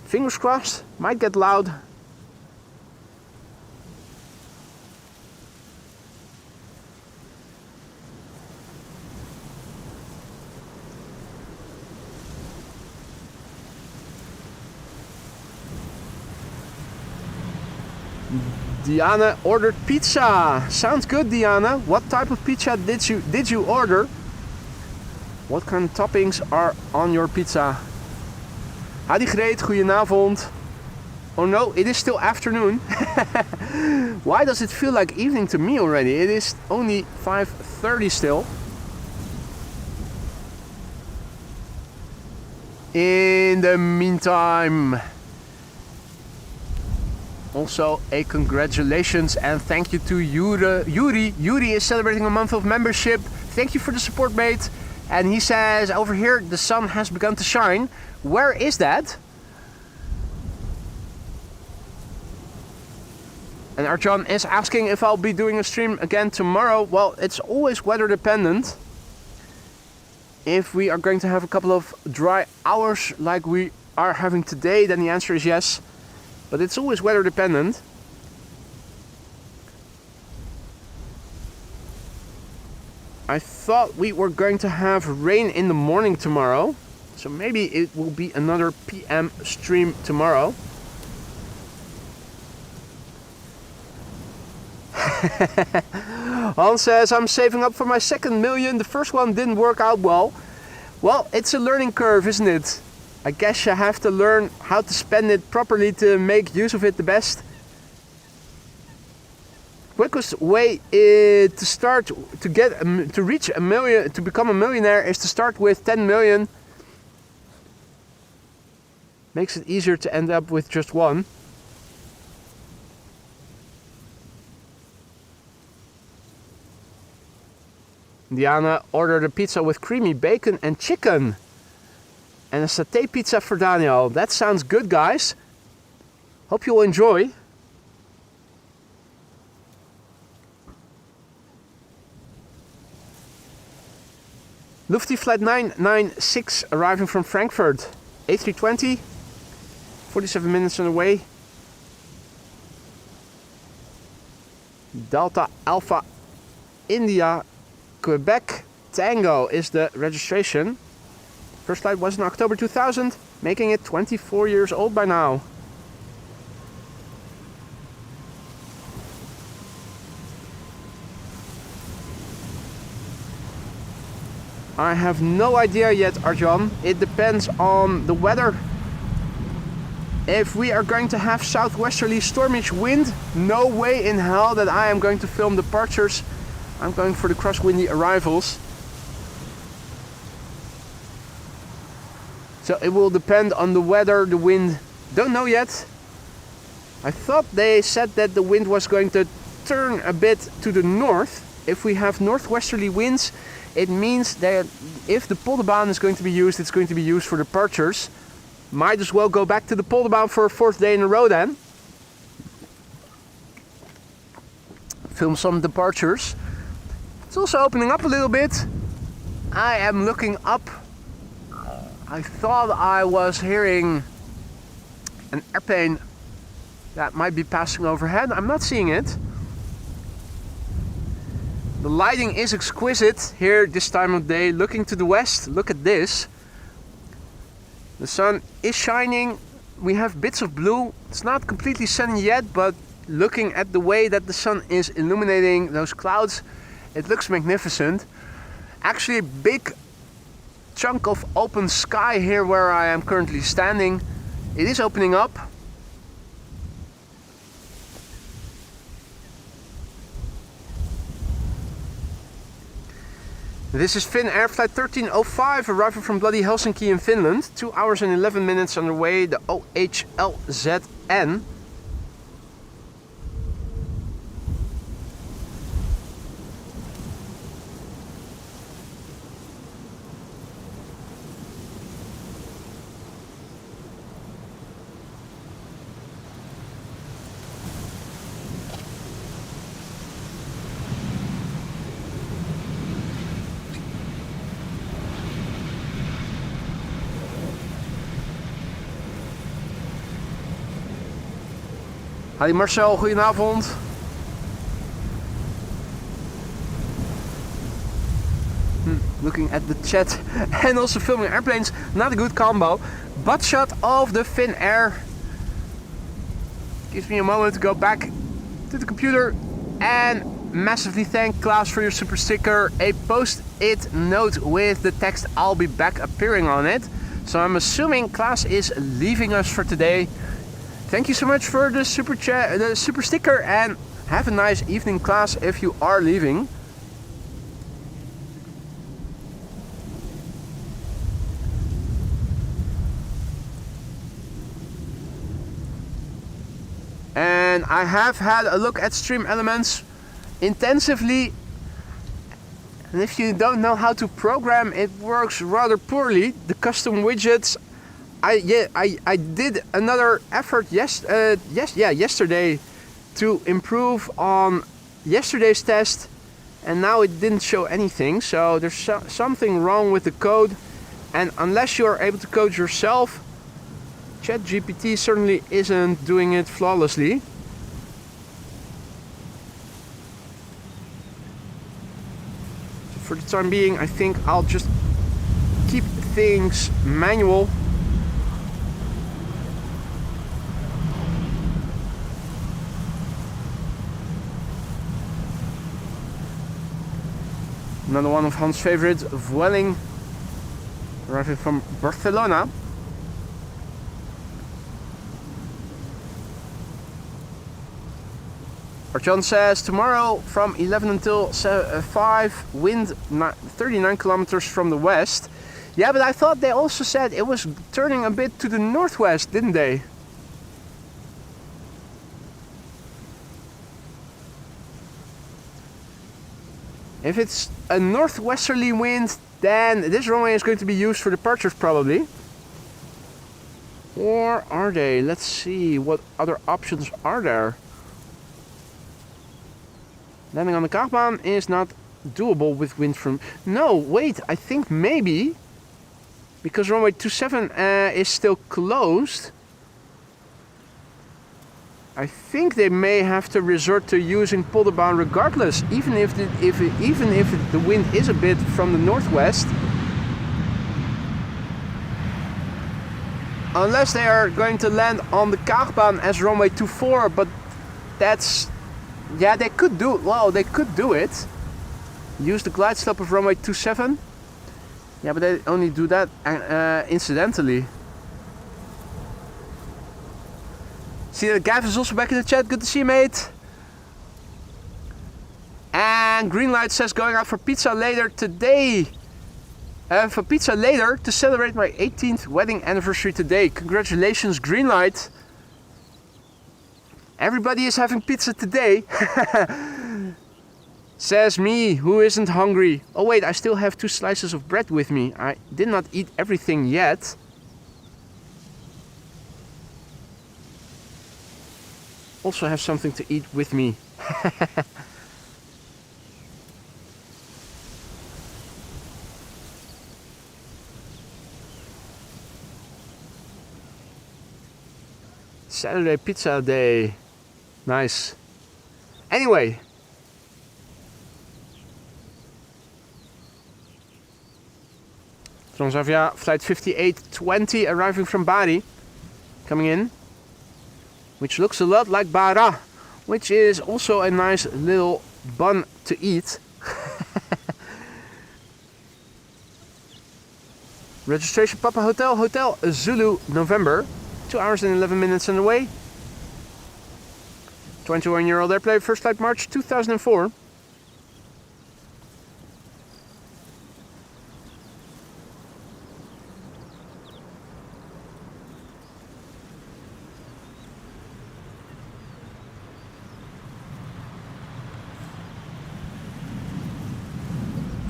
fingers crossed, might get loud. Diana ordered pizza. Sounds good, Diana. What type of pizza did you order? What kind of toppings are on your pizza? Hadi Greet, goedenavond. Oh no, it is still afternoon. Why does it feel like evening to me already? It is only 5:30 still. In the meantime, also a congratulations and thank you to Yuri. Yuri is celebrating a month of membership. Thank you for the support, mate. And he says, over here the sun has begun to shine. Where is that? And Arjan is asking if I'll be doing a stream again tomorrow. Well, it's always weather dependent. If we are going to have a couple of dry hours like we are having today, then the answer is yes. But it's always weather dependent. I thought we were going to have rain in the morning tomorrow. So maybe it will be another PM stream tomorrow. Hans says, I'm saving up for my second million. The first one didn't work out well. Well, it's a learning curve, isn't it? I guess you have to learn how to spend it properly to make use of it the best. Quickest way to start to reach a million, to become a millionaire, is to start with 10 million. Makes it easier to end up with just one. Diana ordered a pizza with creamy bacon and chicken. And a satay pizza for Daniel. That sounds good, guys. Hope you'll enjoy. Lufty Flight 996 arriving from Frankfurt. A320. 47 minutes on the way. Delta Alpha India Quebec Tango is the registration. First flight was in October 2000, making it 24 years old by now. I have no idea yet, Arjan. It depends on the weather. If we are going to have southwesterly stormish wind, no way in hell that I am going to film departures. I'm going for the crosswindy arrivals. So it will depend on the weather, the wind. Don't know yet. I thought they said that the wind was going to turn a bit to the north. If we have northwesterly winds, it means that if the Polderbaan is going to be used, it's going to be used for departures. Might as well go back to the Polderbaan for a fourth day in a row then. Film some departures. It's also opening up a little bit. I am looking up. I thought I was hearing an airplane that might be passing overhead. I'm not seeing it. The lighting is exquisite here this time of day. Looking to the west, look at this. The sun is shining. We have bits of blue. It's not completely sunny yet, but looking at the way that the sun is illuminating those clouds, it looks magnificent. Actually a big chunk of open sky here where I am currently standing. It is opening up. This is Finnair flight 1305 arriving from bloody Helsinki in Finland. 2 hours and 11 minutes on the way, the OHLZN. Hi Marcel, goedenavond. Looking at the chat and also filming airplanes, not a good combo. Butt shot of the Finnair. Gives me a moment to go back to the computer. And massively thank Klaus for your super sticker. A post-it note with the text "I'll be back" appearing on it. So I'm assuming Klaus is leaving us for today. Thank you so much for the super sticker, and have a nice evening, Klaus, if you are leaving. And I have had a look at Stream Elements intensively. And if you don't know how to program, it works rather poorly. The custom widgets, I did another effort yesterday to improve on yesterday's test, and now it didn't show anything. So there's something wrong with the code, and unless you are able to code yourself, ChatGPT certainly isn't doing it flawlessly. So for the time being, I think I'll just keep things manual. Another one of Hans' favorite, Vueling, arriving from Barcelona. Arjan says tomorrow from 11 until 5, wind 39 kilometers from the west. Yeah, but I thought they also said it was turning a bit to the northwest, didn't they? If it's a northwesterly wind, then this runway is going to be used for departures probably. Or are they? Let's see, what other options are there? Landing on the Kaagbaan is not doable with wind from... No, wait, I think maybe, because runway 27 is still closed, I think they may have to resort to using Polderbaan regardless, even if the wind is a bit from the northwest. Unless they are going to land on the Kaagbaan as runway 24, but that's... Yeah, they could do... Well, they could do it. Use the glide slope of runway 27. Yeah, but they only do that incidentally. See that Gav is also back in the chat. Good to see you, mate. And Greenlight says going out for pizza later today. For pizza later to celebrate my 18th wedding anniversary today. Congratulations, Greenlight. Everybody is having pizza today. Says me, who isn't hungry. Oh wait, I still have 2 slices of bread with me. I did not eat everything yet. Also have something to eat with me. Saturday pizza day. Nice. Anyway. Transavia flight 5820 arriving from Bari. Coming in. Which looks a lot like Bara. Which is also a nice little bun to eat. Registration Papa Hotel Zulu November. 2 hours and 11 minutes on the way. 21-year-old airplane, first flight March 2004. Of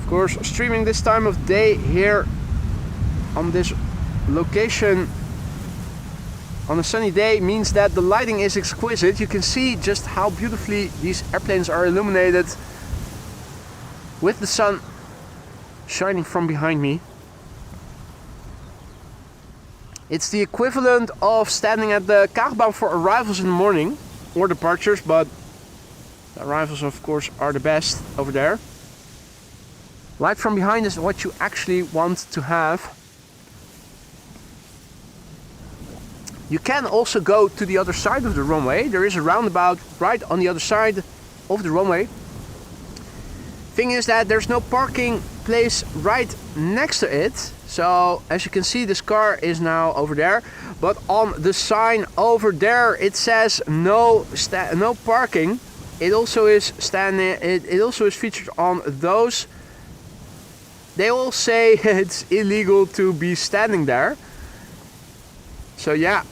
course, streaming this time of day here on this location on a sunny day means that the lighting is exquisite. You can see just how beautifully these airplanes are illuminated with the sun shining from behind me. It's the equivalent of standing at the Kaagbaan for arrivals in the morning or departures, but the arrivals of course are the best over there. Light from behind is what you actually want to have. You can also go to the other side of the runway. There is a roundabout right on the other side of the runway. Thing is that there's no parking place right next to it. So as you can see, this car is now over there. But on the sign over there, it says no parking. It also is it also is featured on those. They all say it's illegal to be standing there. So yeah,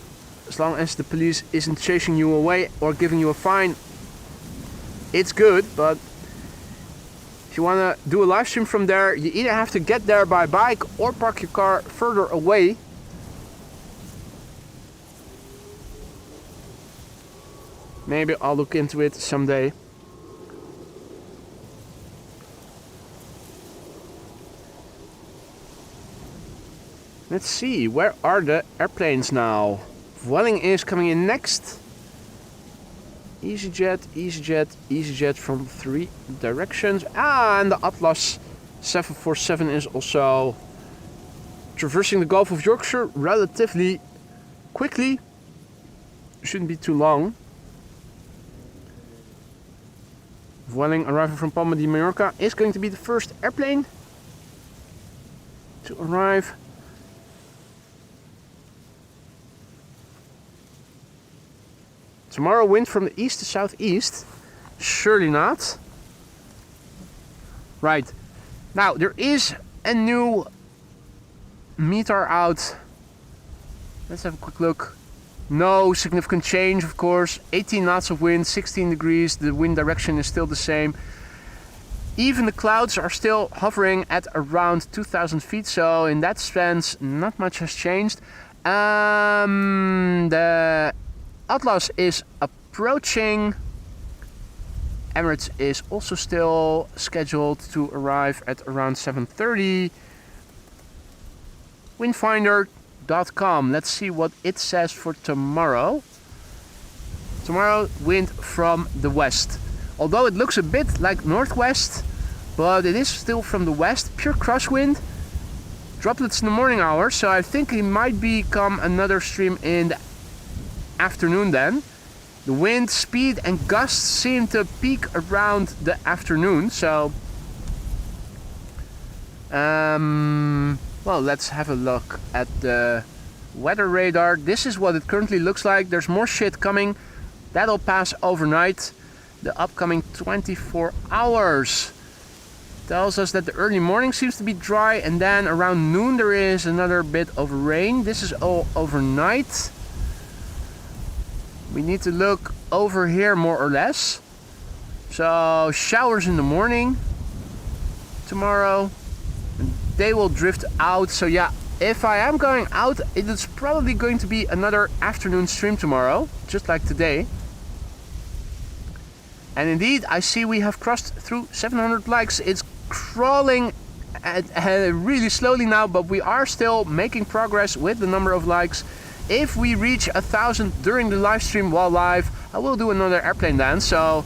as long as the police isn't chasing you away or giving you a fine, it's good. But if you want to do a live stream from there, you either have to get there by bike or park your car further away. Maybe I'll look into it someday. Let's see, where are the airplanes now? Vueling is coming in next. EasyJet, EasyJet, EasyJet from 3 directions. And the Atlas 747 is also traversing the Gulf of Yorkshire relatively quickly. Shouldn't be too long. Vueling arriving from Palma de Mallorca is going to be the first airplane to arrive. Tomorrow wind from the east to southeast? Surely not. Right. Now there is a new meter out. Let's have a quick look. No significant change, of course. 18 knots of wind, 16 degrees. The wind direction is still the same. Even the clouds are still hovering at around 2,000 feet. So in that sense, not much has changed. The Atlas is approaching. Emirates is also still scheduled to arrive at around 7:30. Windfinder.com. Let's see what it says for tomorrow. Tomorrow, wind from the west. Although it looks a bit like northwest, but it is still from the west. Pure crosswind. Droplets in the morning hours, so I think it might become another stream in the afternoon then. The wind speed and gusts seem to peak around the afternoon, so well, let's have a look at the weather radar. This is what it currently looks like. There's more shit coming. That'll pass overnight. The upcoming 24 hours tells us that the early morning seems to be dry, and then around noon there is another bit of rain. This is all overnight. We need to look over here more or less. So showers in the morning tomorrow. They will drift out. So yeah, if I am going out, it is probably going to be another afternoon stream tomorrow, just like today. And indeed, I see we have crossed through 700 likes. It's crawling really slowly now, but we are still making progress with the number of likes. If we reach 1,000 during the live stream while live, I will do another airplane dance. So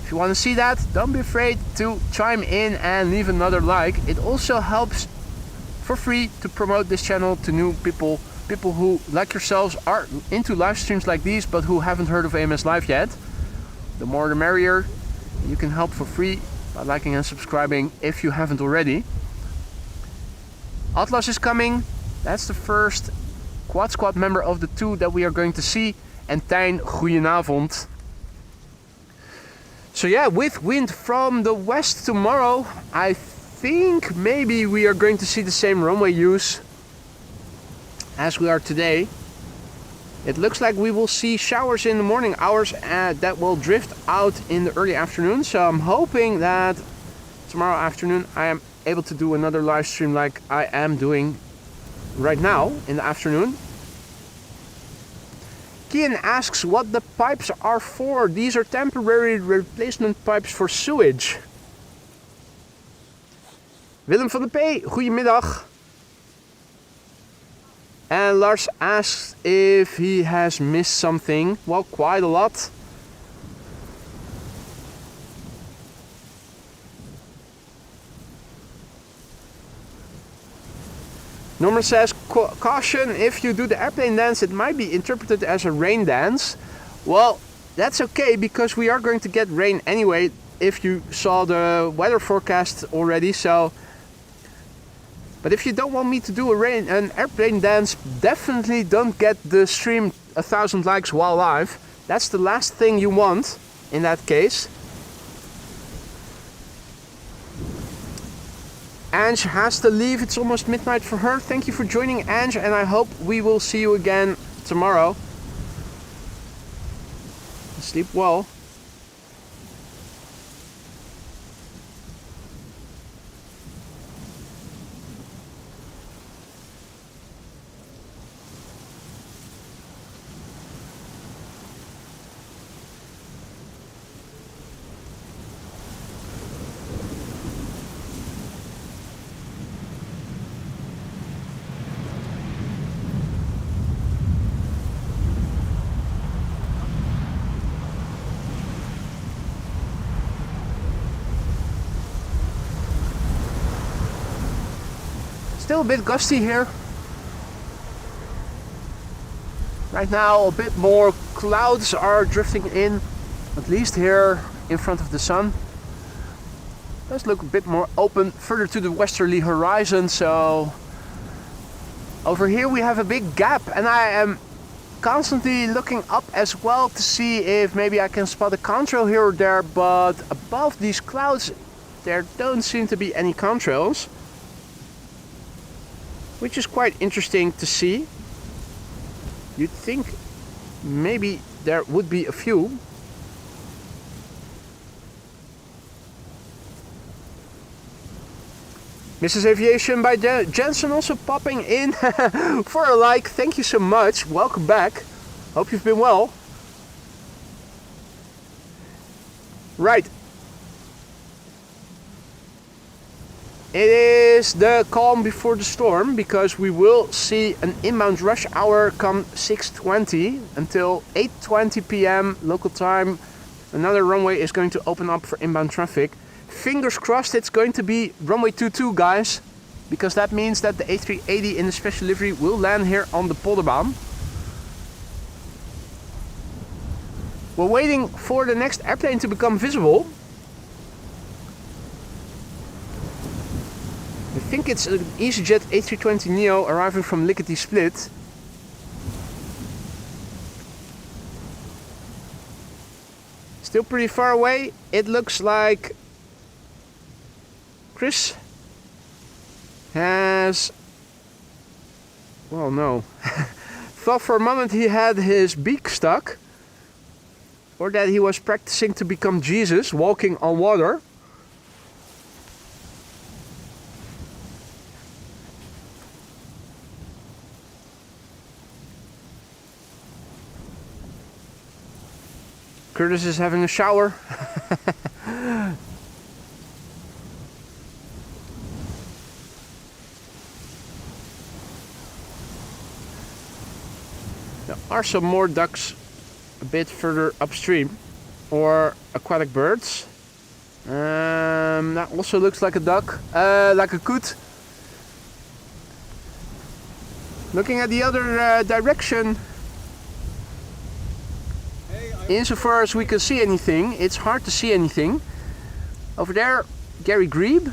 if you want to see that, don't be afraid to chime in and leave another like. It also helps for free to promote this channel to new people who, like yourselves, are into live streams like these but who haven't heard of AMS Live yet. The more the merrier. You can help for free by liking and subscribing if you haven't already. Atlas is coming. That's the first Quad Squad member of the 2 that we are going to see. And Tijn, goedenavond. So yeah, with wind from the west tomorrow, I think maybe we are going to see the same runway use as we are today. It looks like we will see showers in the morning hours that will drift out in the early afternoon. So I'm hoping that tomorrow afternoon I am able to do another live stream like I am doing right now in the afternoon. Kian asks what the pipes are for. These are temporary replacement pipes for sewage. Willem van de P, goedemiddag. And Lars asks if he has missed something. Well, quite a lot. Norman says, caution, if you do the airplane dance, it might be interpreted as a rain dance. Well, that's okay, because we are going to get rain anyway, if you saw the weather forecast already. So, but if you don't want me to do an airplane dance, definitely don't get the stream 1,000 likes while live. That's the last thing you want in that case. Ange has to leave, it's almost midnight for her. Thank you for joining, Ange, and I hope we will see you again tomorrow. Sleep well. Still a bit gusty here. Right now a bit more clouds are drifting in, at least here in front of the sun. Does look a bit more open further to the westerly horizon, so over here we have a big gap, and I am constantly looking up as well to see if maybe I can spot a contrail here or there, but above these clouds there don't seem to be any contrails, which is quite interesting to see. You'd think maybe there would be a few. Mrs. Aviation by Jensen also popping in for a like. Thank you so much. Welcome back. Hope you've been well. Right. It is the calm before the storm, because we will see an inbound rush hour come 6:20 until 8:20 p.m. local time. Another runway is going to open up for inbound traffic. Fingers crossed it's going to be runway 22, guys, because that means that the A380 in the special livery will land here on the Polderbaan. We're waiting for the next airplane to become visible. I think it's an EasyJet A320neo arriving from Lickety Split. Still pretty far away. It looks like Chris has... well, no. Thought for a moment he had his beak stuck, or that he was practicing to become Jesus, walking on water. Curtis is having a shower. There are some more ducks a bit further upstream, or aquatic birds. That also looks like a duck, like a coot. Looking at the other direction, insofar as we can see anything, it's hard to see anything. Over there, Gary Grebe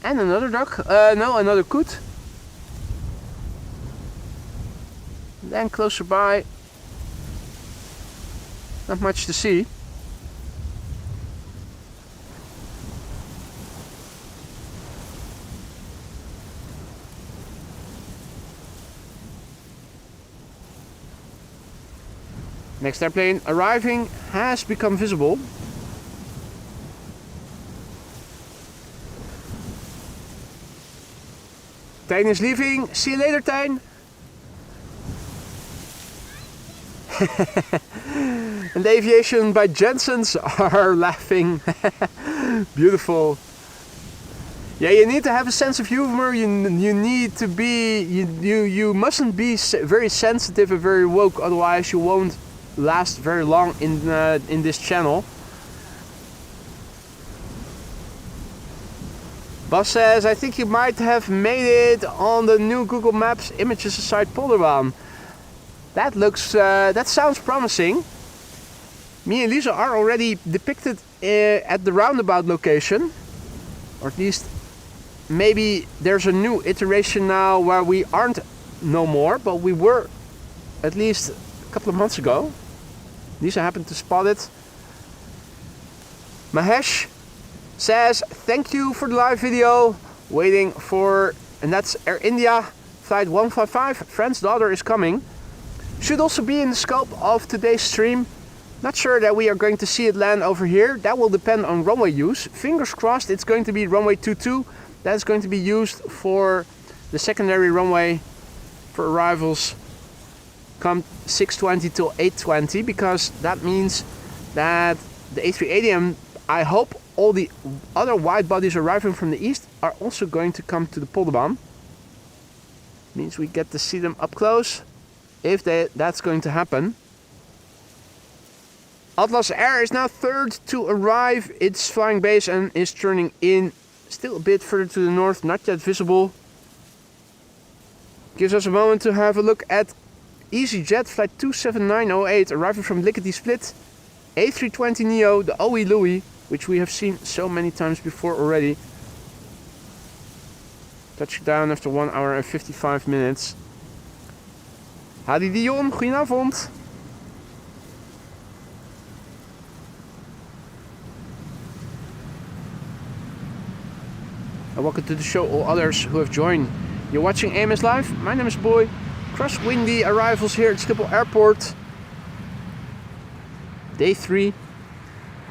and another duck. No, another coot. Then closer by, not much to see. Next airplane arriving has become visible. Tijn is leaving. See you later, Tijn. And the Aviation by Jensen's are laughing. Beautiful. Yeah, you need to have a sense of humor. You need to be. You mustn't be very sensitive and very woke, otherwise you won't last very long in this channel. Bas says, I think you might have made it on the new Google Maps images aside Polderbaan. That looks, that sounds promising. Me and Lisa are already depicted at the roundabout location. Or at least, maybe there's a new iteration now where we aren't no more, but we were at least a couple of months ago. Lisa happened to spot it. Mahesh says, thank you for the live video. Waiting for, and that's Air India flight 155. Friend's daughter is coming. Should also be in the scope of today's stream. Not sure that we are going to see it land over here. That will depend on runway use. Fingers crossed it's going to be runway 22. That is going to be used for the secondary runway for arrivals come 6:20 till 8:20, because that means that the A380 and I hope all the other wide bodies arriving from the east are also going to come to the Polderbaan. Means we get to see them up close, if that's going to happen. Atlas Air is now third to arrive. It's flying base and is turning in still a bit further to the north, not yet visible. Gives us a moment to have a look at EasyJet flight 27908 arriving from Lickety Split. A320neo, the OE Louis, which we have seen so many times before already. Touching down after 1 hour and 55 minutes. Hadi Dion, goedenavond. And welcome to the show, all others who have joined. You're watching AMS Live. My name is Boy. Crosswindy arrivals here at Schiphol Airport. Day 3.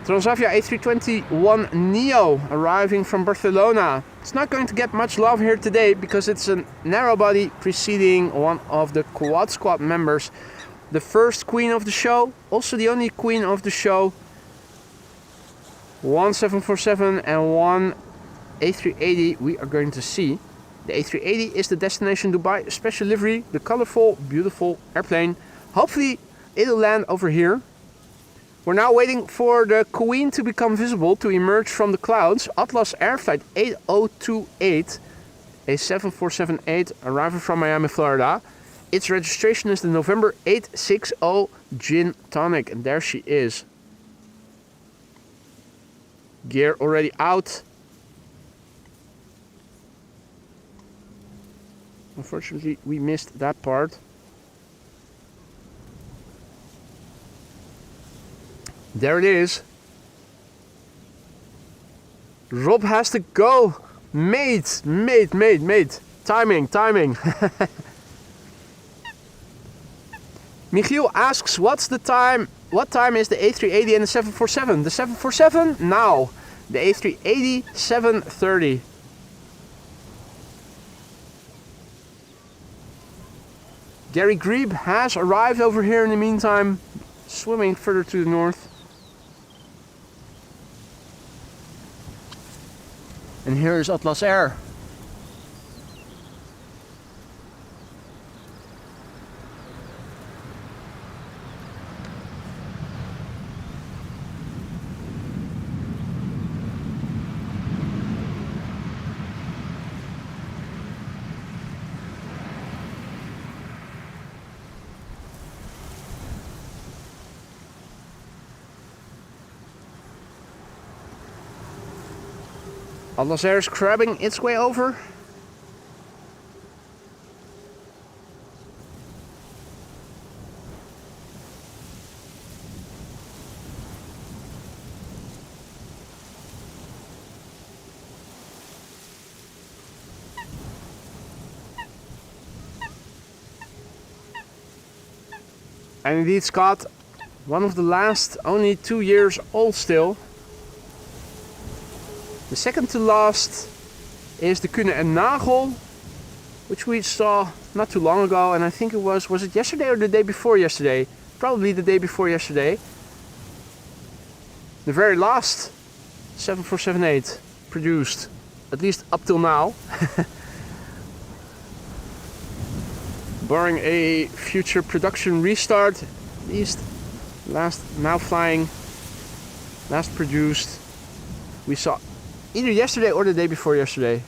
Transavia A321neo arriving from Barcelona. It's not going to get much love here today because it's a narrow body preceding one of the Quad Squad members. The first queen of the show, also the only queen of the show. 1 747 and 1 A380 we are going to see. The A380 is the destination Dubai special livery, the colorful, beautiful airplane. Hopefully it'll land over here. We're now waiting for the queen to become visible, to emerge from the clouds. Atlas Air flight 8028, a 747-8 arriving from Miami, Florida. Its registration is the November 860 Gin Tonic, and there she is. Gear already out. Unfortunately, we missed that part. There it is. Rob has to go. Mate. Timing. Michiel asks, what's the time? What time is the A380 and the 747? The 747 now. The A380 7:30. Gary Grebe has arrived over here in the meantime, swimming further to the north. And here is Atlas Air. Atlas Air is crabbing its way over. And indeed, Scott, one of the last, only 2 years old still. The second to last is the Kühne and Nagel, which we saw not too long ago, and I think it was it yesterday or the day before yesterday? Probably the day before yesterday. The very last 7478 produced, at least up till now. Barring a future production restart, at least last now flying, last produced. We saw either yesterday or the day before yesterday.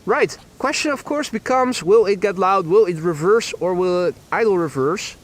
Right, question of course becomes, will it get loud, will it reverse, or will it idle reverse?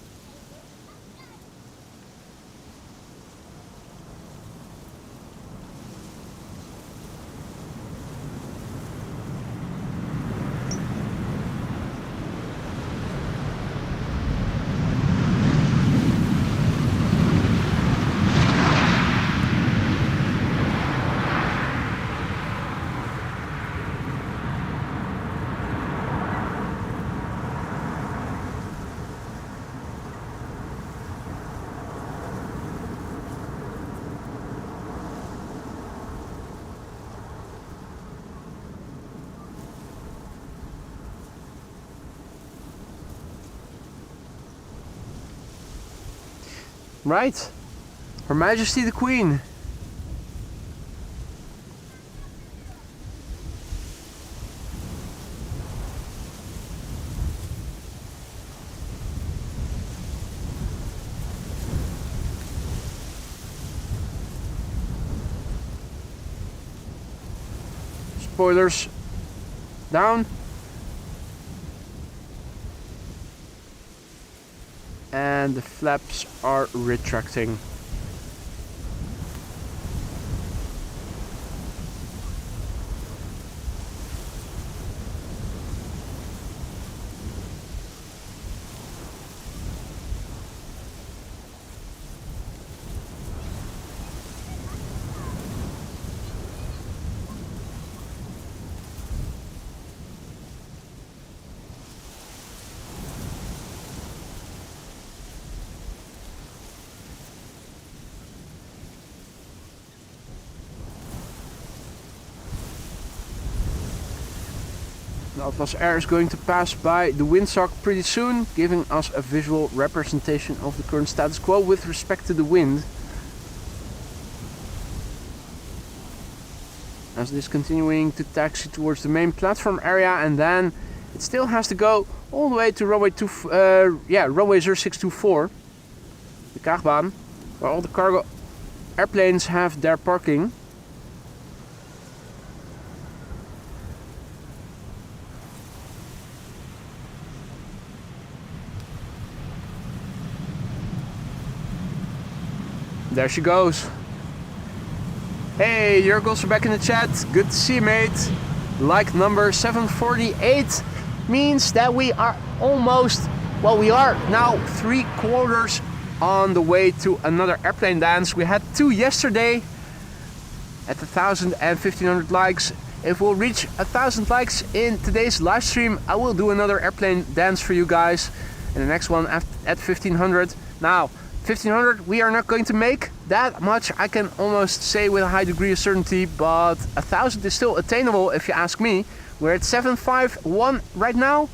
Right, Her Majesty the Queen. Spoilers down. And the flaps are retracting. The Atlas Air is going to pass by the windsock pretty soon, giving us a visual representation of the current status quo with respect to the wind. As it is continuing to taxi towards the main platform area, and then it still has to go all the way to runway 0624, the Kaagbaan, where all the cargo airplanes have their parking. There she goes. Hey, you're also back in the chat. Good to see you, mate. Like number 748 means that we are almost, well, we are now 3/4 on the way to another airplane dance. We had 2 yesterday at 1,000 and 1,500 likes. If we'll reach 1,000 likes in today's live stream, I will do another airplane dance for you guys. And the next one at 1,500. Now, 1,500 we are not going to make that much, I can almost say with a high degree of certainty, but 1,000 is still attainable if you ask me. We're at 751 right now,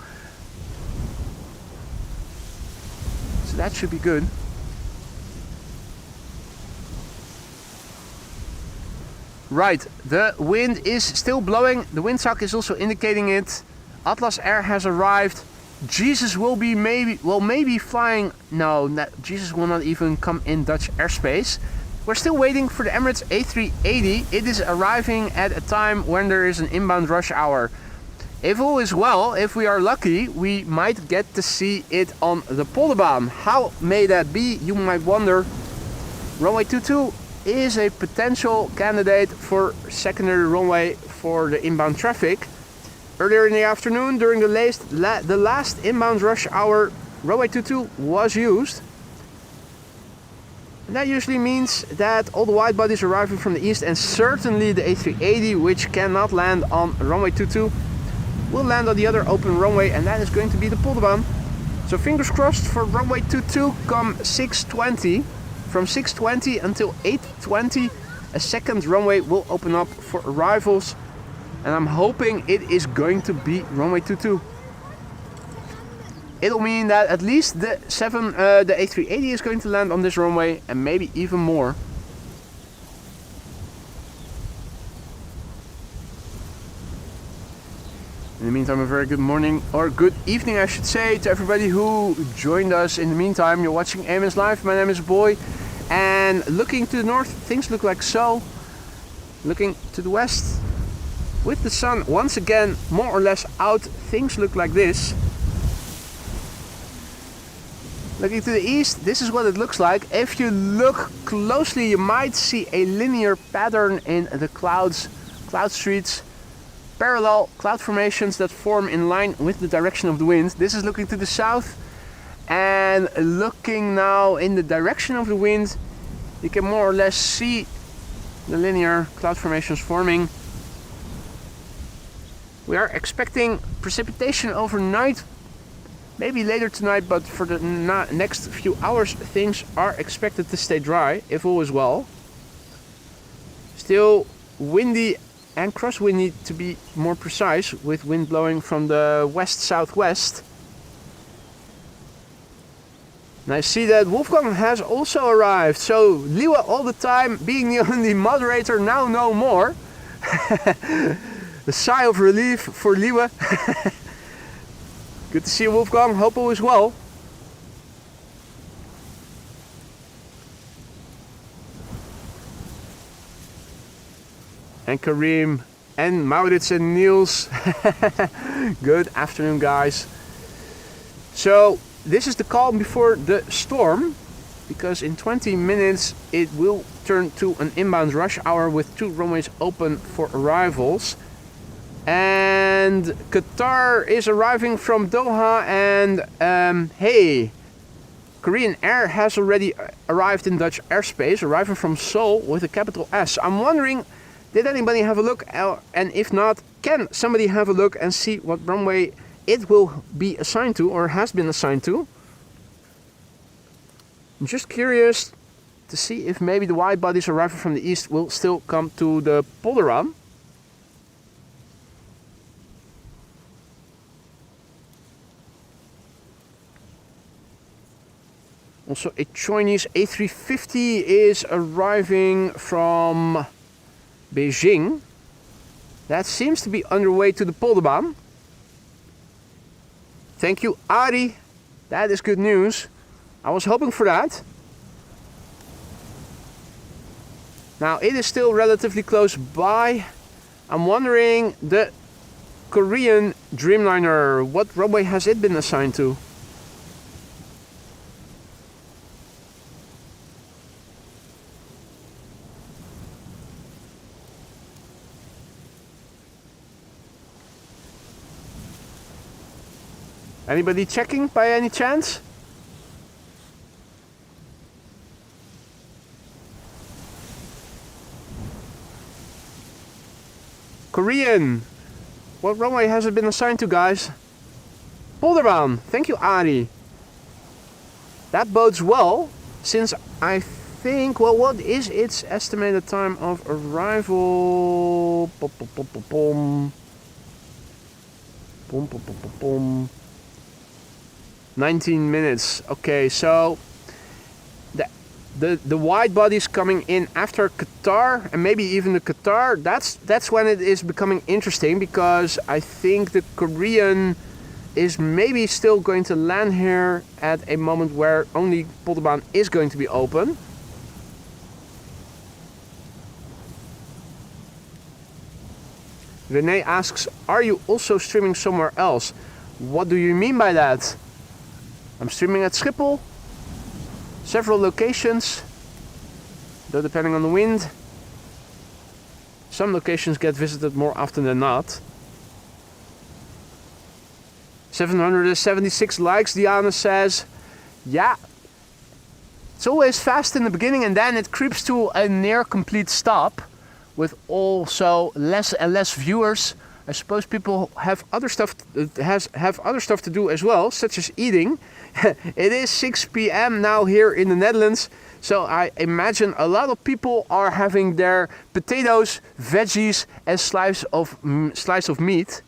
so that should be good. Right, the wind is still blowing, the windsock is also indicating it. Atlas Air has arrived. Jesus will be maybe flying. No, Jesus will not even come in Dutch airspace. We're still waiting for the Emirates A380. It is arriving at a time when there is an inbound rush hour. If all is well, if we are lucky, we might get to see it on the Polderbaan. How may that be, you might wonder. Runway 22 is a potential candidate for secondary runway for the inbound traffic. Earlier in the afternoon, during the last inbound rush hour, runway 22 was used. And that usually means that all the wide bodies arriving from the east, and certainly the A380, which cannot land on runway 22, will land on the other open runway, and that is going to be the Polderbaan. So fingers crossed for runway 22 come 6:20. From 6:20 until 8:20, a second runway will open up for arrivals. And I'm hoping it is going to be runway 22. It'll mean that at least the A380 is going to land on this runway, and maybe even more. In the meantime, a very good morning, or good evening I should say, to everybody who joined us in the meantime. You're watching AMS Live, my name is Boy, and looking to the north, things look like so. Looking to the west, with the sun once again more or less out, things look like this. Looking to the east, this is what it looks like. If you look closely, you might see a linear pattern in the clouds, cloud streets, parallel cloud formations that form in line with the direction of the wind. This is looking to the south, and looking now in the direction of the wind, you can more or less see the linear cloud formations forming. We are expecting precipitation overnight, maybe later tonight, but for the next few hours things are expected to stay dry if all is well. Still windy and crosswindy, to be more precise, with wind blowing from the west-southwest. And I see that Wolfgang has also arrived, so Liwe all the time being the only moderator, now no more. A sigh of relief for Liwe. Good to see you, Wolfgang, hope all is well. And Karim and Maurits and Niels. Good afternoon, guys. So this is the calm before the storm, because in 20 minutes it will turn to an inbound rush hour with 2 runways open for arrivals. And Qatar is arriving from Doha, and hey, Korean Air has already arrived in Dutch airspace, arriving from Seoul with a capital S. I'm wondering, did anybody have a look? And if not, can somebody have a look and see what runway it will be assigned to, or has been assigned to? I'm just curious to see if maybe the wide bodies arriving from the east will still come to the Polderbaan. Also, a Chinese A380 is arriving from Beijing. That seems to be underway to the Polderbaan. Thank you, Ari. That is good news. I was hoping for that. Now, it is still relatively close by. I'm wondering, the Korean Dreamliner, what runway has it been assigned to? Anybody checking by any chance? Korean. What runway has it been assigned to, guys? Polderbaan. Thank you, Ari. That bodes well, since I think, well, what is its estimated time of arrival? 19 minutes. Okay, so the wide bodies coming in after Qatar, and maybe even the Qatar, that's when it is becoming interesting, because I think the Korean is maybe still going to land here at a moment where only Polderbaan is going to be open. Renee asks, are you also streaming somewhere else? What do you mean by that? I'm streaming at Schiphol, several locations, though depending on the wind. Some locations get visited more often than not. 776 likes, Diana says. Yeah, it's always fast in the beginning, and then it creeps to a near complete stop, with also less and less viewers. I suppose people have other stuff to do as well, such as eating. It is 6 p.m. now here in the Netherlands, so I imagine a lot of people are having their potatoes, veggies, and slice of meat.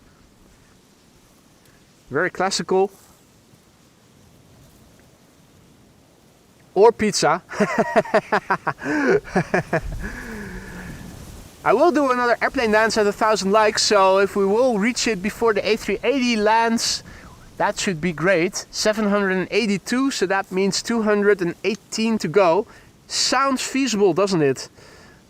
Very classical. Or pizza. I will do another airplane dance at 1,000 likes, so if we will reach it before the A380 lands, that should be great. 782, so that means 218 to go. Sounds feasible, doesn't it?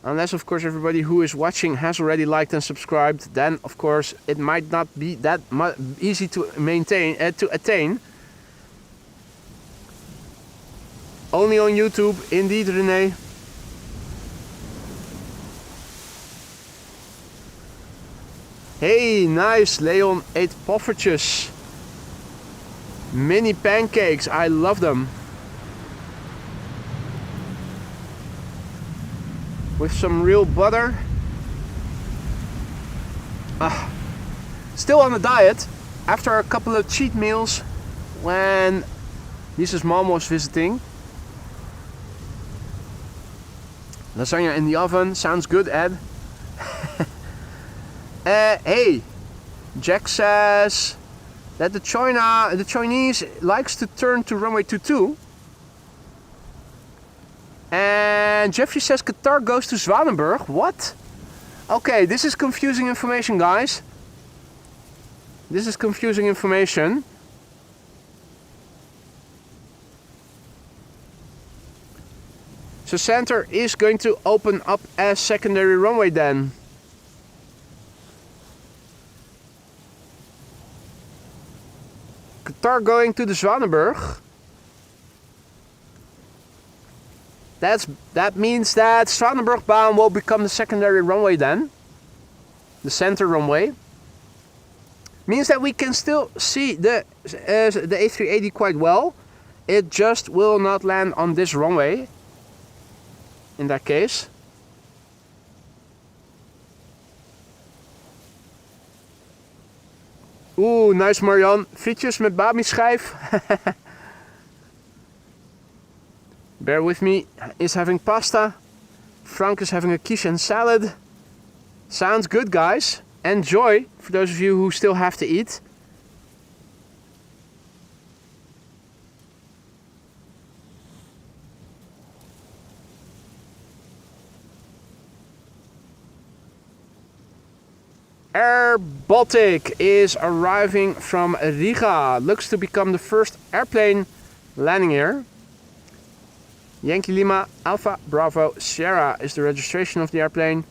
Unless, of course, everybody who is watching has already liked and subscribed, then, of course, it might not be that easy to maintain, to attain. Only on YouTube, indeed, René. Hey, nice. Leon ate poffertjes. Mini pancakes. I love them. With some real butter. Still on a diet. After a couple of cheat meals when Lisa's mom was visiting. Lasagna in the oven. Sounds good, Ed. Hey, Jack says that the Chinese likes to turn to runway 22. And Jeffrey says Qatar goes to Zwanenburg. What? Okay, this is confusing information, guys. This is confusing information. So center is going to open up as secondary runway then. Qatar going to the Zwanenburg. That means that Zwanenburgbaan will become the secondary runway then. The center runway. Means that we can still see the A380 quite well. It just will not land on this runway. In that case. Oeh, nice Marianne. Frietjes met bami-schijf. Bear with me, is having pasta. Frank is having a quiche and salad. Sounds good, guys. Enjoy, for those of you who still have to eat. Air Baltic is arriving from Riga. Looks to become the first airplane landing here. Yankee Lima Alpha Bravo Sierra is the registration of the airplane.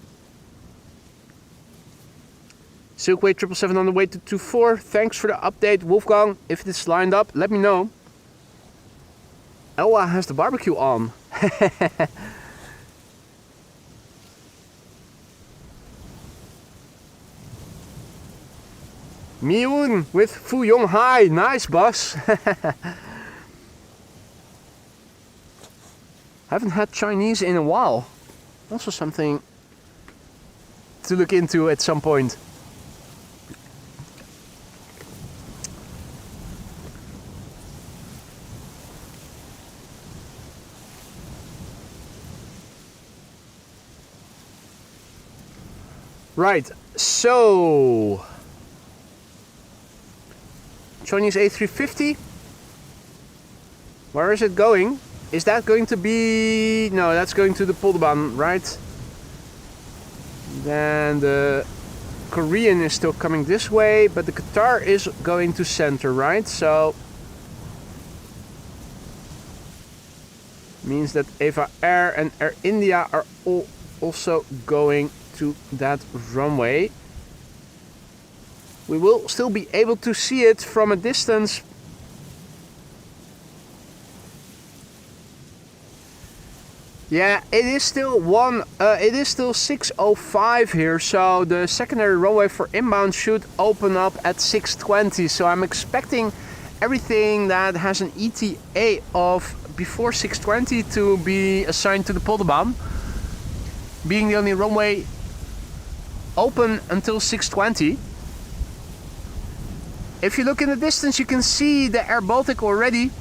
Silkway 777 on the way to 24. Thanks for the update, Wolfgang. If it's lined up, let me know. Elwa has the barbecue on. Miyoon with Fuyong Hai. Nice, boss. Haven't had Chinese in a while. Also something to look into at some point. Right, so Chinese A350. Where is it going? Is that going to be... No, that's going to the Polderbaan, right? Then the Korean is still coming this way, but the Qatar is going to center, right? So means that Eva Air and Air India are all also going to that runway. We will still be able to see it from a distance. Yeah, it is still 6:05 here, so the secondary runway for inbound should open up at 6:20. So I'm expecting everything that has an ETA of before 6:20 to be assigned to the Polderbaan, being the only runway open until 6:20. If you look in the distance, you can see the Air Baltic already.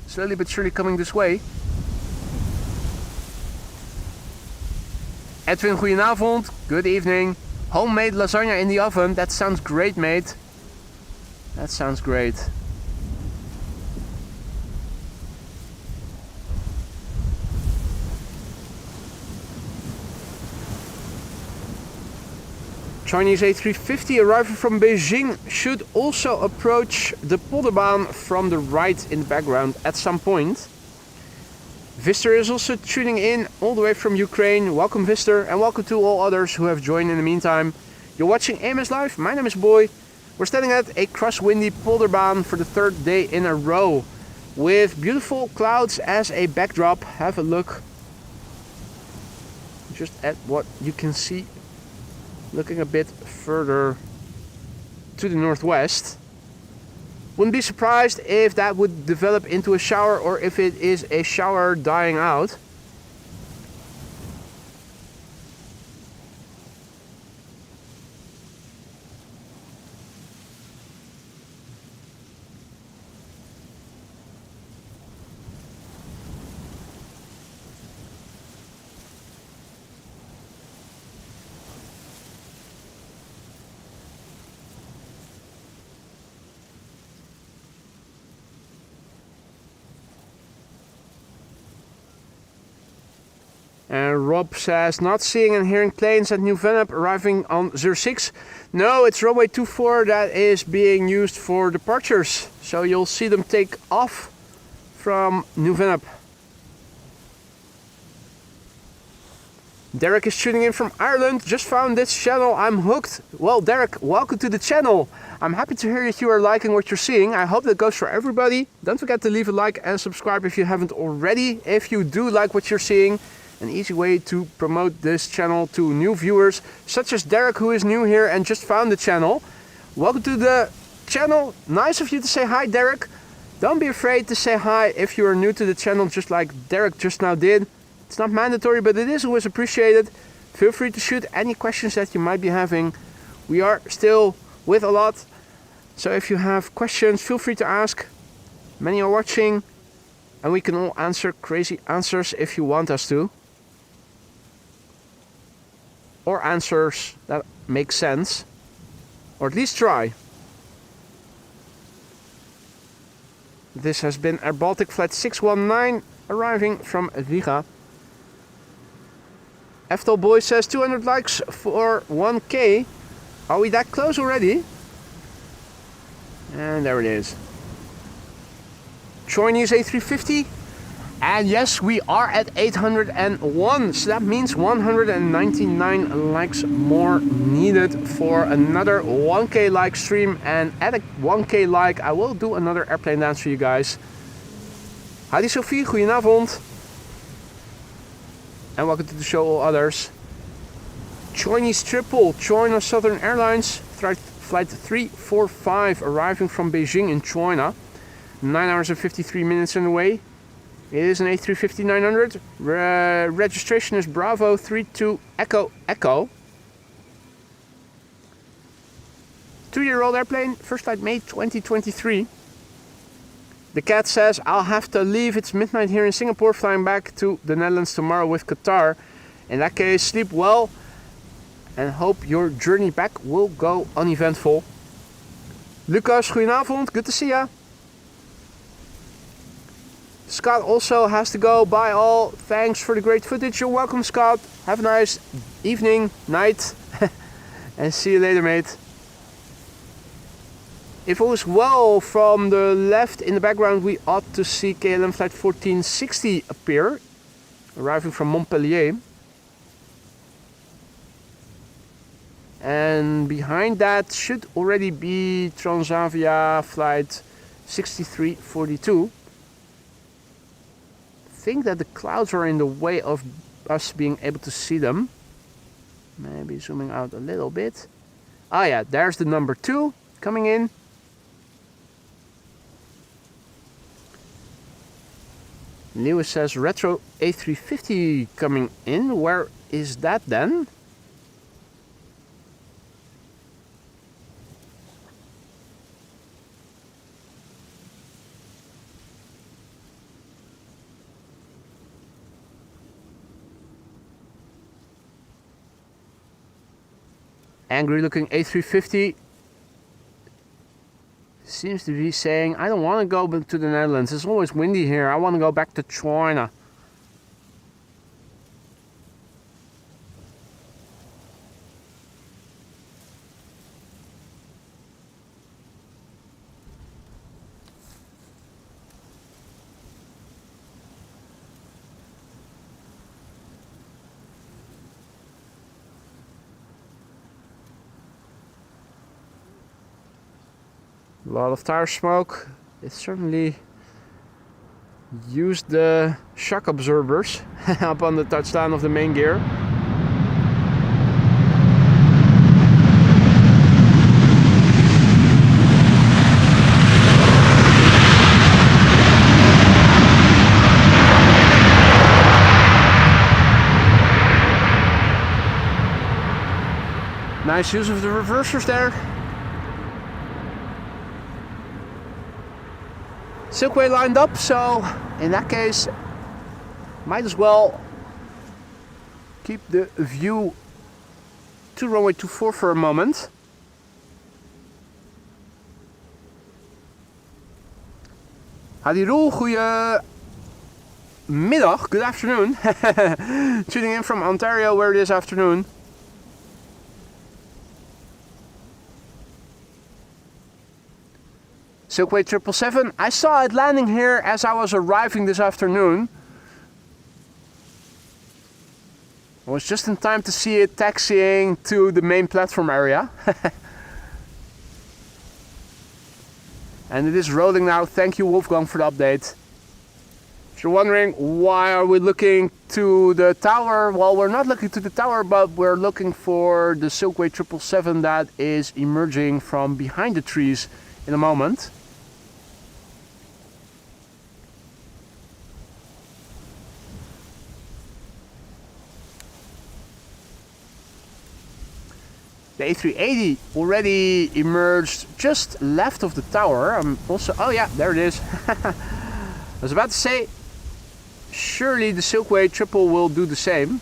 Slowly but surely coming this way. Edwin, goedenavond. Good evening. Homemade lasagna in the oven. That sounds great, mate. That sounds great. Chinese A350 arriving from Beijing should also approach the Polderbaan from the right in the background at some point. Vister is also tuning in all the way from Ukraine. Welcome Vister, and welcome to all others who have joined in the meantime. You're watching AMS Live, my name is Boy. We're standing at a crosswindy Polderbaan for the third day in a row, with beautiful clouds as a backdrop. Have a look just at what you can see, looking a bit further to the northwest. Wouldn't be surprised if that would develop into a shower, or if it is a shower dying out. And Rob says, not seeing and hearing planes at New Vennep arriving on 06. No, it's runway 24 that is being used for departures. So you'll see them take off from New Vennep. Derek is tuning in from Ireland. Just found this channel, I'm hooked. Well, Derek, welcome to the channel. I'm happy to hear that you are liking what you're seeing. I hope that goes for everybody. Don't forget to leave a like and subscribe if you haven't already. If you do like what you're seeing, an easy way to promote this channel to new viewers, such as Derek, who is new here and just found the channel. Welcome to the channel. Nice of you to say hi, Derek. Don't be afraid to say hi if you are new to the channel, just like Derek just now did. It's not mandatory, but it is always appreciated. Feel free to shoot any questions that you might be having. We are still with a lot, so if you have questions, feel free to ask. Many are watching, and we can all answer crazy answers if you want us to. Or answers that make sense, or at least try. This has been Air Baltic Flight 619 arriving from Riga. Eftel Boy says 200 likes for 1k. Are we that close already? And there it is. Chinese A350. And yes, we are at 801, so that means 199 likes more needed for another 1k like stream. And at a 1k like, I will do another airplane dance for you guys. Howdy Sophie, goedenavond. And welcome to the show, all others. Chinese Triple, China Southern Airlines, flight 345, arriving from Beijing in China. 9 hours and 53 minutes on the way. It is an A350-900. Registration is Bravo 32 Echo Echo. 2-year-old airplane, first flight May 2023. The cat says, I'll have to leave. It's midnight here in Singapore, flying back to the Netherlands tomorrow with Qatar. In that case, sleep well and hope your journey back will go uneventful. Lucas, goedenavond. Good to see ya. Scott also has to go. Bye all. Thanks for the great footage. You're welcome, Scott. Have a nice evening, night, and see you later, mate. If all is well, from the left in the background, we ought to see KLM flight 1460 appear, arriving from Montpellier. And behind that should already be Transavia flight 6342. I think that the clouds are in the way of us being able to see them. Maybe zooming out a little bit. Oh yeah, there's the number 2 coming in. Lewis says retro A350 coming in. Where is that then? Angry looking A350 seems to be saying, I don't want to go back to the Netherlands. It's always windy here. I want to go back to China. lot of tire smoke. It certainly used the shock absorbers up on the touchdown of the main gear. Nice use of the reversers there. Silkway lined up, so in that case, might as well keep the view to runway 24 for a moment. Howdy Roel, goedemiddag, good afternoon. Tuning in from Ontario where it is afternoon. Silkway 777, I saw it landing here as I was arriving this afternoon. I was just in time to see it taxiing to the main platform area. And it is rolling now. Thank you Wolfgang for the update. If you're wondering why are we looking to the tower, well, we're not looking to the tower, but we're looking for the Silkway 777 that is emerging from behind the trees in a moment. The A380 already emerged just left of the tower. I'm also, oh yeah, there it is. I was about to say, surely the Silkway Triple will do the same.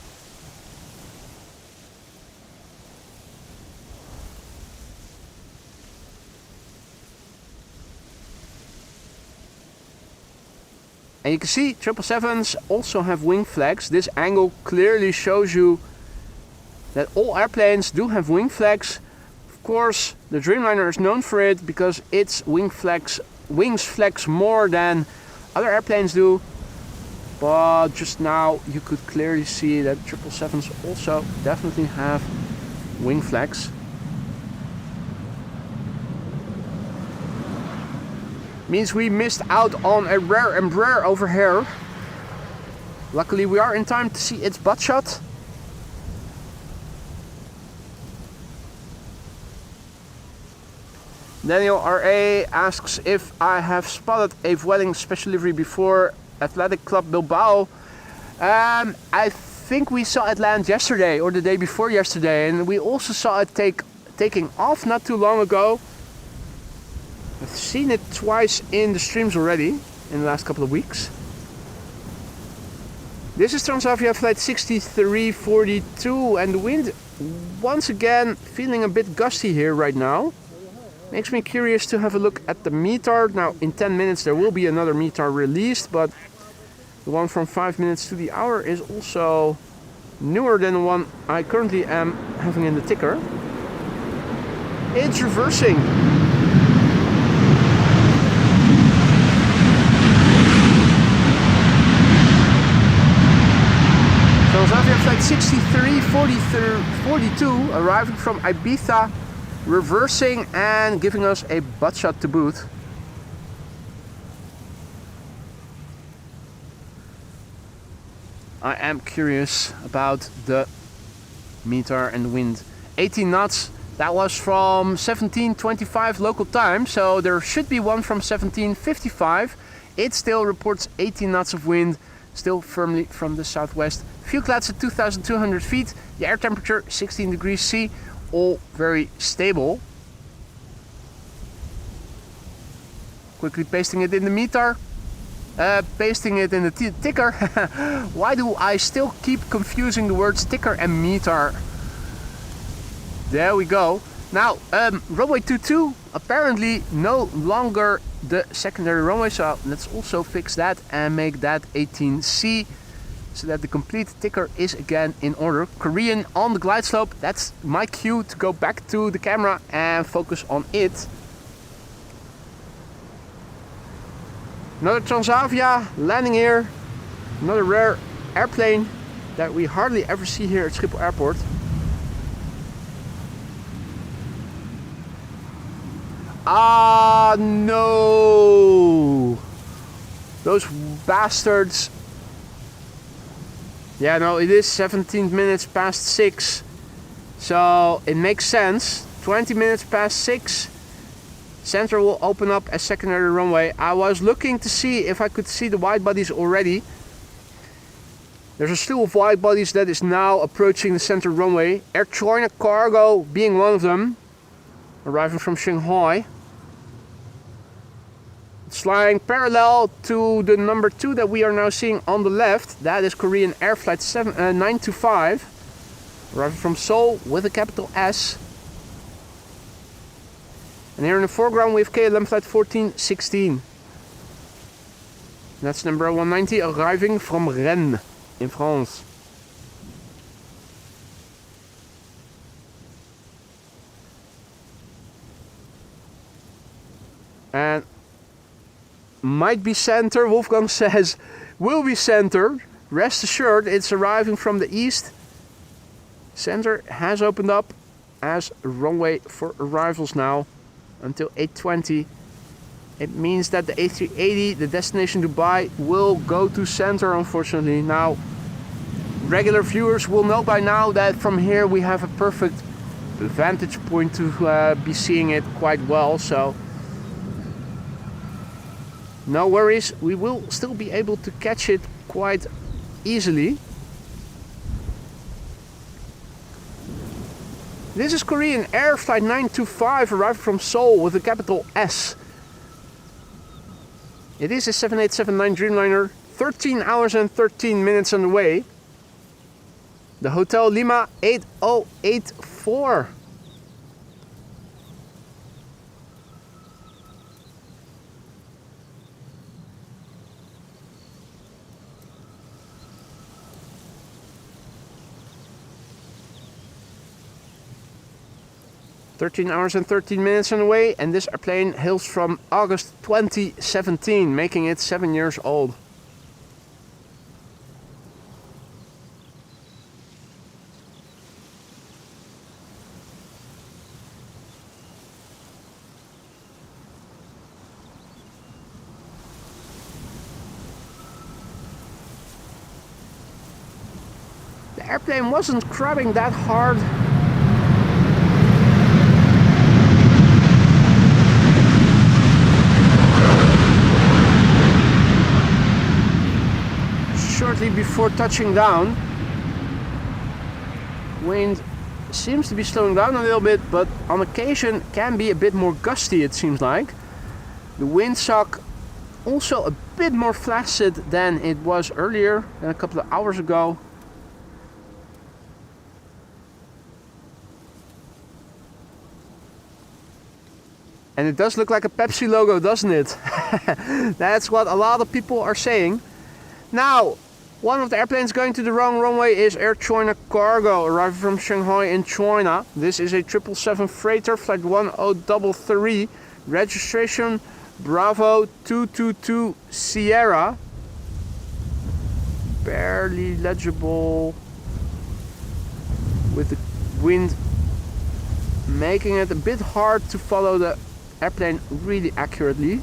And you can see 777s also have wing flags. This angle clearly shows you that all airplanes do have wing flags. Of course, the Dreamliner is known for it because its wings flex more than other airplanes do. But just now you could clearly see that 777s also definitely have wing flags. Means we missed out on a rare Embraer over here. Luckily we are in time to see its butt shot. Daniel RA asks if I have spotted a Vueling special livery before Athletic Club Bilbao. I think we saw it land yesterday or the day before yesterday, and we also saw it taking off not too long ago. I've seen it twice in the streams already in the last couple of weeks. This is Transavia flight 6342 and the wind once again feeling a bit gusty here right now. Makes me curious to have a look at the METAR. Now in 10 minutes there will be another METAR released, but the one from 5 minutes to the hour is also newer than the one I currently am having in the ticker. It's reversing. Transavia flight 6342 arriving from Ibiza, reversing and giving us a butt shot to boot. I am curious about the METAR and the wind. 18 knots, that was from 17:25 local time, so there should be one from 17:55. It still reports 18 knots of wind, still firmly from the southwest. Fuel clouds at 2,200 feet, the air temperature 16 degrees C. All very stable. Quickly pasting it in the METAR, pasting it in the ticker. Why do I still keep confusing the words ticker and METAR? There we go. Now, runway 22 apparently no longer the secondary runway, so let's also fix that and make that 18C. So that the complete ticker is again in order. Korean on the glide slope, that's my cue to go back to the camera and focus on it. Another Transavia landing here. Another rare airplane that we hardly ever see here at Schiphol Airport. Ah, no! Those bastards. Yeah, no, it is 17 minutes past 6. So it makes sense. 20 minutes past 6. Center will open up as secondary runway. I was looking to see if I could see the wide bodies already. There's a slew of wide bodies that is now approaching the center runway. Air China Cargo being one of them. Arriving from Shanghai. It's flying parallel to the number 2 that we are now seeing on the left. That is Korean Air Flight 925. Arriving from Seoul with a capital S. And here in the foreground we have KLM Flight 1416. That's number 190 arriving from Rennes in France. And might be center, Wolfgang says, will be centered. Rest assured, it's arriving from the east. Center has opened up as a runway for arrivals now until 8:20. It means that the A380, the destination Dubai, will go to center, unfortunately. Now, regular viewers will know by now that from here we have a perfect vantage point to be seeing it quite well. So no worries, we will still be able to catch it quite easily. This is Korean Air Flight 925 arriving from Seoul with a capital S. It is a 7879 Dreamliner, 13 hours and 13 minutes on the way. The Hotel Lima 8084. "13 hours and 13 minutes on the way," and this airplane hails from August 2017, making it 7 years old. The airplane wasn't crabbing that hard. Shortly before touching down, wind seems to be slowing down a little bit, but on occasion can be a bit more gusty, it seems like. The windsock also a bit more flaccid than it was earlier, than a couple of hours ago. And it does look like a Pepsi logo, doesn't it? That's what a lot of people are saying. Now, one of the airplanes going to the wrong runway is Air China Cargo, arriving from Shanghai in China. This is a 777 freighter, flight 1033, registration Bravo 222 Sierra. Barely legible with the wind making it a bit hard to follow the airplane really accurately.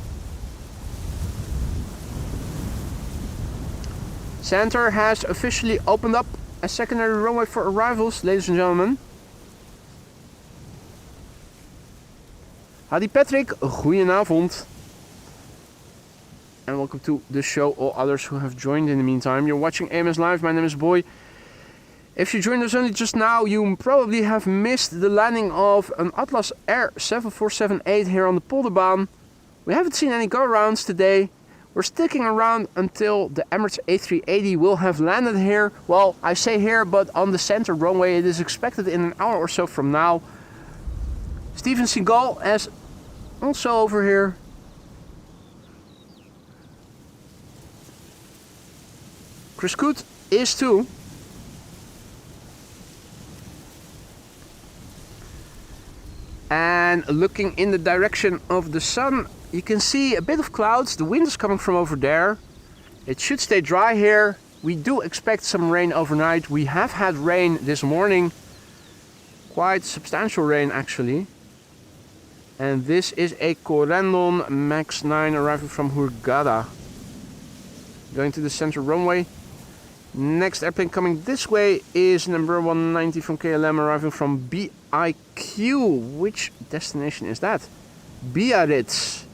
Center has officially opened up a secondary runway for arrivals, ladies and gentlemen. Hadi Patrick, goedenavond. And welcome to the show, all others who have joined in the meantime. You're watching AMS Live, my name is Boy. If you joined us only just now, you probably have missed the landing of an Atlas Air 7478 here on the Polderbaan. We haven't seen any go-arounds today. We're sticking around until the Emirates A380 will have landed here. Well, I say here, but on the center runway. It is expected in an hour or so from now. Steven Seagal is also over here. Chris Coot is too. And looking in the direction of the sun, you can see a bit of clouds. The wind is coming from over there. It should stay dry here. We do expect some rain overnight. We have had rain this morning. Quite substantial rain actually. And this is a Corendon Max 9 arriving from Hurghada. Going to the center runway. Next airplane coming this way is number 190 from KLM arriving from BIQ. Which destination is that? Biarritz.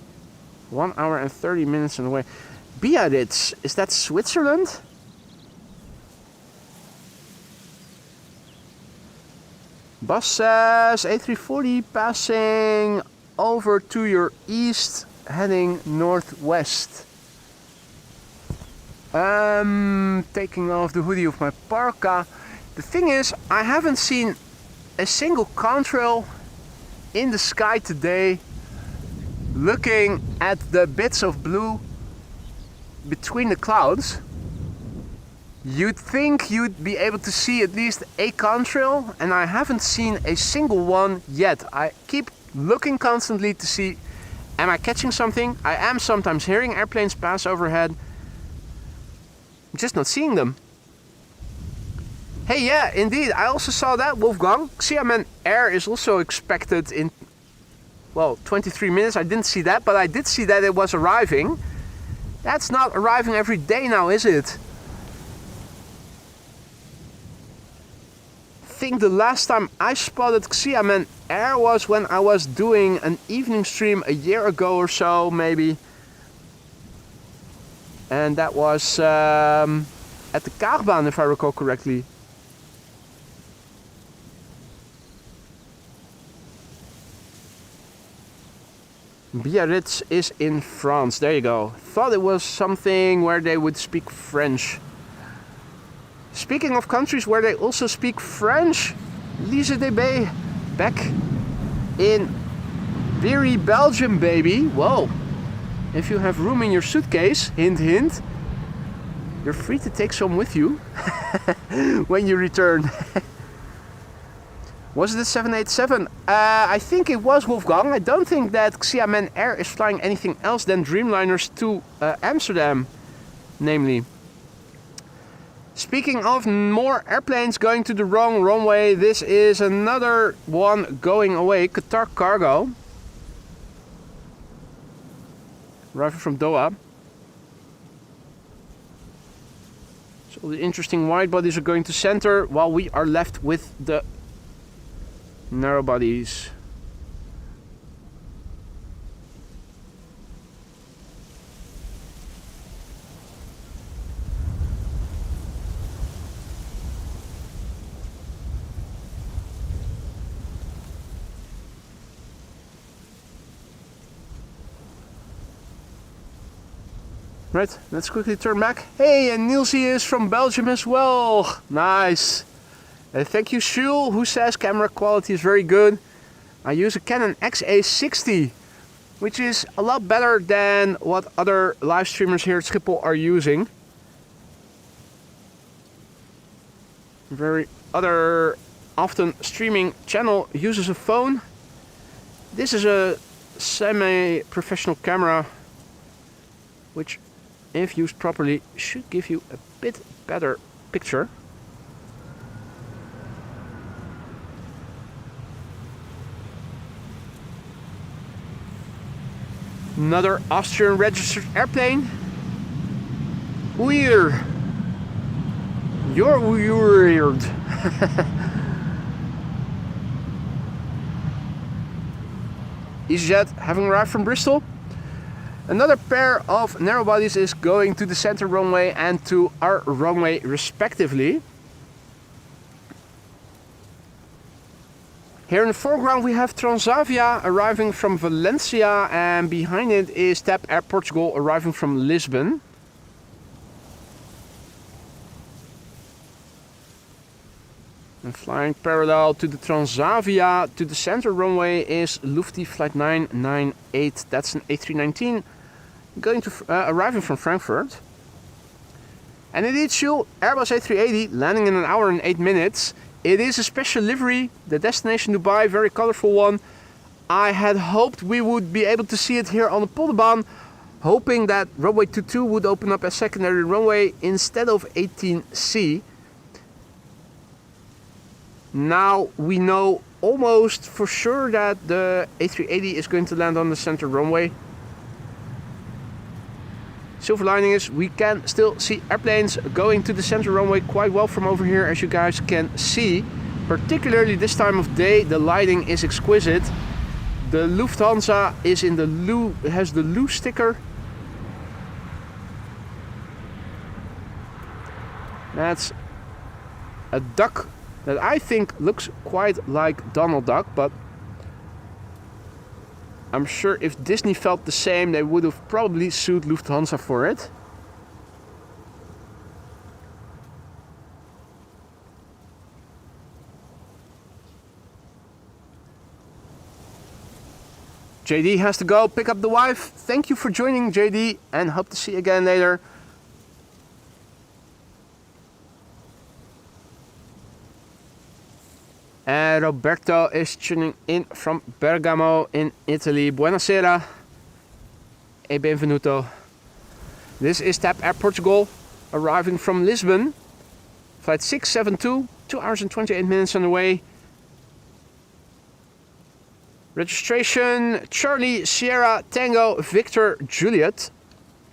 1 hour and 30 minutes on the way. Biarritz, is that Switzerland? Bus says A340 passing over to your east, heading northwest. Taking off the hoodie of my parka. The thing is, I haven't seen a single contrail in the sky today. Looking at the bits of blue between the clouds, you'd think you'd be able to see at least a contrail, and I haven't seen a single one yet. I keep looking constantly to see, am I catching something? I am sometimes hearing airplanes pass overhead. I'm just not seeing them. Hey, yeah, indeed, I also saw that, Wolfgang. Xiamen Air is also expected in, well, 23 minutes. I didn't see that, but I did see that it was arriving. That's not arriving every day now, is it? I think the last time I spotted Xiamen Air was when I was doing an evening stream a year ago or so, maybe. And that was at the Kaagbaan, if I recall correctly. Biarritz is in France. There you go. Thought it was something where they would speak French. Speaking of countries where they also speak French, Lise DB back in Viewpoint, Belgium, baby. Whoa. If you have room in your suitcase, hint hint, you're free to take some with you when you return. Was it a 787? I think it was, Wolfgang. I don't think that Xiamen Air is flying anything else than Dreamliners to Amsterdam, namely. Speaking of more airplanes going to the wrong runway, this is another one going away. Qatar Cargo. Arriving from Doha. So the interesting wide bodies are going to center while we are left with the narrow bodies. Right, let's quickly turn back. Hey, and Nielsie is from Belgium as well. Nice. Thank you, Shul, who says camera quality is very good. I use a Canon XA60, which is a lot better than what other live streamers here at Schiphol are using. Very other often streaming channel uses a phone. This is a semi-professional camera, which, if used properly, should give you a bit better picture. Another Austrian registered airplane. Weird. You're weird. EasyJet having arrived from Bristol. Another pair of narrow bodies is going to the center runway and to our runway respectively. Here in the foreground we have Transavia arriving from Valencia, and behind it is TAP Air Portugal arriving from Lisbon. And flying parallel to the Transavia to the center runway is Lufti Flight 998. That's an A319 going to arriving from Frankfurt. And indeed, Shul, Airbus A380 landing in 1 hour and 8 minutes. It is a special livery, the destination Dubai, very colorful one. I had hoped we would be able to see it here on the Polderbaan, hoping that runway 22 would open up as secondary runway instead of 18C. Now we know almost for sure that the A380 is going to land on the center runway. Silver lining is we can still see airplanes going to the center runway quite well from over here, as you guys can see. Particularly this time of day, the lighting is exquisite. The Lufthansa is in the Lu, has the Lu sticker. That's a duck that I think looks quite like Donald Duck, but I'm sure if Disney felt the same, they would have probably sued Lufthansa for it. JD has to go pick up the wife. Thank you for joining, JD, and hope to see you again later. Roberto is tuning in from Bergamo in Italy. Buonasera e benvenuto. This is TAP Air Portugal, arriving from Lisbon. Flight 672, 2 hours and 28 minutes on the way. Registration Charlie Sierra Tango Victor Juliet.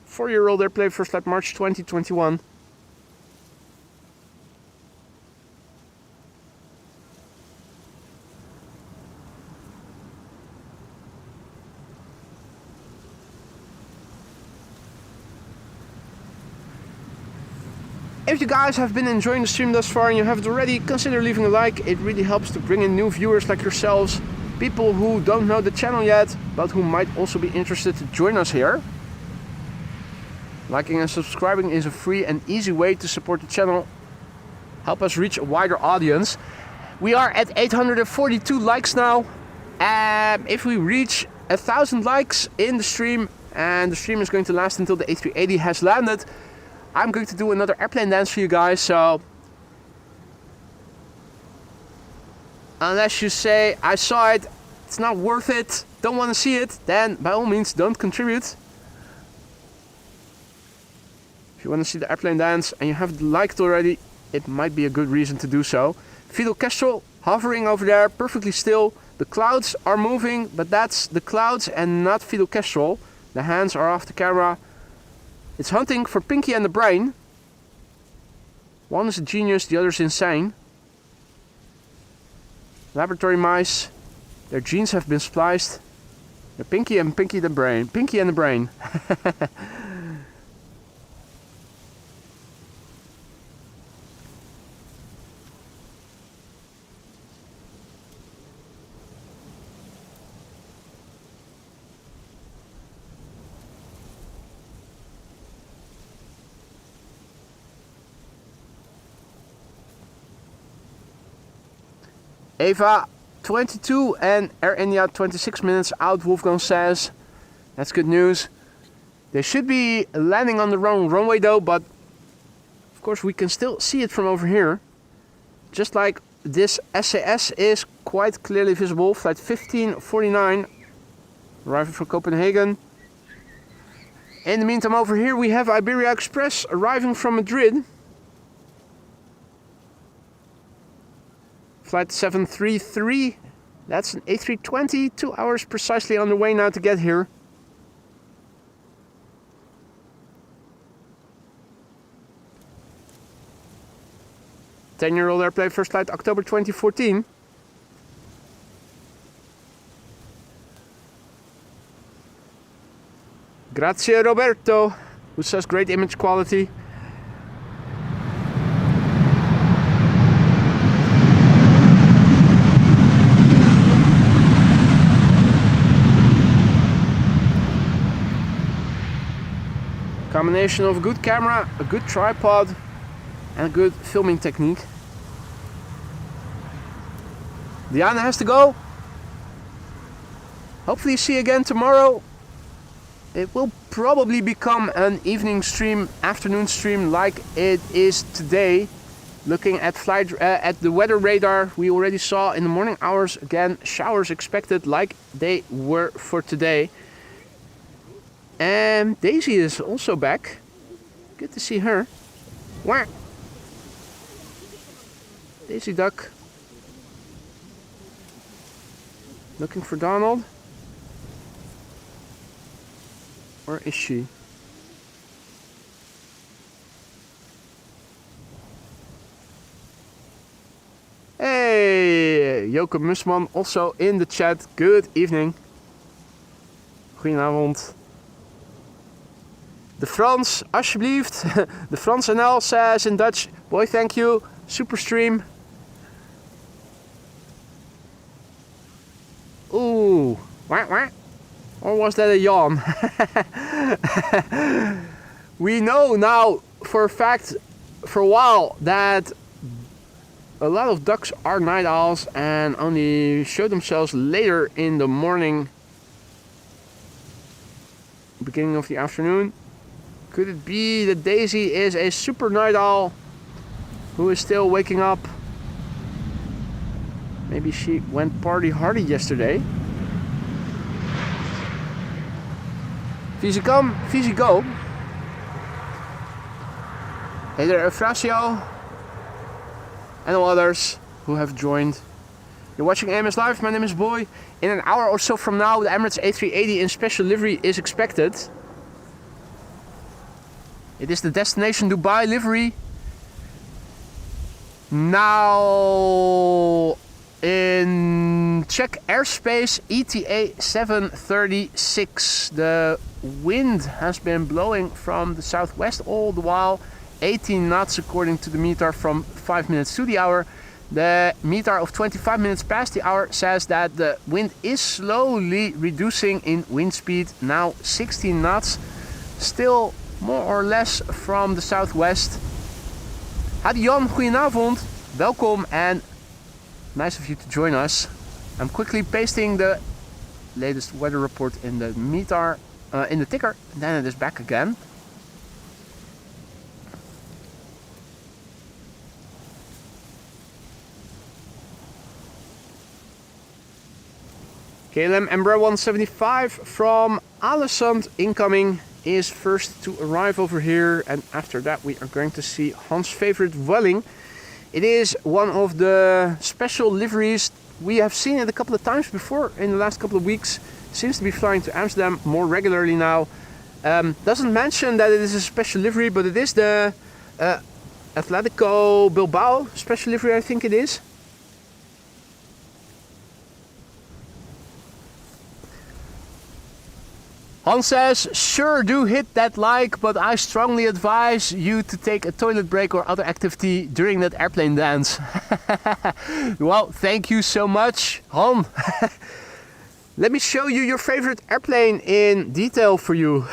4-year-old airplane, first flight March 2021. If you guys have been enjoying the stream thus far and you haven't already, consider leaving a like. It really helps to bring in new viewers like yourselves, people who don't know the channel yet, but who might also be interested to join us here. Liking and subscribing is a free and easy way to support the channel, help us reach a wider audience. We are at 842 likes now. If we reach 1,000 likes in the stream, and the stream is going to last until the A380 has landed, I'm going to do another airplane dance for you guys. So unless you say I saw it, it's not worth it, don't want to see it, then by all means don't contribute. If you want to see the airplane dance and you haven't liked already, it might be a good reason to do so. Fidel Castro hovering over there, perfectly still. The clouds are moving, but that's the clouds and not Fidel Castro. The hands are off the camera. It's hunting for Pinky and the Brain. One is a genius, the other is insane. Laboratory mice. Their genes have been spliced. They're Pinky and the Brain. Pinky and the Brain. Eva 22 and Air India 26 minutes out, Wolfgang says. That's good news. They should be landing on the wrong runway though, but of course we can still see it from over here. Just like this SAS is quite clearly visible. Flight 1549, arriving from Copenhagen. In the meantime over here we have Iberia Express arriving from Madrid. Flight 733, that's an A320, 2 hours precisely on the way now to get here. Ten-year-old airplane, first flight October 2014. Grazie Roberto, who says great image quality. Combination of a good camera, a good tripod, and a good filming technique. Diana has to go. Hopefully see you again tomorrow. It will probably become an evening stream, afternoon stream like it is today. Looking at at the weather radar, we already saw in the morning hours again showers expected like they were for today. And Daisy is also back. Good to see her. Where? Daisy Duck. Looking for Donald? Where is she? Hey, Joke Musman also in the chat. Good evening. Goedenavond. De Frans, alsjeblieft. De Frans NL says in Dutch, boy, thank you. Super stream. Ooh, wah. Or was that a yawn? We know now for a fact, for a while, that a lot of ducks are night owls and only show themselves later in the morning, beginning of the afternoon. Could it be that Daisy is a super night owl who is still waking up? Maybe she went party hardy yesterday. Visie come, Visie go. Hey there, Eufrasio. And all others who have joined. You're watching AMS Live, my name is Boy. In an hour or so from now, the Emirates A380 in special livery is expected. It is the destination Dubai livery. Now in Czech airspace, ETA 736. The wind has been blowing from the southwest all the while. 18 knots according to the meter from 5 minutes to the hour. The meter of 25 minutes past the hour says that the wind is slowly reducing in wind speed. Now 16 knots. Still more or less from the southwest. Hadi Jan, goedenavond. Welcome and nice of you to join us. I'm quickly pasting the latest weather report in the meter, in the ticker, and then it is back again. KLM Embraer 175 from Alessand incoming is first to arrive over here, and after that we are going to see Hans' favorite Welling. It is one of the special liveries. We have seen it a couple of times before in the last couple of weeks. Seems to be flying to Amsterdam more regularly now. Doesn't mention that it is a special livery, but it is the Atletico Bilbao special livery, I think it is. Hans says, sure do hit that like, but I strongly advise you to take a toilet break or other activity during that airplane dance. Well, thank you so much, Han. Let me show you your favorite airplane in detail for you.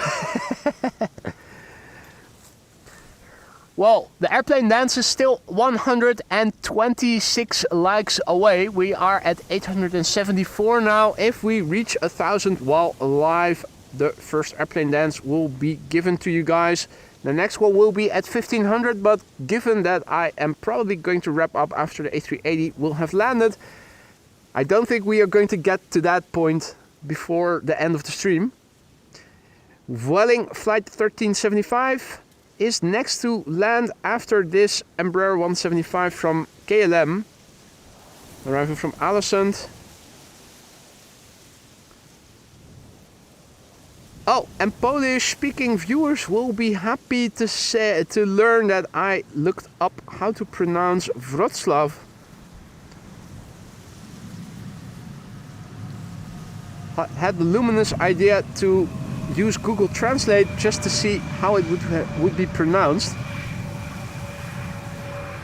Well, the airplane dance is still 126 likes away. We are at 874 now. If we reach 1,000 while live, the first airplane dance will be given to you guys. The next one will be at 1500, but given that I am probably going to wrap up after the A380 will have landed, I don't think we are going to get to that point before the end of the stream. Vueling flight 1375 is next to land after this Embraer 175 from KLM, arriving from Alessand. Oh, and Polish-speaking viewers will be happy to learn that I looked up how to pronounce Wrocław. I had the luminous idea to use Google Translate just to see how it would be pronounced.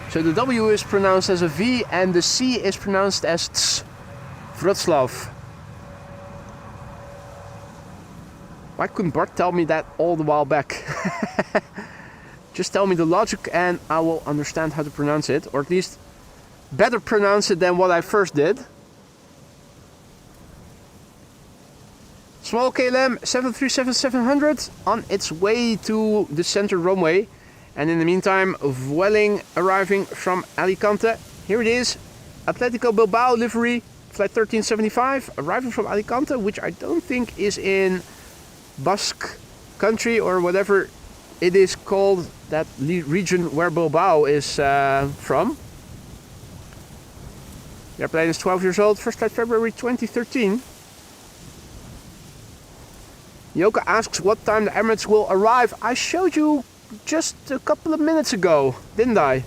So the W is pronounced as a V and the C is pronounced as Ts. Wrocław. Why couldn't Bart tell me that all the while back? Just tell me the logic and I will understand how to pronounce it, or at least better pronounce it than what I first did. Small KLM 737-700 on its way to the center runway, and in the meantime Vueling arriving from Alicante. Here it is, Atletico Bilbao livery, flight 1375, arriving from Alicante, which I don't think is in Basque country or whatever it is called, that region where Bilbao is from. The airplane is 12 years old, first flight February 2013. Yoka asks what time the Emirates will arrive. I showed you just a couple of minutes ago, didn't I?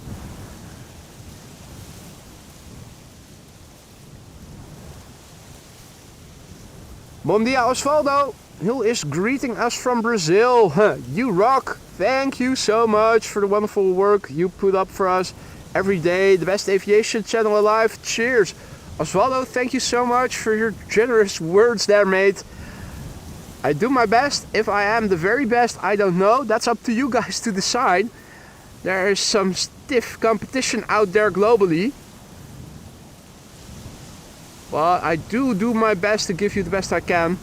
Bom dia, Osvaldo, who is greeting us from Brazil. You rock. Thank you so much for the wonderful work you put up for us every day. The best aviation channel alive. Cheers. Osvaldo, thank you so much for your generous words there, mate. I do my best. If I am the very best, I don't know. That's up to you guys to decide. There is some stiff competition out there globally. But I do my best to give you the best I can.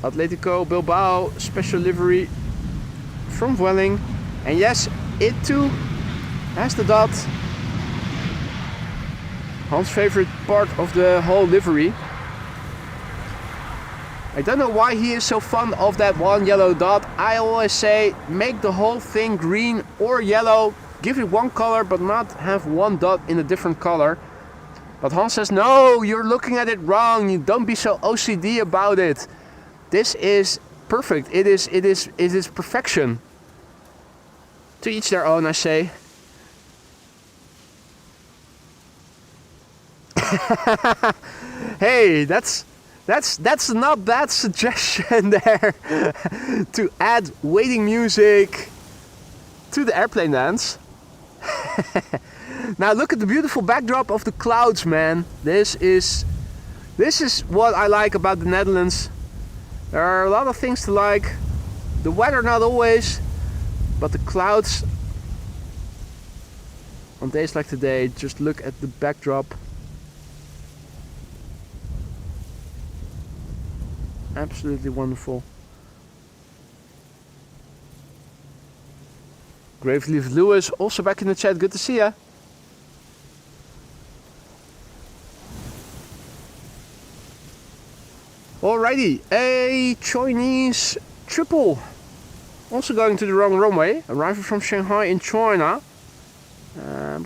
Atletico Bilbao special livery from Vueling. And yes, it too has the dot. Hans' favorite part of the whole livery. I don't know why he is so fond of that one yellow dot. I always say make the whole thing green or yellow. Give it one color but not have one dot in a different color. But Hans says no, you're looking at it wrong. You don't be so OCD about it. This is perfect. It is perfection. To each their own, I say. Hey, that's not bad suggestion there. To add waiting music to the airplane dance. Now look at the beautiful backdrop of the clouds, man. This is what I like about the Netherlands. There are a lot of things to like. The weather not always, but the clouds on days like today. Just look at the backdrop. Absolutely wonderful. Gravely Lewis also back in the chat. Good to see ya. Alrighty, a Chinese triple. Also going to the wrong runway. Arriving from Shanghai in China.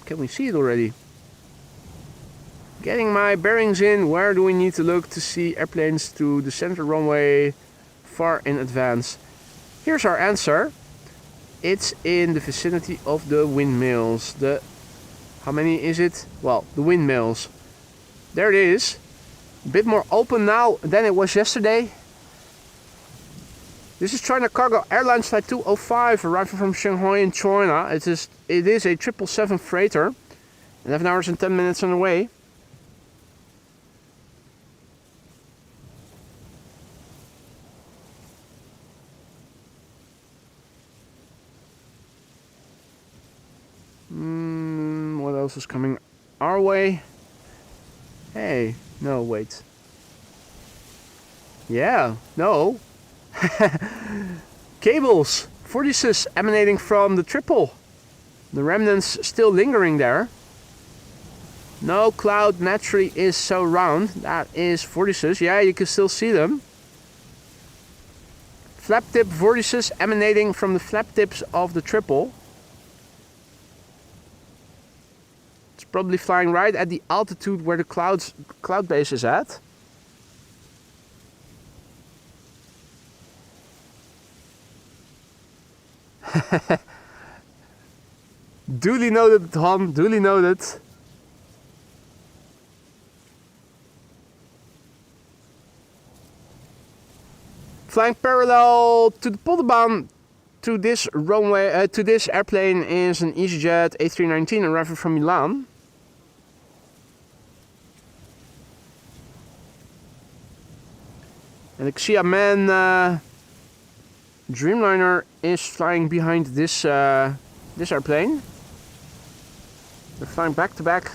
Can we see it already? Getting my bearings in. Where do we need to look to see airplanes to the center runway far in advance? Here's our answer. It's in the vicinity of the windmills. How many is it? Well, the windmills. There it is. A bit more open now than it was yesterday. This is China Cargo Airlines Flight 205, arriving from Shanghai in China. It is a 777 freighter. 11 hours and 10 minutes on the way. What else is coming our way? Hey, no, wait. Yeah, no. Cables, vortices emanating from the triple. The remnants still lingering there. No cloud naturally is so round. That is vortices. Yeah, you can still see them. Flap tip vortices emanating from the flap tips of the triple. It's probably flying right at the altitude where the cloud base is at. Duly noted, Tom. Duly noted. Flying parallel to the Polderbaan to this runway, to this airplane is an EasyJet A380 arriving from Milan. And the Xiamen Dreamliner is flying behind this this airplane. They're flying back to back.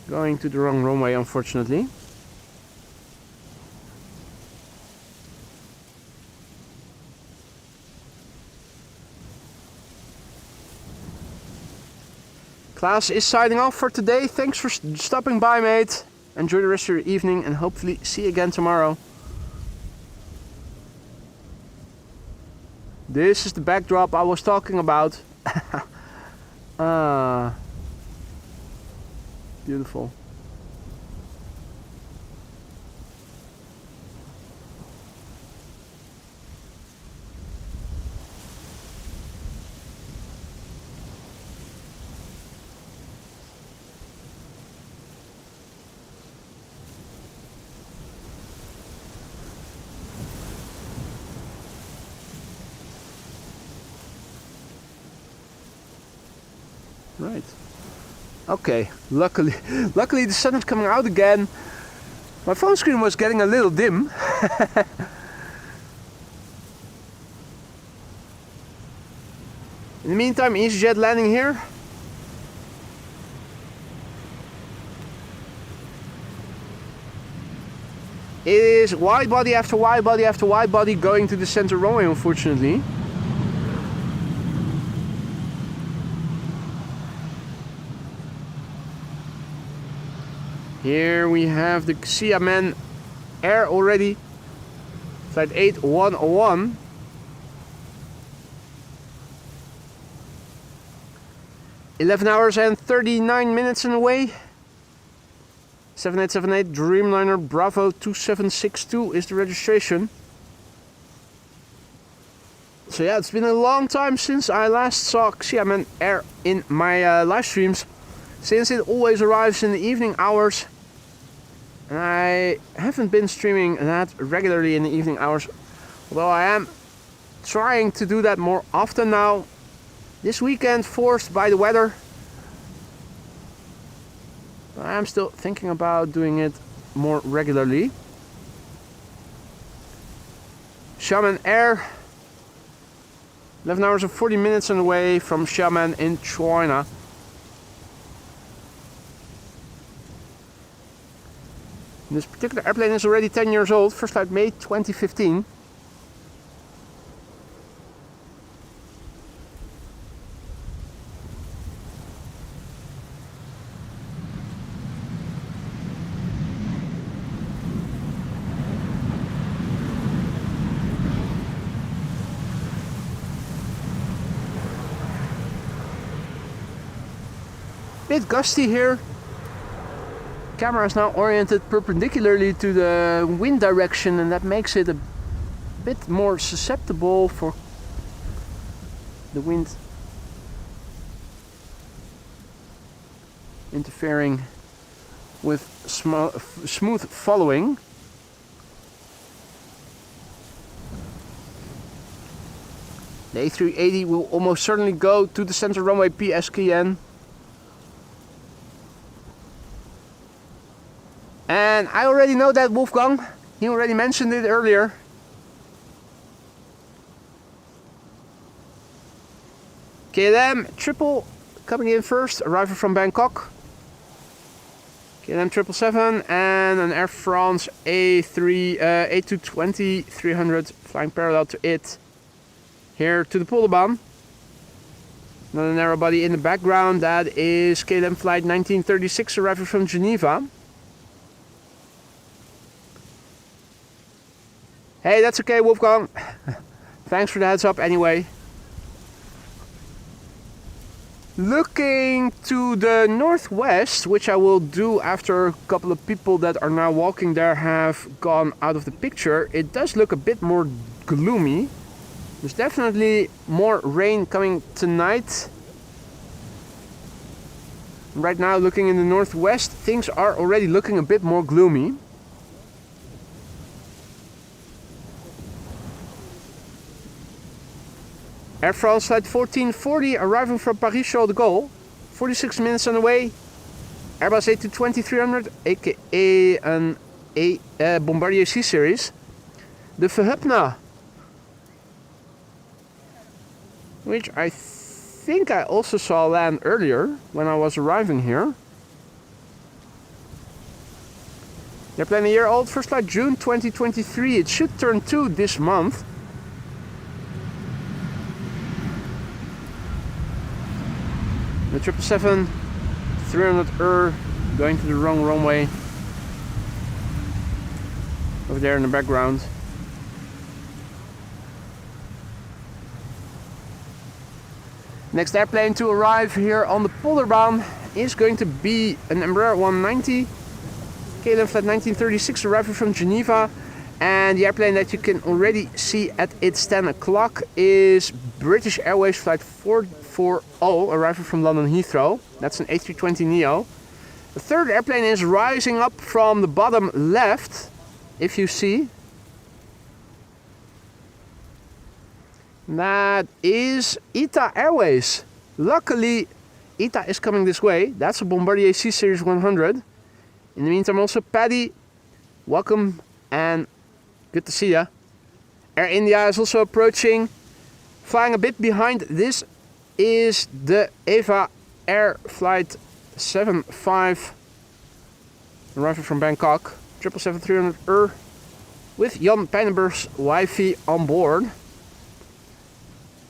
Going to the wrong runway, unfortunately. Klaas is signing off for today. Thanks for stopping by, mate. Enjoy the rest of your evening and hopefully see you again tomorrow. This is the backdrop I was talking about. Beautiful. Right. Okay. Luckily the sun is coming out again. My phone screen was getting a little dim. In the meantime, EasyJet landing here. It is wide body after wide body after wide body going to the center runway, unfortunately. Here we have the Xiamen Air already. Flight 8101. $11 and 39 minutes on the way. 7878 Dreamliner Bravo 2762 is the registration. So yeah, it's been a long time since I last saw Xiamen Air in my live streams, since it always arrives in the evening hours. And I haven't been streaming that regularly in the evening hours, although I am trying to do that more often now. This weekend, forced by the weather. But I'm still thinking about doing it more regularly. Xiamen Air. 11 hours and 40 minutes on the way from Xiamen in China. This particular airplane is already 10 years old, first flight May 2015. Bit gusty here. Camera is now oriented perpendicularly to the wind direction, and that makes it a bit more susceptible for the wind interfering with smooth following. The A380 will almost certainly go to the center runway PSKN. And I already know that, Wolfgang. He already mentioned it earlier. KLM triple coming in first, arrival from Bangkok. KLM 777 and an Air France A220 300 flying parallel to it. Here to the Polderbaan. Another narrow body in the background, that is KLM flight 1936 arriving from Geneva. Hey, that's okay, Wolfgang. Thanks for the heads up anyway. Looking to the northwest, which I will do after a couple of people that are now walking there have gone out of the picture, it does look a bit more gloomy. There's definitely more rain coming tonight. Right now, looking in the northwest, things are already looking a bit more gloomy. Air France flight 1440 arriving from Paris Charles de Gaulle. 46 minutes on the way. Airbus A220 300, aka an Bombardier C series. The Verhupna, which I think I also saw land earlier when I was arriving here. They're planning a year old, first flight June 2023. It should turn 2 this month. The 777 300 going to the wrong runway. Over there in the background. Next airplane to arrive here on the Polderbaan is going to be an Embraer 190 KLM flight 1936 arriving from Geneva, and the airplane that you can already see at its 10 o'clock is British Airways flight 440 arriving from London Heathrow. That's an A320neo. The third airplane is rising up from the bottom left, if you see. That is ITA Airways. Luckily, ITA is coming this way. That's a Bombardier C Series 100. In the meantime, also Paddy, welcome and good to see ya. Air India is also approaching. Flying a bit behind, this is the EVA Air Flight 75 arriving from Bangkok, 777-300 with Jan Pijnenburg's Wi-Fi on board.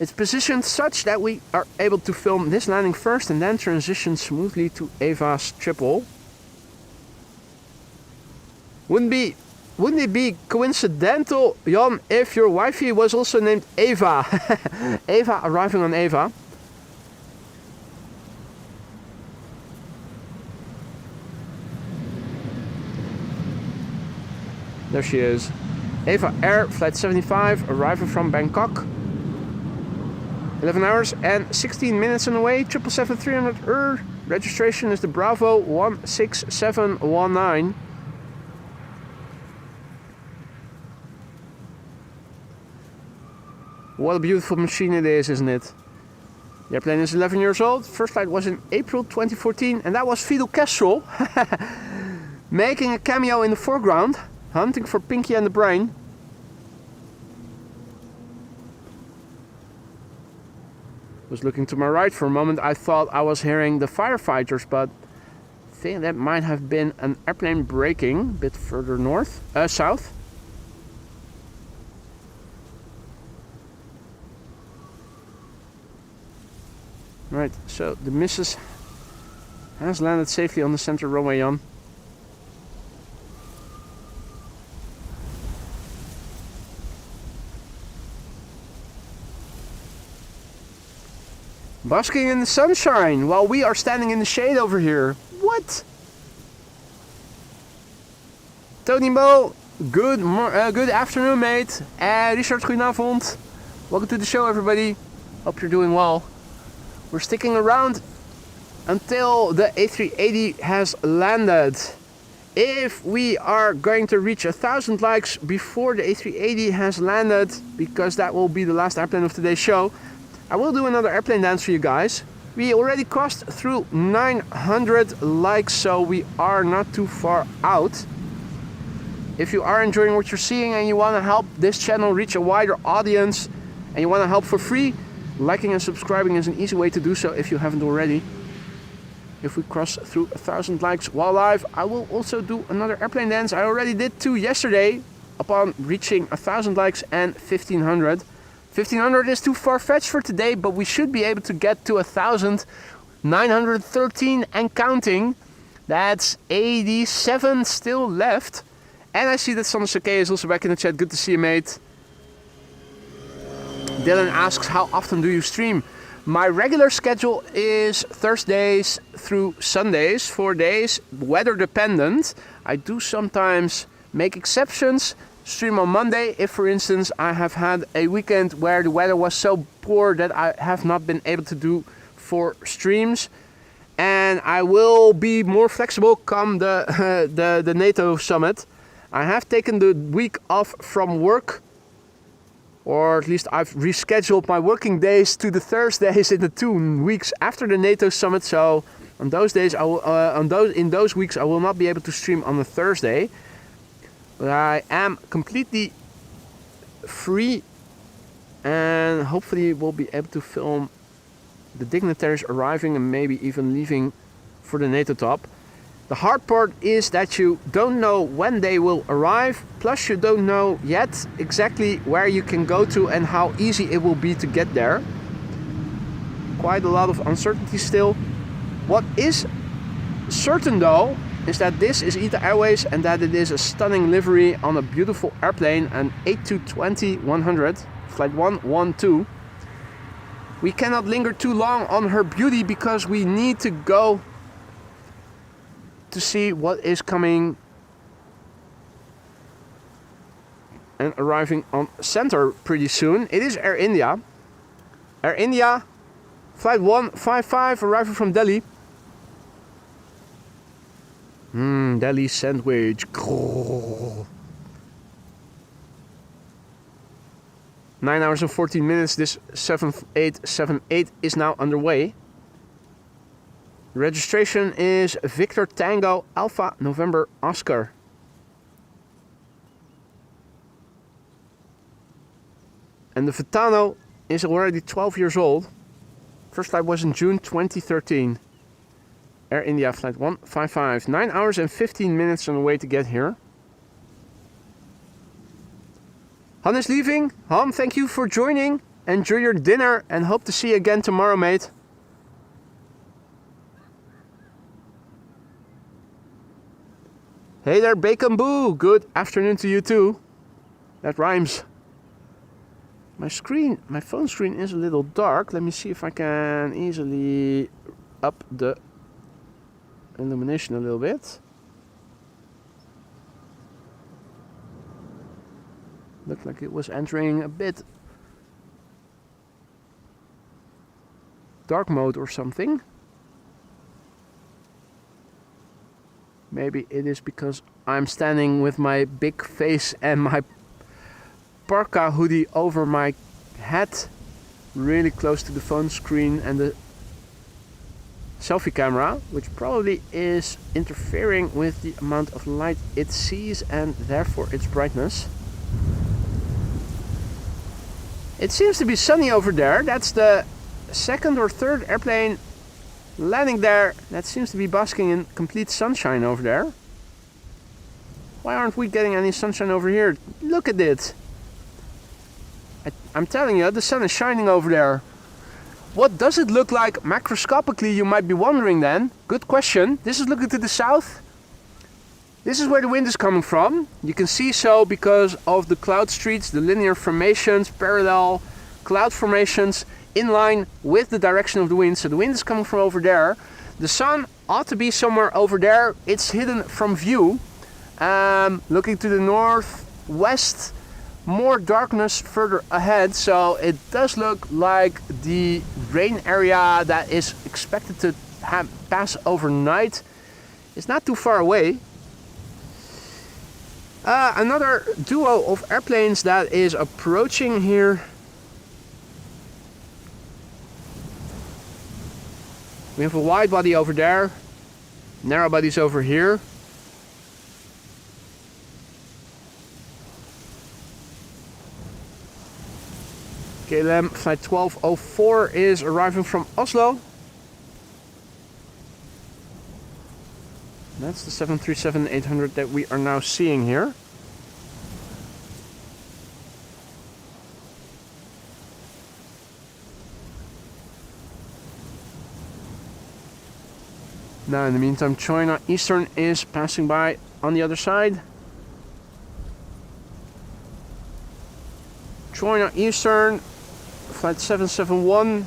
It's positioned such that we are able to film this landing first and then transition smoothly to EVA's triple. Wouldn't it be coincidental, Jan, if your Wi-Fi was also named Eva? Eva arriving on Eva. There she is. Eva Air Flight 75 arriving from Bangkok. 11 hours and 16 minutes on the way, 777-300 registration is the Bravo 16719. What a beautiful machine it is, isn't it? The airplane is 11 years old. First flight was in April 2014, and that was Fidel Castro making a cameo in the foreground, hunting for Pinky and the Brain. Was looking to my right for a moment. I thought I was hearing the firefighters, but I think that might have been an airplane braking a bit further south. Right, so the Missus has landed safely on the center runway, Jan. Basking in the sunshine while we are standing in the shade over here. What? Tony Mo, good afternoon, mate. Richard, goedenavond. Welcome to the show, everybody. Hope you're doing well. We're sticking around until the A380 has landed. If we are going to reach 1,000 likes before the A380 has landed, because that will be the last airplane of today's show, I will do another airplane dance for you guys. We already crossed through 900 likes, so we are not too far out. If you are enjoying what you're seeing and you want to help this channel reach a wider audience and you want to help for free, liking and subscribing is an easy way to do so if you haven't already. If we cross through 1,000 likes while live, I will also do another airplane dance. I already did 2 yesterday upon reaching 1,000 likes and 1,500. 1,500 is too far-fetched for today, but we should be able to get to 1,913 and counting. That's 87 still left. And I see that Sander Sakei is also back in the chat. Good to see you, mate. Dylan asks, how often do you stream? My regular schedule is Thursdays through Sundays, 4 days, weather dependent. I do sometimes make exceptions. Stream on Monday if, for instance, I have had a weekend where the weather was so poor that I have not been able to do 4 streams, and I will be more flexible come the NATO summit. I have taken the week off from work, or at least I've rescheduled my working days to the Thursdays in the 2 weeks after the NATO summit. So on those days, in those weeks, I will not be able to stream on a Thursday. But I am completely free and hopefully we'll be able to film the dignitaries arriving and maybe even leaving for the NATO top. The hard part is that you don't know when they will arrive, plus you don't know yet exactly where you can go to and how easy it will be to get there. Quite a lot of uncertainty still. What is certain though is that this is ITA Airways and that it is a stunning livery on a beautiful airplane, an A220-100, flight 112. We cannot linger too long on her beauty because we need to go to see what is coming and arriving on center pretty soon. It is Air India. Air India, flight 155, arriving from Delhi. Delhi sandwich. 9 hours and 14 minutes. This 7878 is now underway. Registration is Victor Tango Alpha November Oscar. And the Vitano is already 12 years old. First flight was in June 2013. Air India flight 155. 9 hours and 15 minutes on the way to get here. Han is leaving. Han, thank you for joining. Enjoy your dinner and hope to see you again tomorrow, mate. Hey there, Bacon Boo. Good afternoon to you too. That rhymes. My phone screen is a little dark. Let me see if I can easily up the illumination a little bit. Looked like it was entering a bit dark mode or something. Maybe it is because I'm standing with my big face and my parka hoodie over my head, really close to the phone screen and the selfie camera, which probably is interfering with the amount of light it sees and therefore its brightness. It seems to be sunny over there. That's the second or third airplane landing there that seems to be basking in complete sunshine over there. Why aren't we getting any sunshine over here? Look at it. I'm telling you, the sun is shining over there. What does it look like macroscopically, you might be wondering then? Good question. This is looking to the south. This is where the wind is coming from. You can see so because of the cloud streets, the linear formations, parallel cloud formations in line with the direction of the wind. So the wind is coming from over there. The sun ought to be somewhere over there. It's hidden from view. Looking to the northwest, more darkness further ahead. So it does look like the rain area that is expected to pass overnight is not too far away. Another duo of airplanes that is approaching here. We have a wide body over there, narrow bodies over here. KLM flight 1204 is arriving from Oslo. That's the 737-800 that we are now seeing here. Now in the meantime, China Eastern is passing by on the other side. China Eastern, flight 771,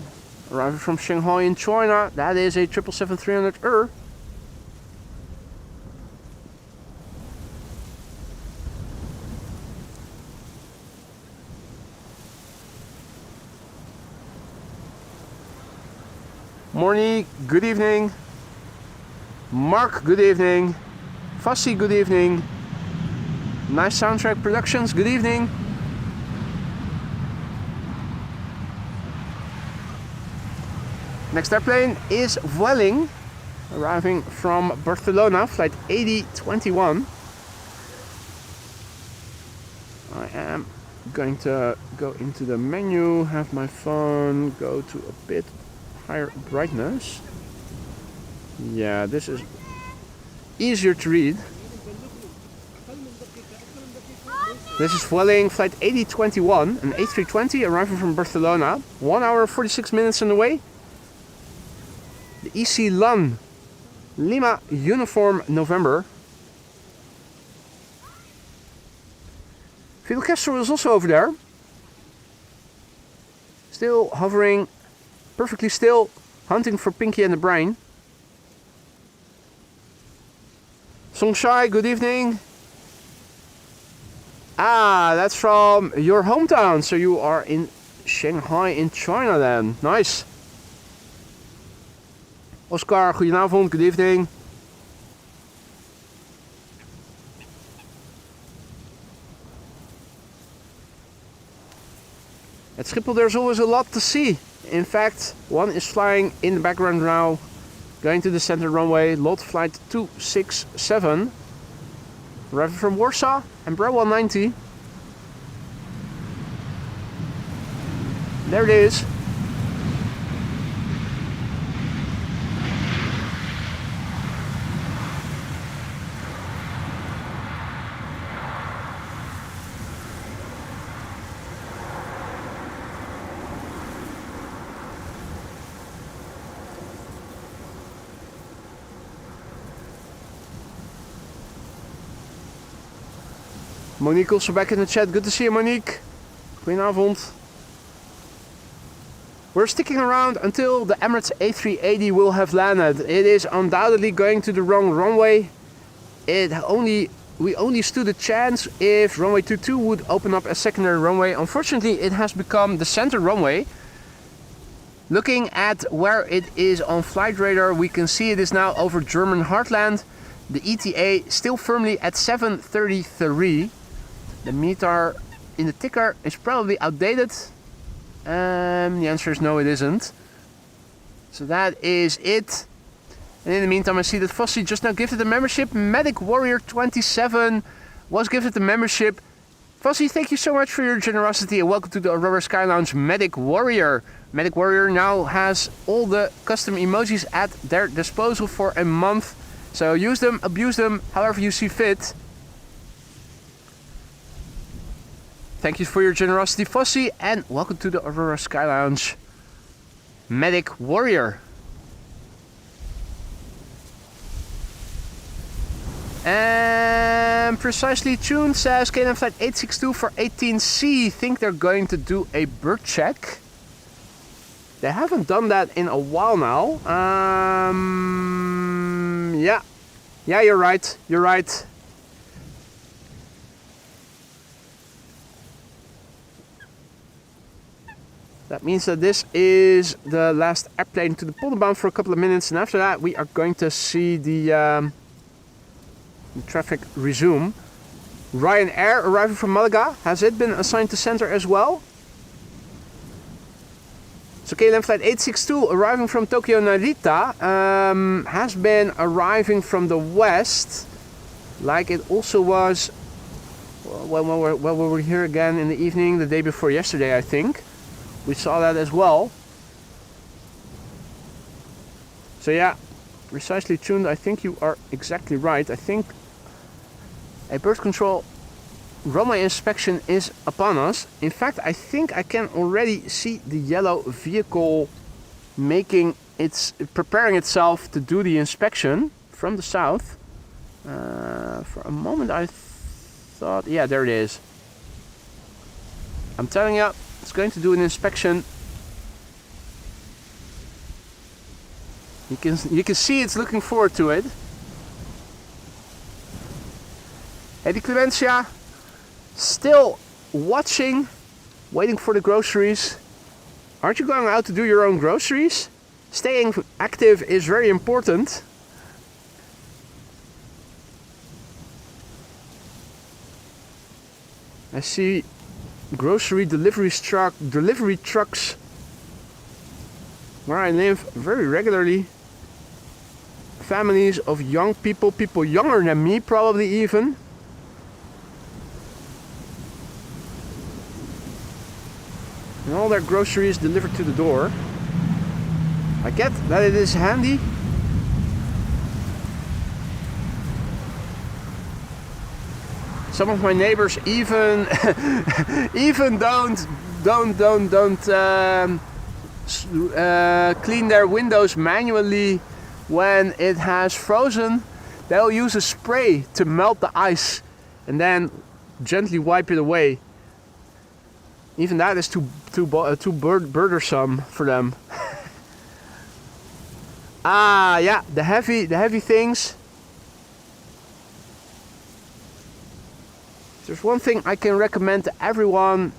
arriving from Shanghai in China. That is a 777-300ER. Morning, good evening. Mark, good evening. Fussy, good evening. Nice Soundtrack Productions, good evening. Next airplane is Vueling, arriving from Barcelona, flight 8021. I am going to go into the menu, have my phone go to a bit higher brightness. Yeah, this is easier to read. This is Vueling flight 8021, an A320 arriving from Barcelona. 1 hour 46 minutes on the way. The EC LUN Lima Uniform November. Fidel Castro is also over there. Still hovering perfectly still, hunting for Pinky and the Brain. Songshai, good evening. Ah, that's from your hometown, so you are in Shanghai in China then. Nice. Oscar, goedenavond, good evening. At Schiphol there's always a lot to see. In fact, one is flying in the background now, going to the center runway, lot flight 267, arriving from Warsaw, Embraer 190. There it is. Monique also back in the chat. Good to see you, Monique. Goedenavond. We're sticking around until the Emirates A380 will have landed. It is undoubtedly going to the wrong runway. We only stood a chance if runway 22 would open up a secondary runway. Unfortunately, it has become the center runway. Looking at where it is on flight radar, we can see it is now over German heartland. The ETA still firmly at 7:33. The meter in the ticker is probably outdated. The answer is no, it isn't. So that is it. And in the meantime, I see that Fossey just now gifted a membership. Medic Warrior 27 was gifted the membership. Fossey, thank you so much for your generosity and welcome to the Aurora Sky Lounge Medic Warrior. Medic Warrior now has all the custom emojis at their disposal for a month. So use them, abuse them, however you see fit. Thank you for your generosity, Fossey, and welcome to the Aurora Sky Lounge Medic Warrior. And precisely tuned says KLM flight 862 for 18C. Think they're going to do a bird check. They haven't done that in a while now. Yeah, you're right. You're right. That means that this is the last airplane to the Polderbaan for a couple of minutes, and after that we are going to see the traffic resume. Ryanair arriving from Malaga. Has it been assigned to center as well? So KLM flight 862 arriving from Tokyo Narita has been arriving from the west, like it also was when we were here again in the evening the day before yesterday, I think. We saw that as well. So yeah, precisely tuned. I think you are exactly right. I think a bird control runway inspection is upon us. In fact, I think I can already see the yellow vehicle preparing itself to do the inspection from the south. For a moment I thought, yeah, there it is. I'm telling you, it's going to do an inspection. You can see it's looking forward to it. Hey, the Clemencia, still watching, waiting for the groceries. Aren't you going out to do your own groceries? Staying active is very important. I see grocery delivery trucks where I live very regularly. Families of young people younger than me probably even. And all their groceries delivered to the door. I get that it is handy. Some of my neighbors even don't clean their windows manually when it has frozen. They'll use a spray to melt the ice and then gently wipe it away. Even that is too burdensome for them. Ah, yeah, the heavy things. There's one thing I can recommend to everyone,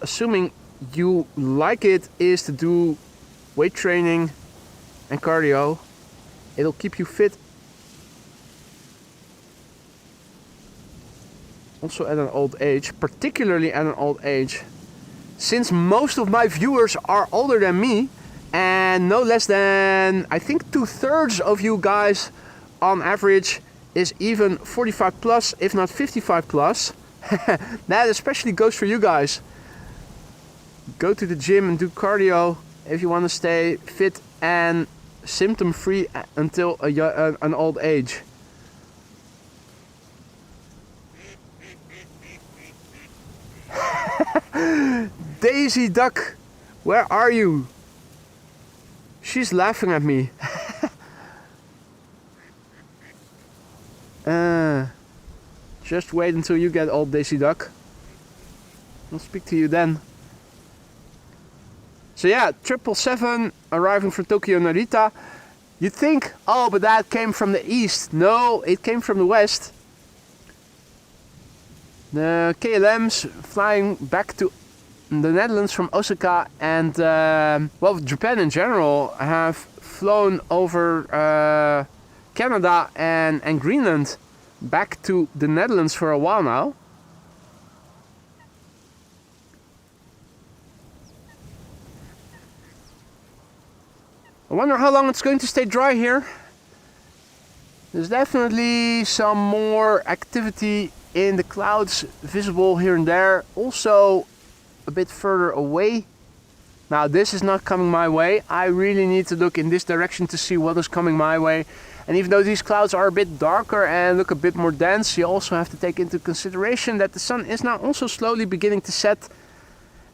assuming you like it, is to do weight training and cardio. It'll keep you fit. Also at an old age, particularly at an old age. Since most of my viewers are older than me, and no less than, I think 2/3 of you guys on average is even 45 plus, if not 55 plus. That especially goes for you guys. Go to the gym and do cardio if you want to stay fit and symptom free until an old age. Daisy Duck, where are you? She's laughing at me. Just wait until you get old, Daisy Duck. I'll speak to you then. So yeah, 777 arriving from Tokyo Narita. You'd think, oh, but that came from the east. No, it came from the west. The KLM's flying back to the Netherlands from Osaka, and well, Japan in general have flown over Canada and Greenland back to the Netherlands for a while now. I wonder how long it's going to stay dry here. There's definitely some more activity in the clouds visible here and there. Also a bit further away. Now this is not coming my way. I really need to look in this direction to see what is coming my way. And even though these clouds are a bit darker and look a bit more dense, you also have to take into consideration that the sun is now also slowly beginning to set.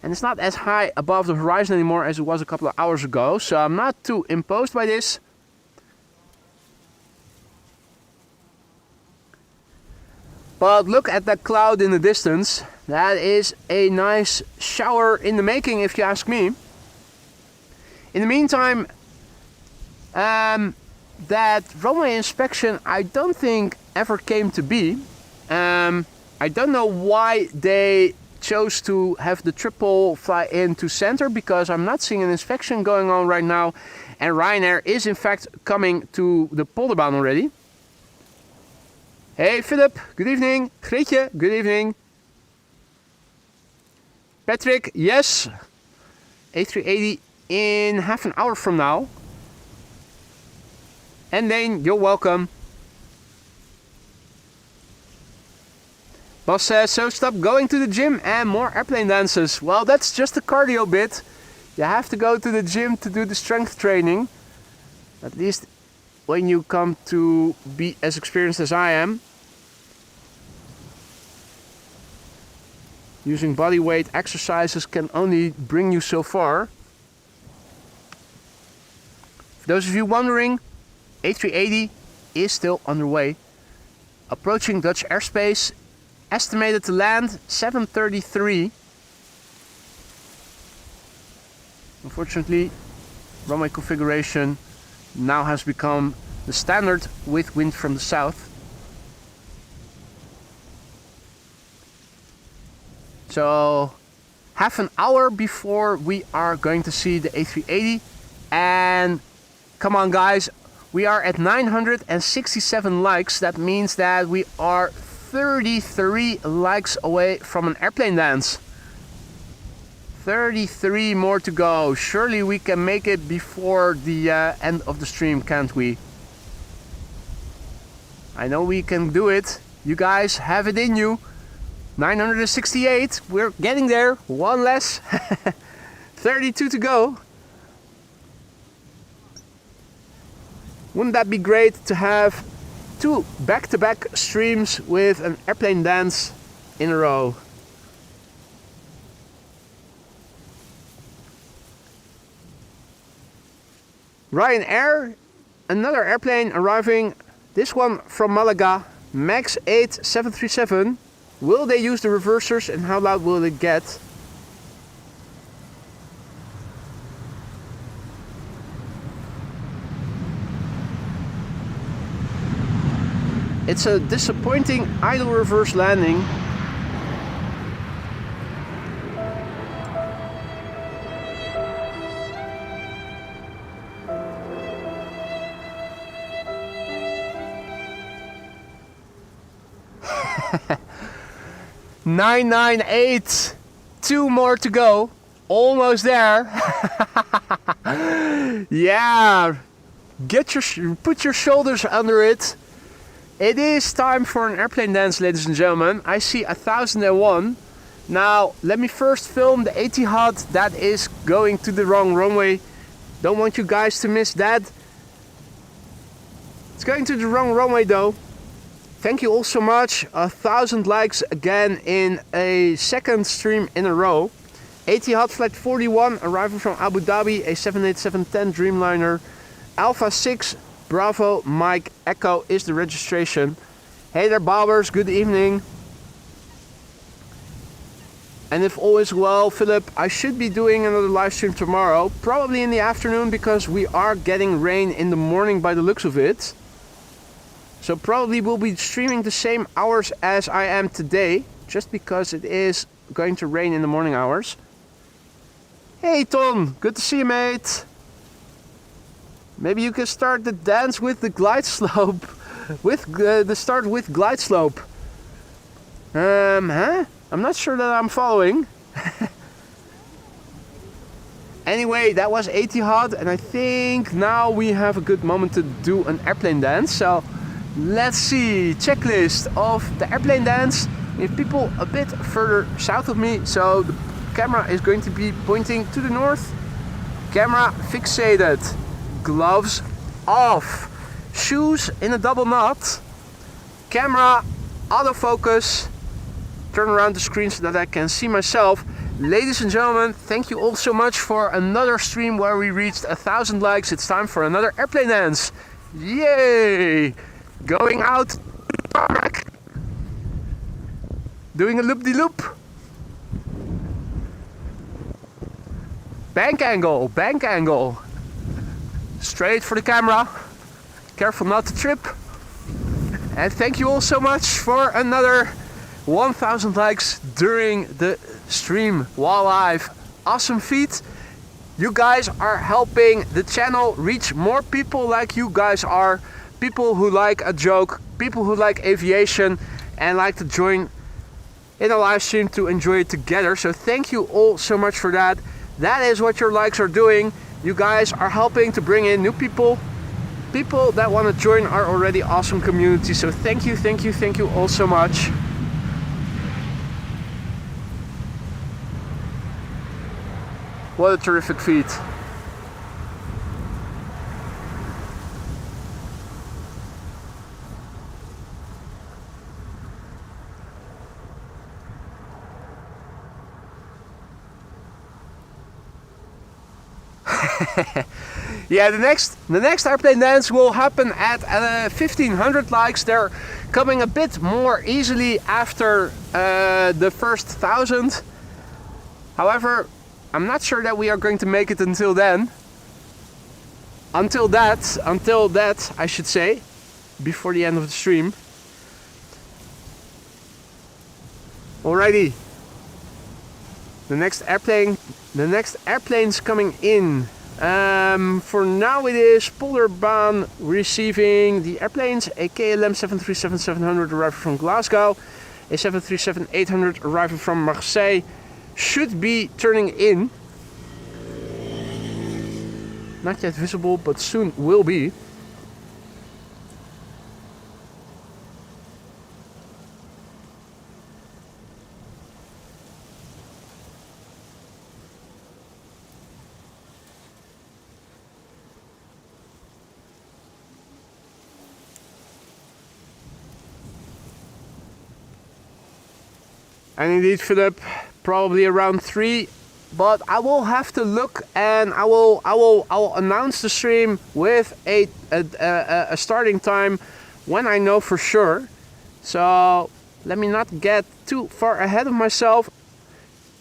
And it's not as high above the horizon anymore as it was a couple of hours ago. So I'm not too imposed by this. But look at that cloud in the distance. That is a nice shower in the making, if you ask me. In the meantime, that runway inspection I don't think ever came to be. I don't know why they chose to have the triple fly into center, because I'm not seeing an inspection going on right now, and Ryanair is in fact coming to the Polderbaan already. Hey Philip, good evening. Greetje, good evening. Patrick, yes. A380 in half an hour from now. And Dane, you're welcome. Boss says, so stop going to the gym and more airplane dances. Well, that's just the cardio bit. You have to go to the gym to do the strength training. At least when you come to be as experienced as I am. Using body weight exercises can only bring you so far. For those of you wondering, A380 is still underway. Approaching Dutch airspace. Estimated to land 7:33. Unfortunately, runway configuration now has become the standard with wind from the south. So half an hour before we are going to see the A380, and come on guys, we are at 967 likes. That means that we are 33 likes away from an airplane dance. 33 more to go. Surely we can make it before the end of the stream, can't we? I know we can do it. You guys have it in you. 968, we're getting there. One less. 32 to go. Wouldn't that be great to have 2 back-to-back streams with an airplane dance in a row? Ryanair, another airplane arriving, this one from Malaga, MAX 8 737. Will they use the reversers and how loud will it get? It's a disappointing idle reverse landing. (998), 2 more to go, almost there. Yeah, put your shoulders under it. It is time for an airplane dance, ladies and gentlemen. I see 1001. Now let me first film the Etihad that is going to the wrong runway. Don't want you guys to miss that. It's going to the wrong runway though. Thank you all so much. 1,000 likes again in a second stream in a row. Etihad Flight 41 arriving from Abu Dhabi, a 787-10 Dreamliner. Alpha 6 Bravo Mike Echo is the registration. Hey there bobbers, good evening. And if all is well, Philip, I should be doing another live stream tomorrow, probably in the afternoon, because we are getting rain in the morning by the looks of it. So probably we'll be streaming the same hours as I am today, just because it is going to rain in the morning hours. Hey Tom, good to see you, mate. Maybe you can start the dance with the glide slope. With the start with glide slope. Huh? I'm not sure that I'm following. Anyway, that was Etihad, and I think now we have a good moment to do an airplane dance. So let's see, checklist of the airplane dance. We have people a bit further south of me, so the camera is going to be pointing to the north. Camera fixated, gloves off, shoes in a double knot, camera autofocus, turn around the screen so that I can see myself. Ladies and gentlemen, thank you all so much for another stream where we reached 1,000 likes. It's time for another airplane dance. Yay! Going out to the tarmac, doing a loop-de-loop. Bank angle. Straight for the camera. Careful not to trip. And thank you all so much for another 1,000 likes during the stream while live. Awesome feat. You guys are helping the channel reach more people like you guys are. People who like a joke, people who like aviation and like to join in a live stream to enjoy it together. So thank you all so much for that. That is what your likes are doing. You guys are helping to bring in new people. People that want to join our already awesome community. So thank you all so much. What a terrific feat. Yeah, the next airplane dance will happen at 1,500 likes. They're coming a bit more easily after the first 1,000. However, I'm not sure that we are going to make it until then. Until that, I should say, before the end of the stream. Alrighty. The next airplane's coming in. For now it is Polderbaan receiving the airplanes. A KLM 737-700 arriving from Glasgow. A 737-800 arriving from Marseille. Should be turning in. Not yet visible, but soon will be. And indeed, Philip, probably around 3, but I will have to look, and I will announce the stream with a starting time when I know for sure. So let me not get too far ahead of myself.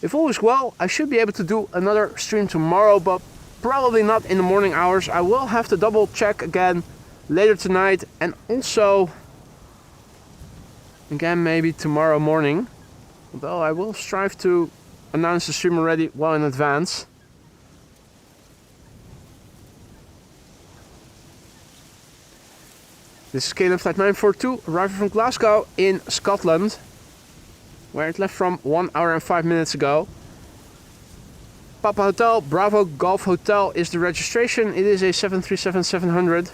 If all is well, I should be able to do another stream tomorrow, but probably not in the morning hours. I will have to double check again later tonight, and also again maybe tomorrow morning. Although I will strive to announce the stream already well in advance. This is KLM flight 942, arriving from Glasgow in Scotland, where it left from 1 hour and 5 minutes ago. Papa Hotel, Bravo Golf Hotel is the registration. It is a 737-700.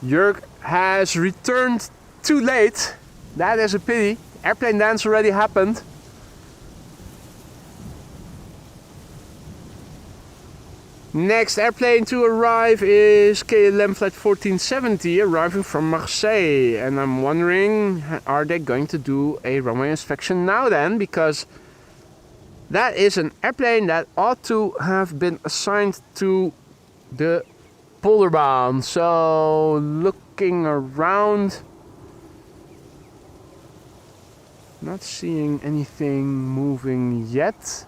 Jörg has returned too late. That is a pity. Airplane dance already happened. Next airplane to arrive is KLM flight 1470, arriving from Marseille. And I'm wondering, are they going to do a runway inspection now then? Because that is an airplane that ought to have been assigned to the Polderbaan. So looking around, not seeing anything moving yet.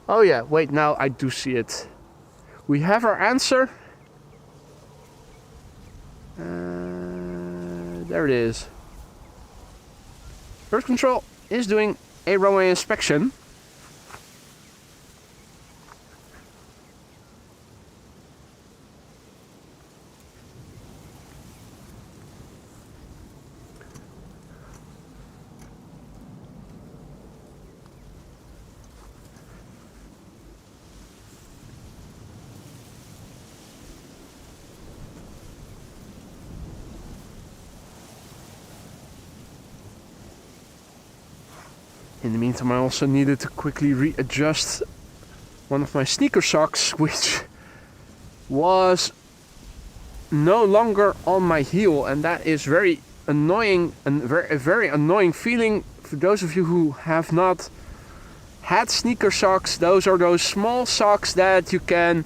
Oh yeah, wait, now I do see it. We have our answer. There it is. Bird control is doing a runway inspection. In the meantime, I also needed to quickly readjust one of my sneaker socks, which was no longer on my heel, and that is very annoying and a very annoying feeling for those of you who have not had sneaker socks. Those are those small socks that you can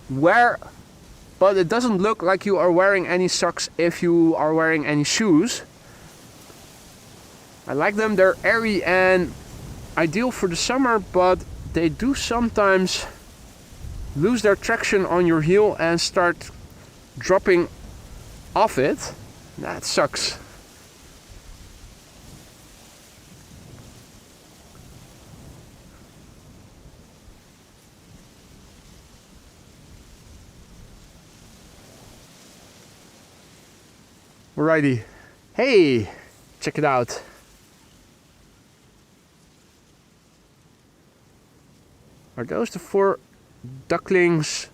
wear, but it doesn't look like you are wearing any socks if you are wearing any shoes. I like them, they're airy and ideal for the summer, but they do sometimes lose their traction on your heel and start dropping off it. That sucks. Alrighty. Hey, check it out. Are those the 4 ducklings?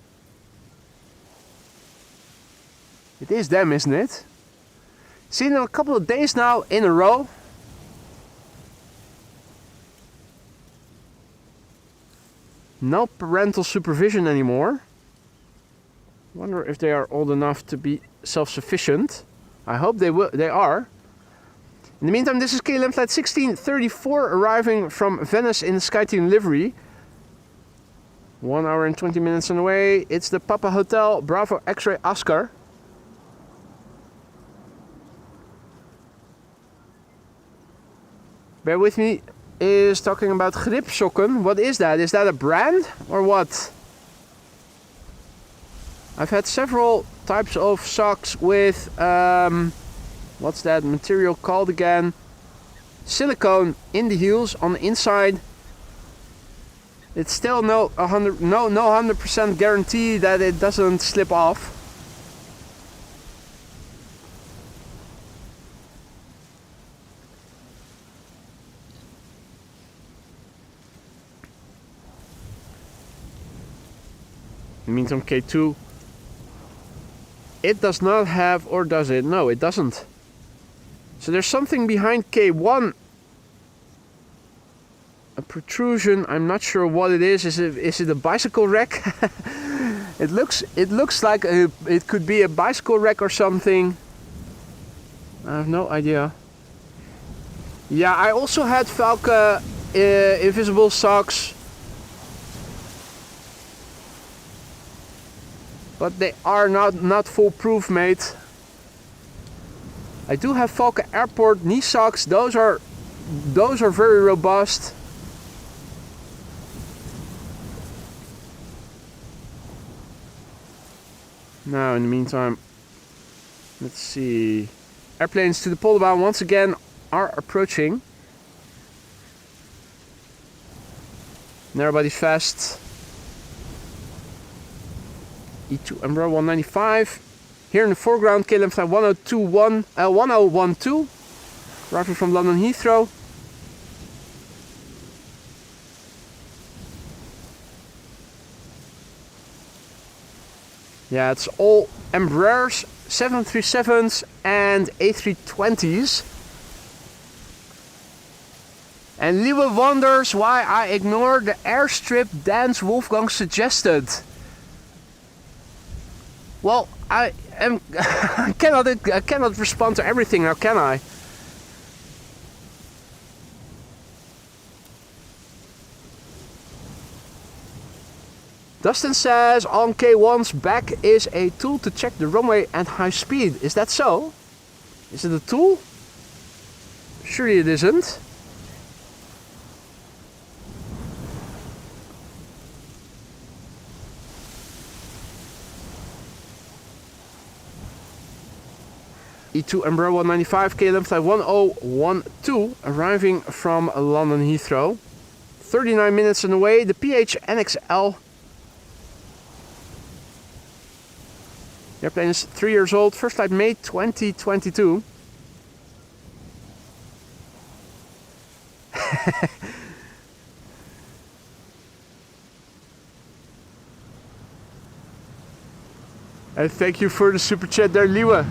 It is them, isn't it? Seen them a couple of days now in a row. No parental supervision anymore. Wonder if they are old enough to be self-sufficient. I hope they are. In the meantime, this is KLM flight 1634 arriving from Venice in the SkyTeam livery. 1 hour and 20 minutes on the way. It's the Papa Hotel, Bravo X-Ray Oscar. Bear with me is talking about gripsokken. What is that? Is that a brand or what? I've had several types of socks with, what's that material called again? Silicone in the heels on the inside. It's still no 100% guarantee that it doesn't slip off. It means on K2 it does not have, or does it? No, it doesn't. So there's something behind K1. A protrusion, I'm not sure what it is. Is it a bicycle rack? It looks like it could be a bicycle rack or something. I have no idea. Yeah, I also had Falke invisible socks. But they are not foolproof, mate. I do have Falke Airport knee socks. Those are very robust. Now, in the meantime, let's see. Airplanes to the Polderbaan once again are approaching. Narrowbody's fast. E2 Umbrella 195. Here in the foreground, KLM flight 1012, arriving from London Heathrow. Yeah, it's all Embraers, 737s and A320s. And Liebe wonders why I ignored the airstrip dance Wolfgang suggested. Well, I cannot respond to everything now, can I? Dustin says on K1's back is a tool to check the runway and high speed. Is that so? Is it a tool? Surely it isn't. E2 Umbrella 195, KLM flight 1012, arriving from London Heathrow. 39 minutes on the way, the PH NXL. The airplane is 3 years old, first flight May 2022. And thank you for the super chat there, Liwe.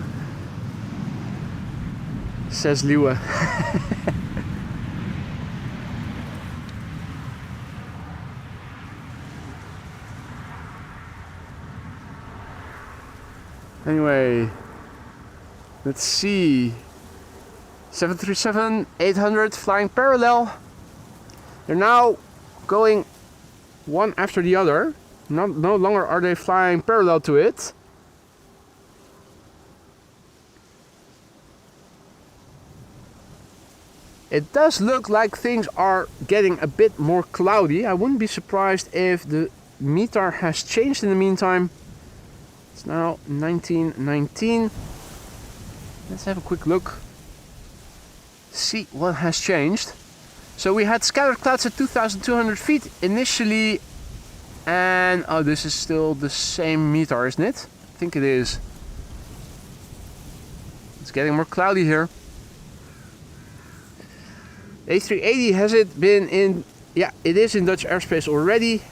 Says Liwe. Anyway, let's see. 737-800 flying parallel. They're now going one after the other. No longer are they flying parallel to it. It does look like things are getting a bit more cloudy. I wouldn't be surprised if the METAR has changed in the meantime. It's now 1919. Let's have a quick look. See what has changed. So we had scattered clouds at 2,200 feet initially. And oh, this is still the same METAR, isn't it? I think it is. It's getting more cloudy here. A380 has it been in, yeah, it is in Dutch airspace already,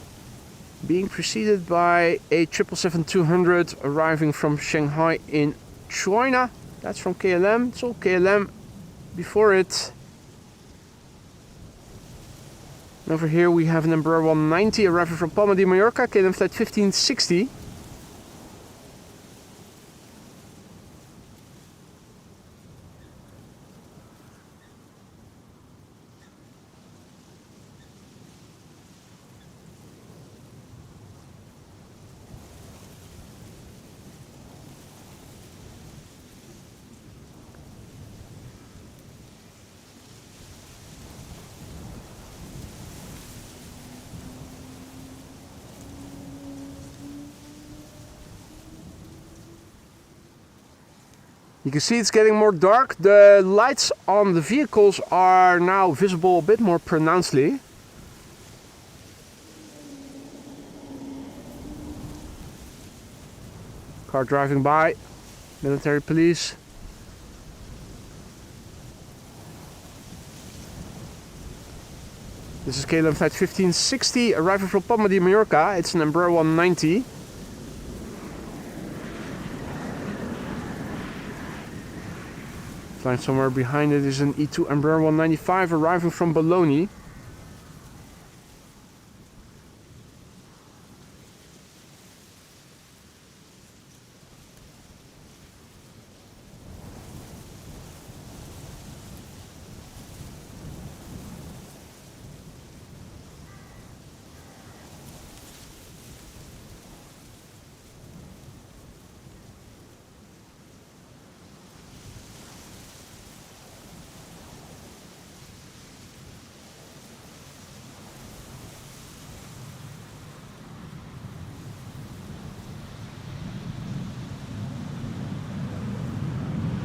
being preceded by a 777-200 arriving from Shanghai in China. That's from KLM. It's all KLM before it. And over here we have an Embraer 190 arriving from Palma de Mallorca, KLM flight 1560. You can see it's getting more dark. The lights on the vehicles are now visible a bit more pronouncedly. Car driving by, military police. This is KLM flight 1560 arriving from Palma de Mallorca. It's an Embraer 190. Flying somewhere behind it is an E2 Embraer 195 arriving from Bologna.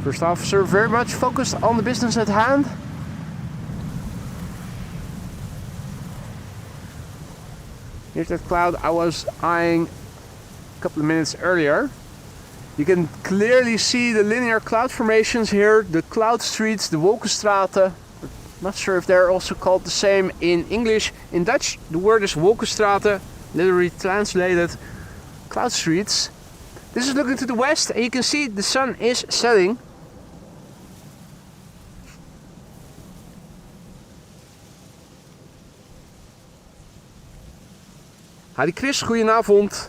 First officer very much focused on the business at hand. Here's that cloud I was eyeing a couple of minutes earlier. You can clearly see the linear cloud formations here, the cloud streets, the wolkenstraten. Not sure if they're also called the same in English. In Dutch, the word is wolkenstraten, literally translated cloud streets. This is looking to the west, and you can see the sun is setting. Hadi Chris, goedenavond.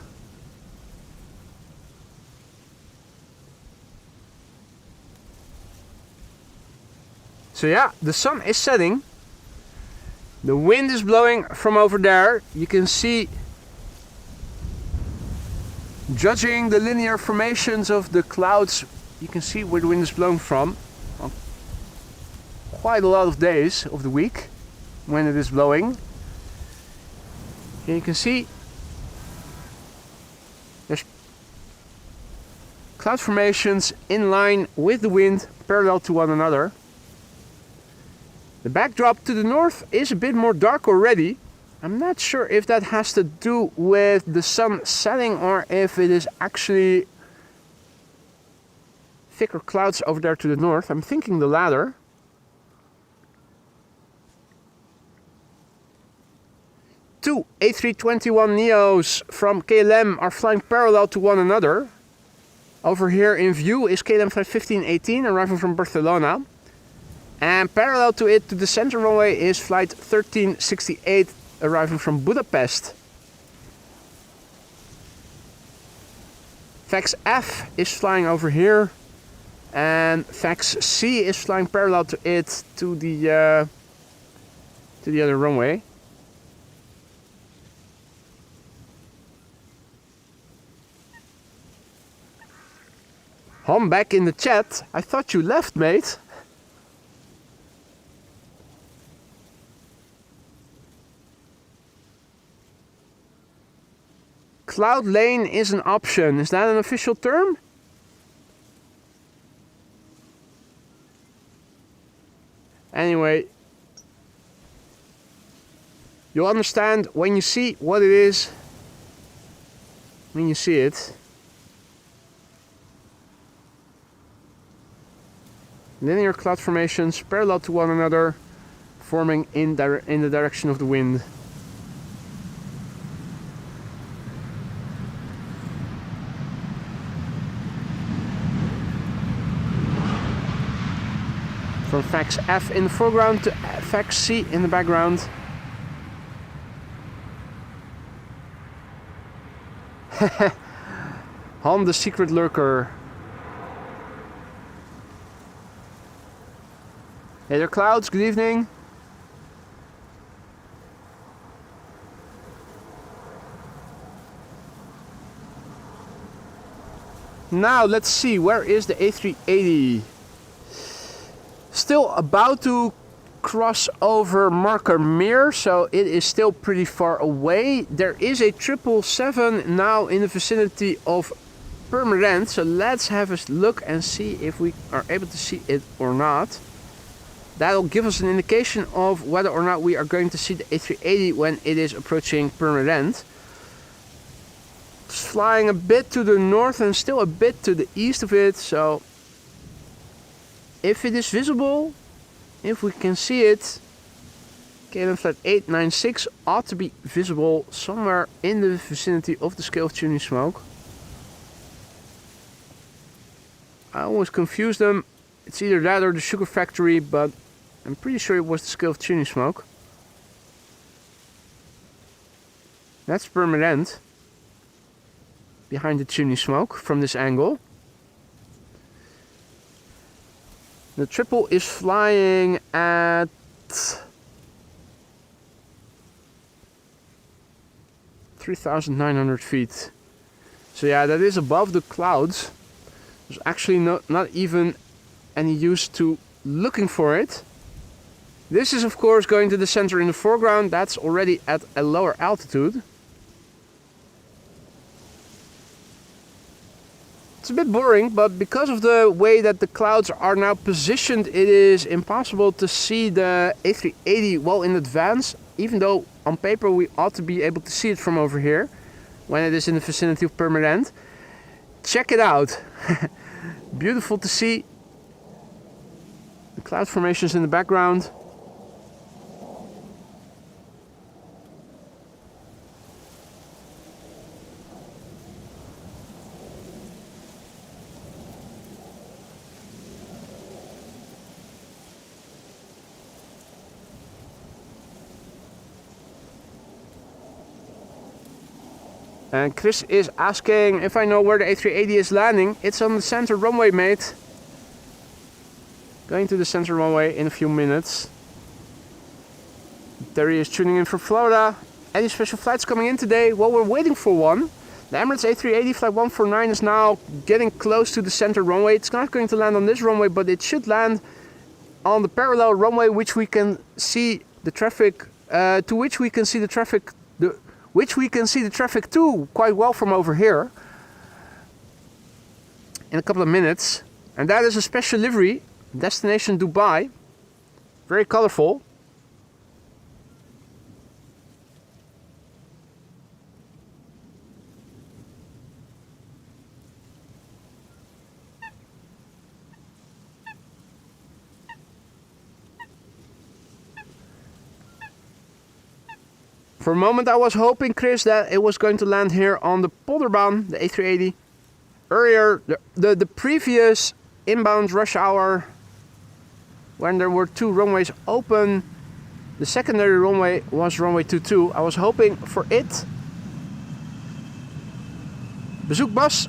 So yeah, the sun is setting. The wind is blowing from over there. You can see, judging the linear formations of the clouds, you can see where the wind is blowing from. On quite a lot of days of the week when it is blowing. And you can see there's cloud formations in line with the wind, parallel to one another. The backdrop to the north is a bit more dark already. I'm not sure if that has to do with the sun setting or if it is actually thicker clouds over there to the north. I'm thinking the latter. Two A321neos from KLM are flying parallel to one another. Over here in view is KLM flight 1518 arriving from Barcelona. And parallel to it, to the center runway, is flight 1368 arriving from Budapest. Fax F is flying over here, and Fax C is flying parallel to it to the other runway. Hom back in the chat. I thought you left, mate. Cloud lane is an option. Is that an official term? Anyway, you'll understand when you see what it is, when you see it. Linear cloud formations parallel to one another, forming in the direction of the wind. From Fax F in the foreground to Fax C in the background. Han the secret lurker. Hey there, clouds, good evening. Now let's see, where is the A380? Still about to cross over marker Mir, so it is still pretty far away. There is a 777 now in the vicinity of Purmerend, so let's have a look and see if we are able to see it or not. That'll give us an indication of whether or not we are going to see the A380 when it is approaching Purmerend. It's flying a bit to the north and still a bit to the east of it, so if it is visible, if we can see it, KLM flight 896 ought to be visible somewhere in the vicinity of the scale of tuning smoke. I always confuse them. It's either that or the sugar factory, but I'm pretty sure it was the scale of tuning smoke. That's Purmerend behind the tuning smoke from this angle. The triple is flying at 3,900 feet. So yeah, that is above the clouds. There's actually not even any use to looking for it. This is of course going to the center in the foreground. That's already at a lower altitude. It's a bit boring, but because of the way that the clouds are now positioned, it is impossible to see the A380 well in advance, even though on paper we ought to be able to see it from over here when it is in the vicinity of Permanent. Check it out. Beautiful to see the cloud formations in the background. And Chris is asking if I know where the A380 is landing. It's on the center runway, mate. Going to the center runway in a few minutes. Terry is tuning in from Florida. Any special flights coming in today? Well, we're waiting for one. The Emirates A380 flight 149 is now getting close to the center runway. It's not going to land on this runway, but it should land on the parallel runway, which we can see the traffic, which we can see the traffic to quite well from over here in a couple of minutes. And that is a special livery, destination Dubai, very colorful. For a moment I was hoping, Chris, that it was going to land here on the Polderbaan, the A380. Earlier, the previous inbound rush hour, when there were two runways open, the secondary runway was runway 22. I was hoping for it. Bezoek Bas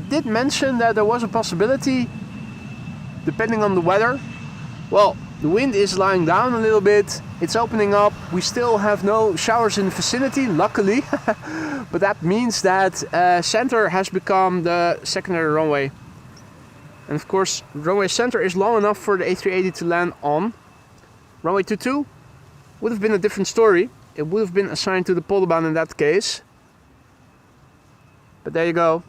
did mention that there was a possibility, depending on the weather. Well, the wind is lying down a little bit, it's opening up, we still have no showers in the vicinity, luckily. But that means that center has become the secondary runway. And of course, runway center is long enough for the A380 to land on. Runway 22 would have been a different story. It would have been assigned to the Polderbaan in that case. But there you go.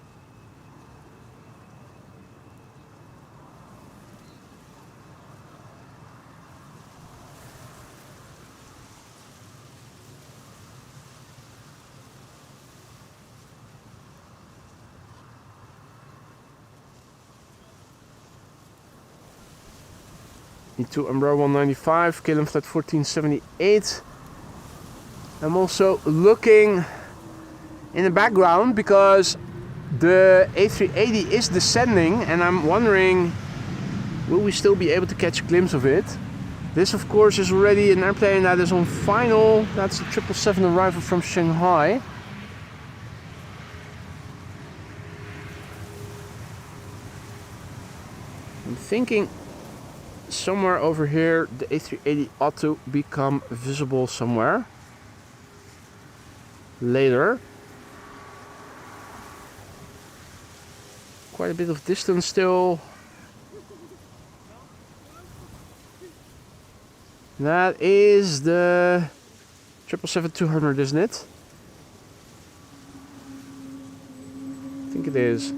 E2 Umbrella 195, KLM flight 1478. I'm also looking in the background because the A380 is descending and I'm wondering, will we still be able to catch a glimpse of it? This of course is already an airplane that is on final. That's the 777 arrival from Shanghai. I'm thinking somewhere over here the A380 ought to become visible somewhere later. Quite a bit of distance still. That is the 777-200, isn't it? I think it is.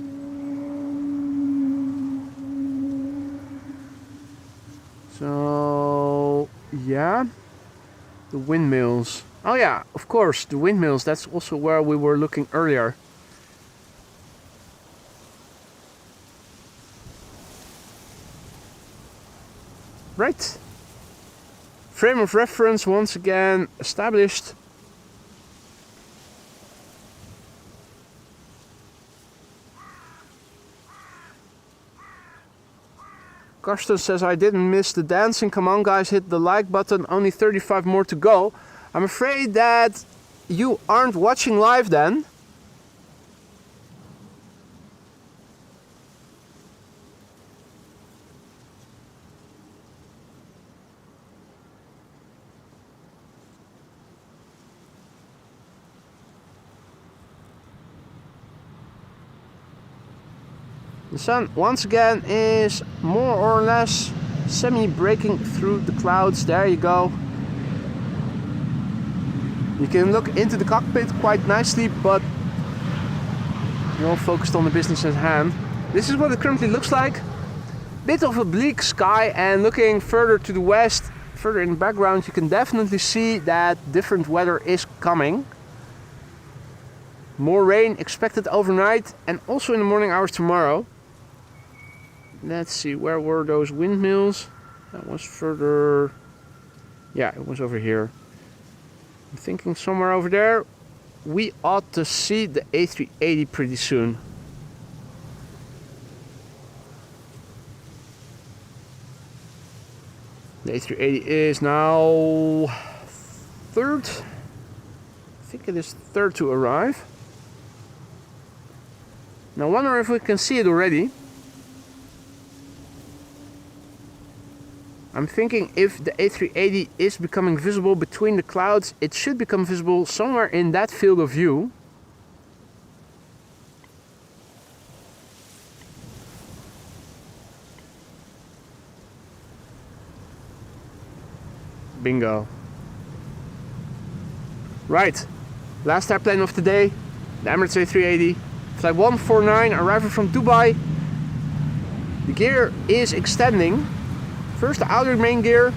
So, yeah, the windmills. Oh yeah, of course, the windmills. That's also where we were looking earlier. Right. Frame of reference once again established. Karsten says, I didn't miss the dancing. Come on guys, hit the like button. Only 35 more to go. I'm afraid that you aren't watching live then. The sun once again is more or less semi-breaking through the clouds. There you go. You can look into the cockpit quite nicely, but you're all focused on the business at hand. This is what it currently looks like. Bit of a bleak sky, and looking further to the west, further in the background, you can definitely see that different weather is coming. More rain expected overnight and also in the morning hours tomorrow. Let's see, where were those windmills? That was further... yeah, it was over here. I'm thinking somewhere over there. We ought to see the A380 pretty soon. The A380 is now third. I think it is third to arrive. Now I wonder if we can see it already. I'm thinking if the A380 is becoming visible between the clouds, it should become visible somewhere in that field of view. Bingo. Right, last airplane of the day, the Emirates A380, flight 149, arriving from Dubai. The gear is extending. First the outer main gear,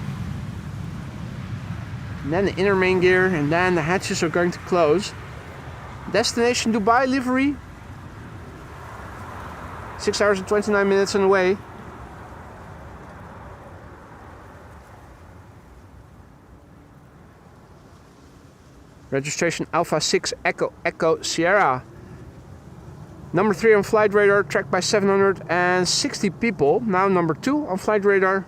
and then the inner main gear, and then the hatches are going to close. Destination Dubai, Livery. 6 hours and 29 minutes on the way. Registration Alpha 6 Echo Echo Sierra. Number 3 on flight radar, tracked by 760 people. Now number 2 on flight radar.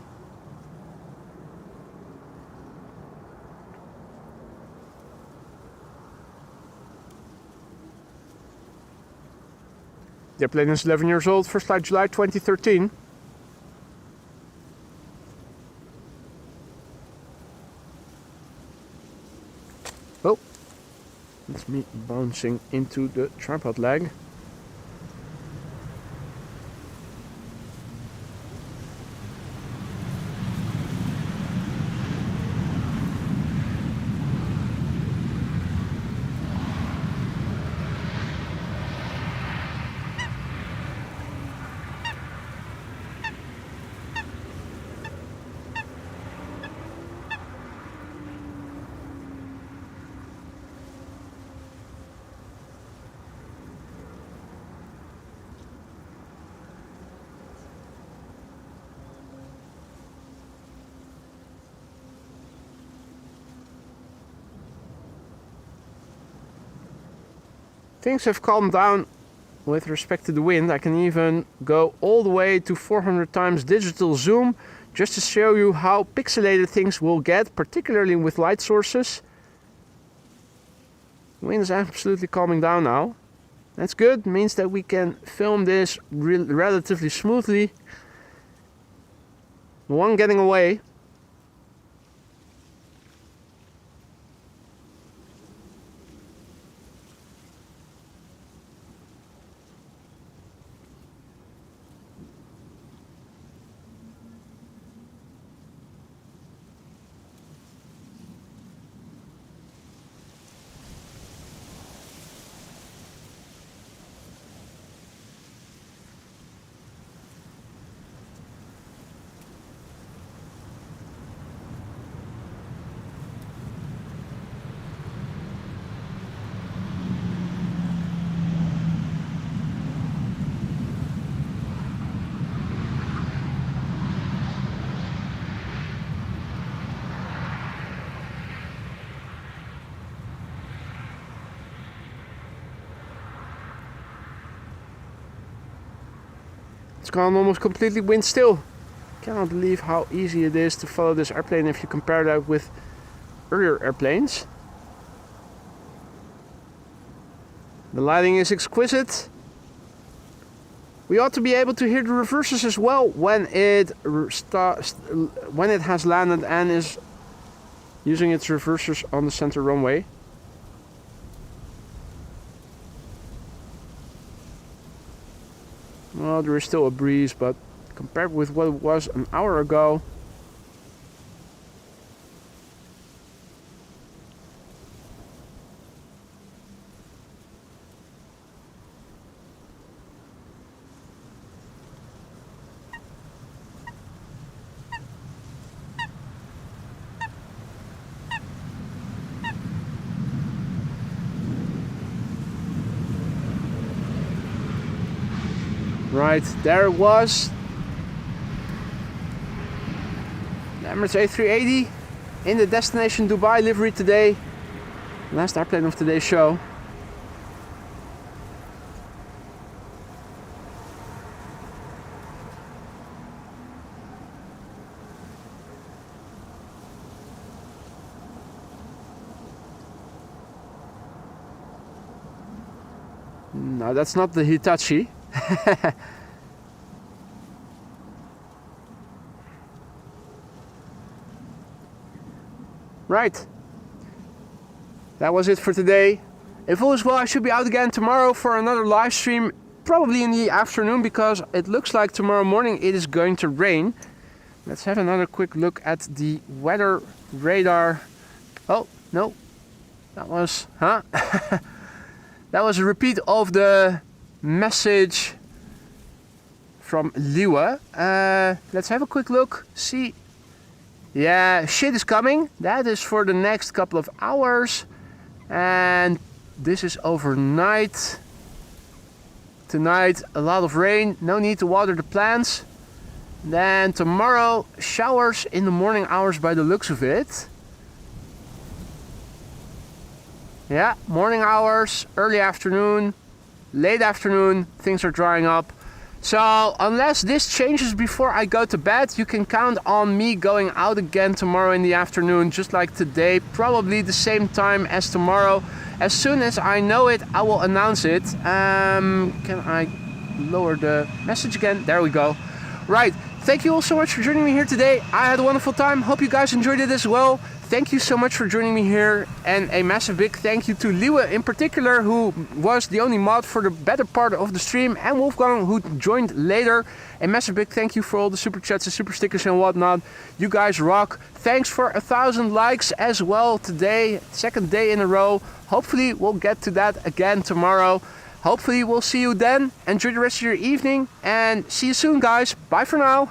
The airplane is 11 years old, first flight July 2013. Oh, that's me bouncing into the tripod leg. Things have calmed down with respect to the wind. I can even go all the way to 400 times digital zoom just to show you how pixelated things will get, particularly with light sources. The wind is absolutely calming down now. That's good, means that we can film this relatively smoothly. One getting away. It's gone almost completely wind still. Cannot believe how easy it is to follow this airplane if you compare that with earlier airplanes. The lighting is exquisite. We ought to be able to hear the reverses as well when it has landed and is using its reversers on the center runway. Well, there is still a breeze, but compared with what it was an hour ago, Right, there it was. The Emirates A380 in the destination Dubai livery today. Last airplane of today's show. No, that's not the Hitachi. Right. That was it for today. If all is well, I should be out again tomorrow for another live stream, probably in the afternoon, because it looks like tomorrow morning it is going to rain. Let's have another quick look at the weather radar. Oh, no. That was, huh? That was a repeat of the message from RWY. Let's have a quick look. See. Yeah, shit is coming. That is for the next couple of hours. And this is overnight. Tonight, a lot of rain. No need to water the plants. Then tomorrow, showers in the morning hours by the looks of it. Yeah, morning hours, early afternoon, late afternoon, things are drying up. So unless this changes before I go to bed, you can count on me going out again tomorrow in the afternoon, just like today, probably the same time as tomorrow. As soon as I know it, I will announce it. Can I lower the message again? There we go. Right, thank you all so much for joining me here today. I had a wonderful time. Hope you guys enjoyed it as well. Thank you so much for joining me here, and a massive big thank you to RWY in particular, who was the only mod for the better part of the stream, and Wolfgang, who joined later. A massive big thank you for all the super chats and super stickers and whatnot. You guys rock. Thanks for 1,000 likes as well today, second day in a row. Hopefully we'll get to that again tomorrow. Hopefully we'll see you then. Enjoy the rest of your evening and see you soon, guys. Bye for now.